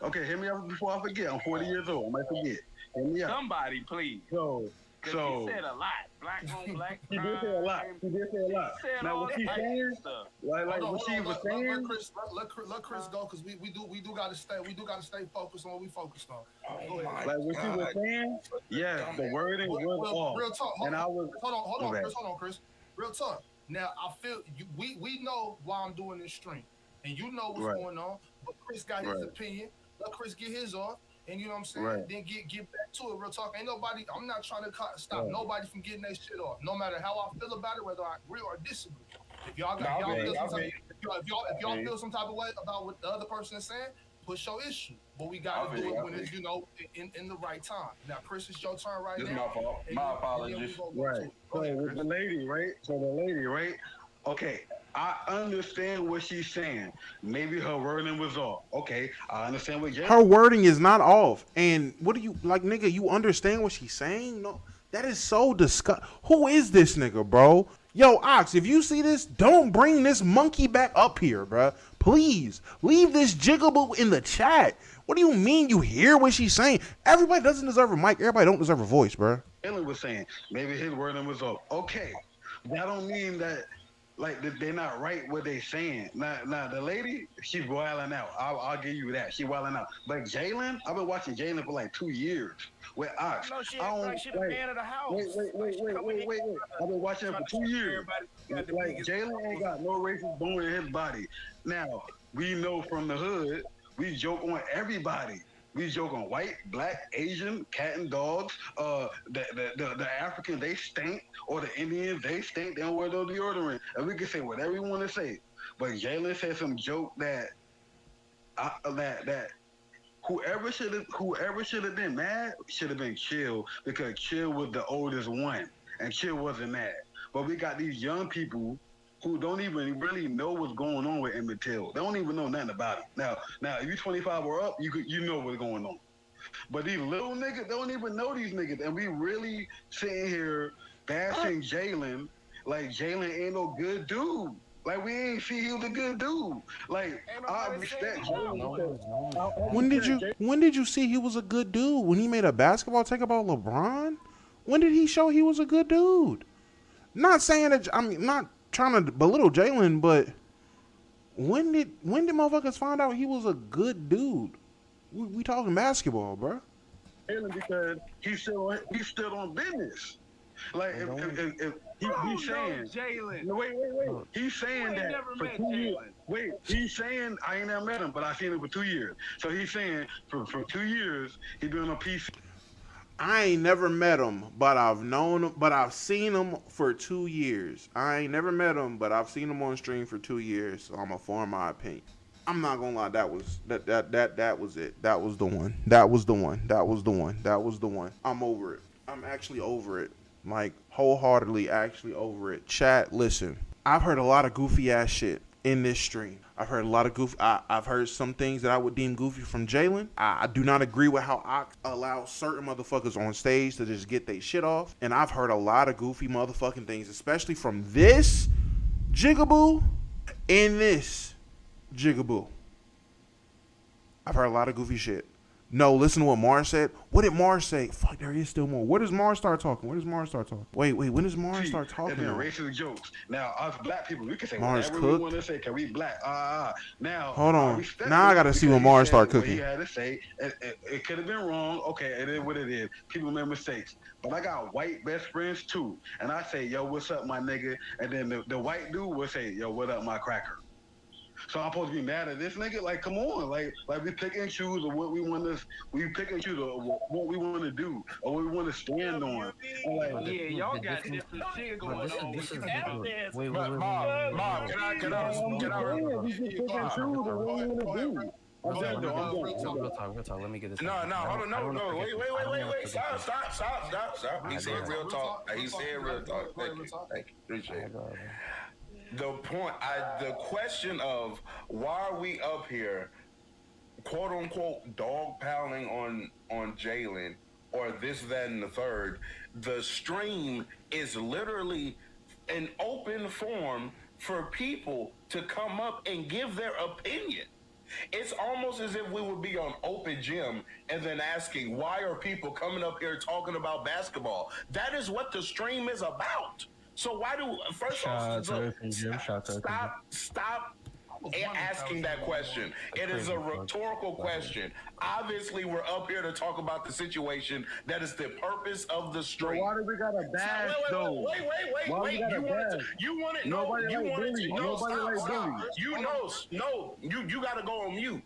Okay, hear me out before I forget. I'm 40 years old. I might forget. Hear me out. Somebody, please. So he said a lot. Black on black. She did say a lot. Now, what she saying? Like what she was saying? Let Chris go, because we do gotta stay focused on what we focused on. Go ahead. Like what she was saying? Yeah, the wording was off. Real talk. And I was hold on, Chris. Real talk. Now I feel we know why I'm doing this stream, and you know what's going on. But Chris got his opinion. Let Chris get his off. And you know what I'm saying? Right. Then get back to it. Real talk. Ain't nobody. I'm not trying to stop nobody from getting their shit off. No matter how I feel about it, whether I agree or disagree. If y'all feel some type of way about what the other person is saying, push your issue. But we gotta do it when it's in the right time. Now, Chris, it's your turn right now. This is my fault. My apologies. Right. So with the lady, right? Okay, I understand what she's saying. Maybe her wording was off. Okay, I understand what her wording is not off. And what do you like, nigga? You understand what she's saying? No, that is so disgusting. Who is this nigga, bro? Yo, Ox, if you see this, don't bring this monkey back up here, bro. Please leave this jigaboo in the chat. What do you mean you hear what she's saying? Everybody doesn't deserve a mic. Everybody don't deserve a voice, bro. Jaylen was saying maybe his wording was off. Okay, that don't mean that. Like, they're not right what they saying. Now, the lady, she's wilding out. I'll give you that. She wilding out. But Jaylen, I've been watching Jaylen for like 2 years with Ox. No, she the man of the house. Wait. I've been watching her for 2 years. Like, Jaylen ain't got no racist bone in his body. Now, we know from the hood, we joke on everybody. We joke on white, black, Asian, cat and dogs. The Africans, they stink, or the Indians, they stink. They don't wear no deodorant, and we can say whatever we want to say. But Jaylen said some joke that whoever should have been mad should have been Chill, because Chill was the oldest one, and Chill wasn't mad. But we got these young people who don't even really know what's going on with Emmett Till. They don't even know nothing about it. Now, if you 25 or up, you know what's going on. But these little niggas, they don't even know these niggas. And we really sitting here bashing Jaylen like Jaylen ain't no good dude. Like, we ain't see he was a good dude. Like, I respect Jaylen. When did you see he was a good dude? When he made a basketball take about LeBron? When did he show he was a good dude? Not saying that, I mean, not trying to belittle Jaylen, but when did motherfuckers find out he was a good dude? We talking basketball, bro. Jaylen, because he's still on business. Like, if he's saying, Jaylen. No, wait. He's saying that for 2 years. Wait, he's saying I ain't never met him, but I've seen him for 2 years. So he's saying for 2 years he's been on PC. I ain't never met him, but I've seen him for 2 years. I ain't never met him, but I've seen him on stream for 2 years, so I'm gonna form my opinion. I'm not gonna lie, that was it. That was the one. I'm over it. I'm actually over it. Like, wholeheartedly actually over it. Chat, listen. I've heard a lot of goofy ass shit in this stream. I've heard a lot of goofy. I've heard some things that I would deem goofy from Jaylen. I do not agree with how Ox allows certain motherfuckers on stage to just get their shit off. And I've heard a lot of goofy motherfucking things, especially from this jigaboo and this jigaboo. I've heard a lot of goofy shit. No, listen to what Mars said. What did Mars say? Fuck, there is still more. Where does Mars start talking? Wait, when does Mars start talking? And then racist jokes. Now, us black people, we can say Mars whatever we want to say, because we black. Now, hold on. Now I got to see when Mars start cooking. He had to say, it could have been wrong. Okay, it is what it is. People make mistakes. But I got white best friends, too. And I say, yo, what's up, my nigga? And then the white dude will say, yo, what up, my cracker? So I'm supposed to be mad at this nigga? Like, come on, like we pick and choose of what we want to. We pick and choose of what we want to do or what we want to stand on. And like, Yeah, y'all got different shit going on. This is Tap dance. wait, Mom, can I we just pick and choose of what we want to do. I'm done though. I'm done. Real talk. Let me get this. No, hold on, no. Wait. Stop. He said real talk. Thank you. Appreciate it. The question of why are we up here, quote unquote, dog piling on Jaylen or this, that, and the third. The stream is literally an open forum for people to come up and give their opinion. It's almost as if we would be on open gym and then asking, why are people coming up here talking about basketball? That is what the stream is about. So why do stop asking that question? It is a rhetorical question. Obviously, we're up here to talk about the situation. That is the purpose of the stream. So why do we got a bash though? Wait. You want it? No, you want it? No, stop. You got to go on mute.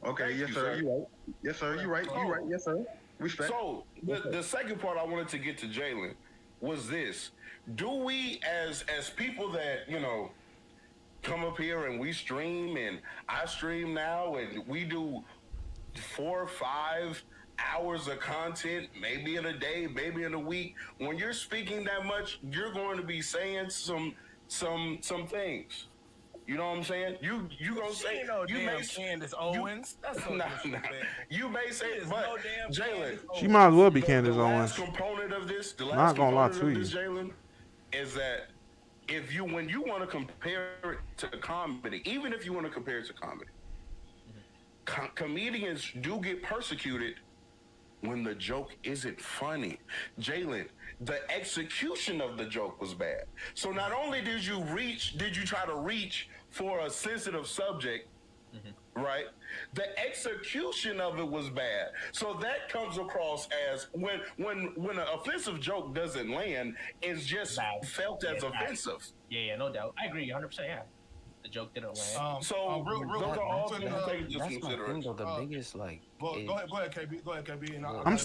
Okay, yes, sir. You right. Yes, sir. You right. Yes, sir. Respect. So the second part I wanted to get to Jaylen was this: do we, as people that come up here and we stream, and I stream now, and we do 4 or 5 hours of content, maybe in a day, maybe in a week. When you're speaking that much, you're going to be saying some things. You know what I'm saying? You gonna say you may Candace Owens. That's so you may say, but Jaylen, She might as well be Candace Owens. The last component of this, Not gonna lie to you, Jaylen, is that when you want to compare it to comedy, even if you want to compare it to comedy, comedians do get persecuted when the joke isn't funny. Jaylen, the execution of the joke was bad. So not only did you try to reach for a sensitive subject, right? The execution of it was bad. So that comes across as when an offensive joke doesn't land, it's just felt as offensive. Yeah, no doubt. I agree 100%. Yeah. The joke didn't land. Those are all things to take into consideration. The biggest Go ahead, KB. Go ahead, KB. And I'm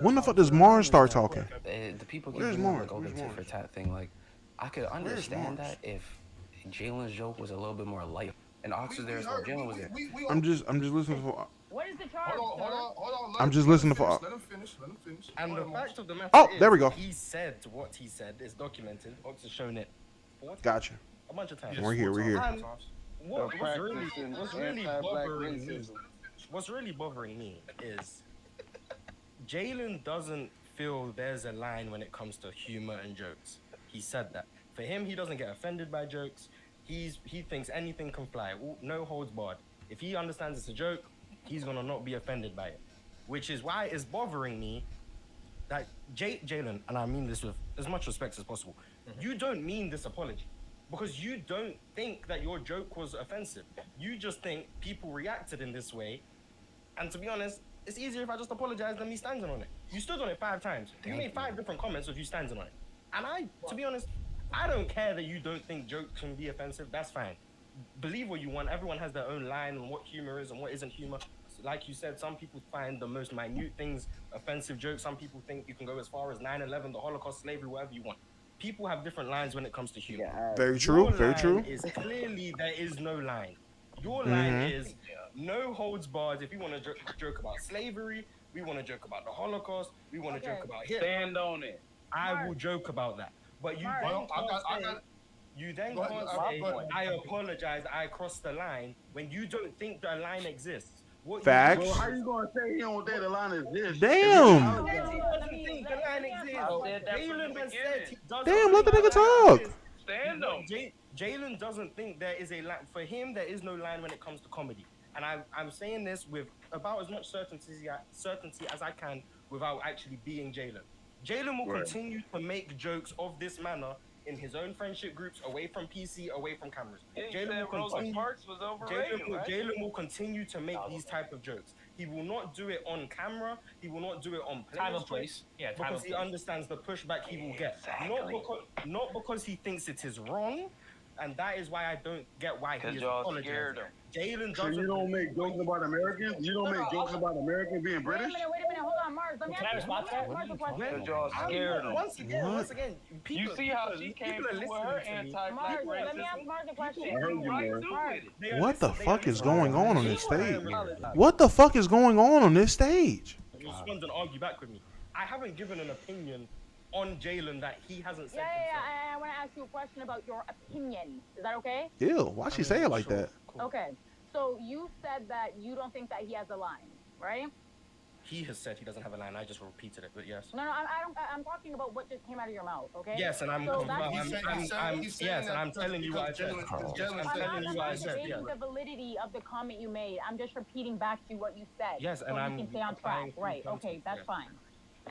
when the fuck does Mars start talking? The people keep Where's doing Mars? like all the tit for tat thing. Like, I could understand that if Jaylen's joke was a little bit more light. And Ox was there as well. Jaylen was there. I'm just listening for. What is the charge? Hold on. I'm just listening for. Let him finish. And the fact of the matter is, there we go. He said what he said. It's documented. Ox has shown it. Gotcha. A bunch of times. We're here. And what's really bothering me is Jaylen doesn't feel there's a line when it comes to humor and jokes. He said that. For him, he doesn't get offended by jokes. He thinks anything can fly. No holds barred. If he understands it's a joke, he's gonna not be offended by it. Which is why it's bothering me that Jaylen, and I mean this with as much respect as possible, you don't mean this apology. Because you don't think that your joke was offensive. You just think people reacted in this way. And to be honest, it's easier if I just apologize than me standing on it. You stood on it 5 times. You made 5 different comments of you standing on it. And to be honest, I don't care that you don't think jokes can be offensive. That's fine. Believe what you want. Everyone has their own line on what humor is and what isn't humor. Like you said, some people find the most minute things offensive jokes. Some people think you can go as far as 9/11, the Holocaust, slavery, whatever you want. People have different lines when it comes to humor. Very true. Very true. Is clearly there is no line. Your line is no holds barred. If you want to joke about slavery, we want to joke about the Holocaust, we want to joke about Hitler. Stand on it. I will joke about that. But you then can't say, I apologize, I crossed the line, when you don't think the line exists. Facts. Well, how you gonna say he don't think the line exists? Damn. Damn, let the nigga talk. Stand on. Jaylen doesn't think there is a line. For him, there is no line when it comes to comedy. And I'm saying this with about as much certainty as I can without actually being Jaylen. Jaylen will continue to make jokes of this manner in his own friendship groups, away from PC, away from cameras. Jaylen will continue to make these type of jokes. He will not do it on camera. He will not do it on time and place. Yeah, because he understands the pushback he will get. Not because he thinks it is wrong, and that is why I don't get why he Because is y'all apologizing. scared him. Jaylen So doesn't. you don't make jokes about Americans? You don't make jokes about Americans being British? Wait a minute, hold on, Mars. Let me Can I ask respond to that? Mars a question. Because y'all scared him. Once again, people. You see how she came through with her anti-black Mars, racism? let me ask Mars a question. She threw right through Mars. with it. What the fuck is going on this stage? What the fuck is going on this stage? You respond and argue back with me. I haven't given an opinion on Jaylen that he hasn't said. I want to ask you a question about your opinion. Is that okay? Ew, why she say it like that? Okay. So you said that you don't think that he has a line, right? He has said he doesn't have a line. I just repeated it, but yes. No, I'm talking about what just came out of your mouth, okay? Yes, and I'm telling you what I said. I'm telling you what I said. I'm not debating the validity of the comment you made. I'm just repeating back to you what you said. Yes, and so you can stay on track. Right? Okay, that's fine.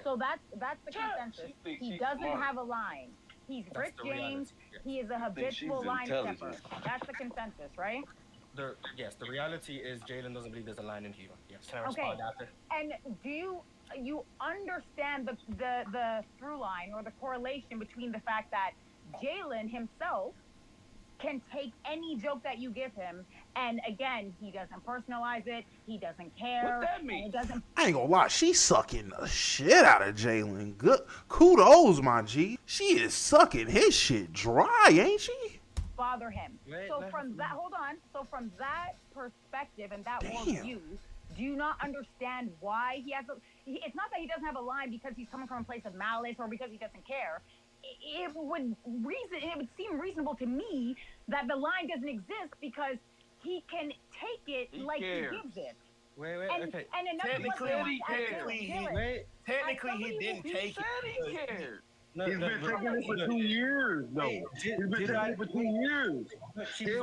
So that's the consensus. He doesn't have a line. He's Rick James. He is a habitual line stepper. That's the consensus, right? Yes, the reality is Jaylen doesn't believe there's a line in Cuba. Yes. Can I respond after? And do you understand the through line or the correlation between the fact that Jaylen himself can take any joke that you give him, and again, he doesn't personalize it, he doesn't care. What's that mean? I ain't gonna lie, she's sucking the shit out of Jaylen. Good, kudos, my G. She is sucking his shit dry, ain't she? Bother him. So from that perspective and that worldview, do you not understand why he has it's not that he doesn't have a line because he's coming from a place of malice or because he doesn't care. It would seem reasonable to me that the line doesn't exist because he can take it he gives it. Wait, okay. And technically he didn't take it. He cared. He's been taking it for 2 years, though. He's been taking it for 2 years. Hey,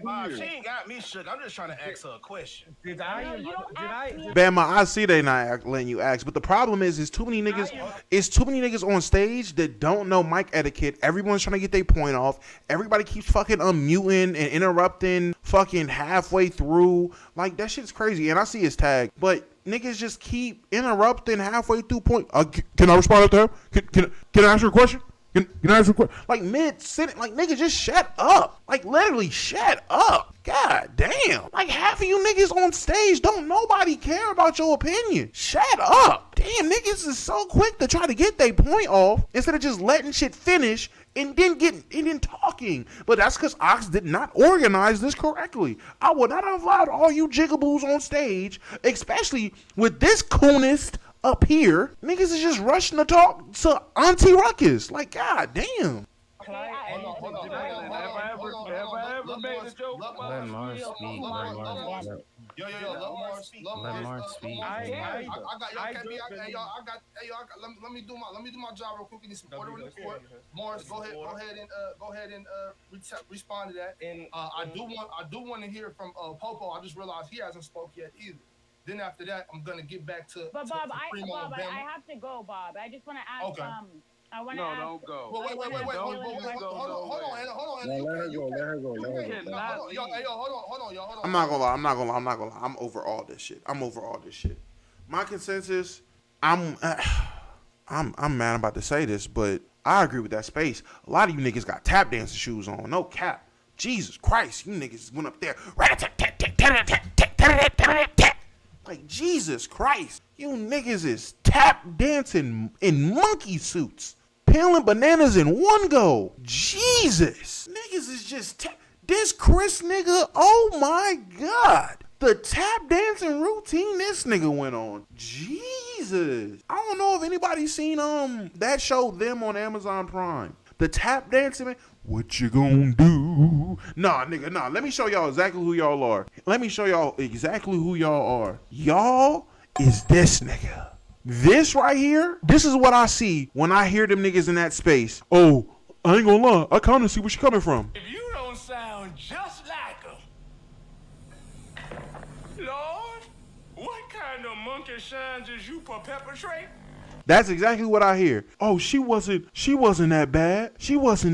Bob, she ain't got me shook. I'm just trying to ask her a question. Bama, I see they not letting you ask, but the problem is too many niggas on stage that don't know mic etiquette. Everyone's trying to get their point off. Everybody keeps fucking unmuting and interrupting fucking halfway through. Like, that shit's crazy. And I see his tag, but niggas just keep interrupting halfway through point. Can I respond to that? Can I ask you a question? Can I ask you a question? Like mid-sentence, like niggas just shut up. Like literally shut up. God damn. Like half of you niggas on stage don't nobody care about your opinion. Shut up. Damn, niggas is so quick to try to get their point off instead of just letting shit finish and then talking. But that's because Ox did not organize this correctly. I would not have allowed all you jigaboos on stage, especially with this coonist up here. Niggas is just rushing to talk to Auntie Ruckus. Like, god damn. Have I ever made a joke? Let Mars speak. Let Mars speak. Let me do my job real quick. We need some order in the court. Morris, go ahead and respond to that. I do want to hear from Popo. I just realized he hasn't spoke yet either. Then after that, I'm gonna get back to. But Bob, I have to go, Bob. I just want to ask. Okay. I want to ask. No, don't go. Wait. Hold on, y'all. I'm not gonna lie. I'm over all this shit. My consensus, I'm mad about to say this, but I agree with that space. A lot of you niggas got tap dancing shoes on. No cap. Jesus Christ, you niggas went up there. Like, Jesus Christ. You niggas is tap dancing in monkey suits. Peeling bananas in one go. Jesus. Niggas is just this Chris nigga, oh my God. The tap dancing routine this nigga went on. Jesus. I don't know if anybody's seen that show Them on Amazon Prime. The tap dancing, man. What you gonna do? Nah, nigga, nah. Let me show y'all exactly who y'all are. Y'all is this nigga. This right here, this is what I see when I hear them niggas in that space. Oh, I ain't gonna lie. I kind of see where she coming from. If you don't sound just like him, Lord, what kind of monkey shines is you perpetrate? That's exactly what I hear. Oh, she wasn't that bad. You want to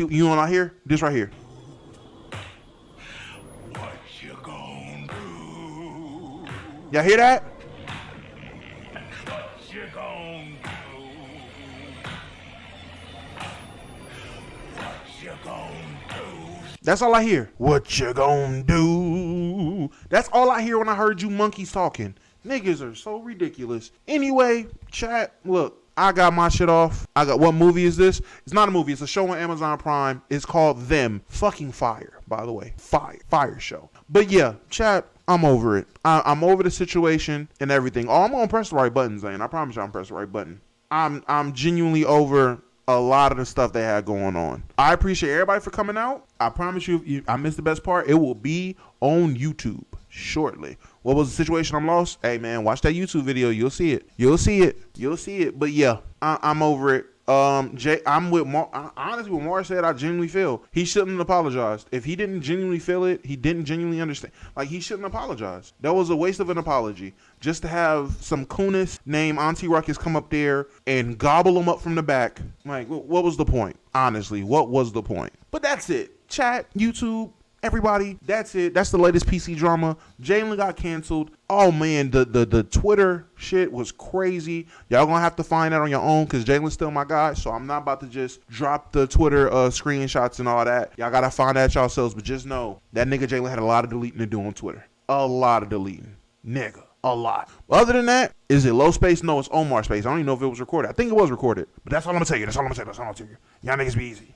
see? You want to hear this right here? What you gonna do? Y'all hear that? What you gonna do? That's all I hear. What you gonna do? That's all I hear when I heard you monkeys talking. Niggas are so ridiculous. Anyway, chat, look, I got my shit off. What movie is this? It's not a movie. It's a show on Amazon Prime. It's called Them. Fucking fire, by the way. Fire show. But yeah, chat, I'm over it. I'm over the situation and everything. Oh, I'm gonna press the right button, Zane. I promise you I'm pressing the right button. I'm genuinely over a lot of the stuff they had going on. I appreciate everybody for coming out. I promise you, I missed the best part. It will be on YouTube shortly. What was the situation I'm lost? Hey man, watch that YouTube video. You'll see it. But yeah, I'm over it. I'm with Mar. Honestly, what Mar said, I genuinely feel he shouldn't have apologized. If he didn't genuinely feel it, he didn't genuinely understand. Like, he shouldn't apologize. That was a waste of an apology. Just to have some cooness named Auntie Ruckus come up there and gobble him up from the back. Like, what was the point? Honestly, what was the point? But that's it. Chat, YouTube, everybody, that's it. That's the latest PC drama. Jaylen got canceled. Oh man, the Twitter shit was crazy. Y'all gonna have to find that on your own because Jaylen's still my guy. So I'm not about to just drop the Twitter screenshots and all that. Y'all gotta find that yourselves. But just know that nigga Jaylen had a lot of deleting to do on Twitter. A lot of deleting. Nigga. A lot. Other than that, is it low space? No, it's Omar space. I don't even know if it was recorded. I think it was recorded. But that's all I'm gonna tell you. Y'all niggas be easy.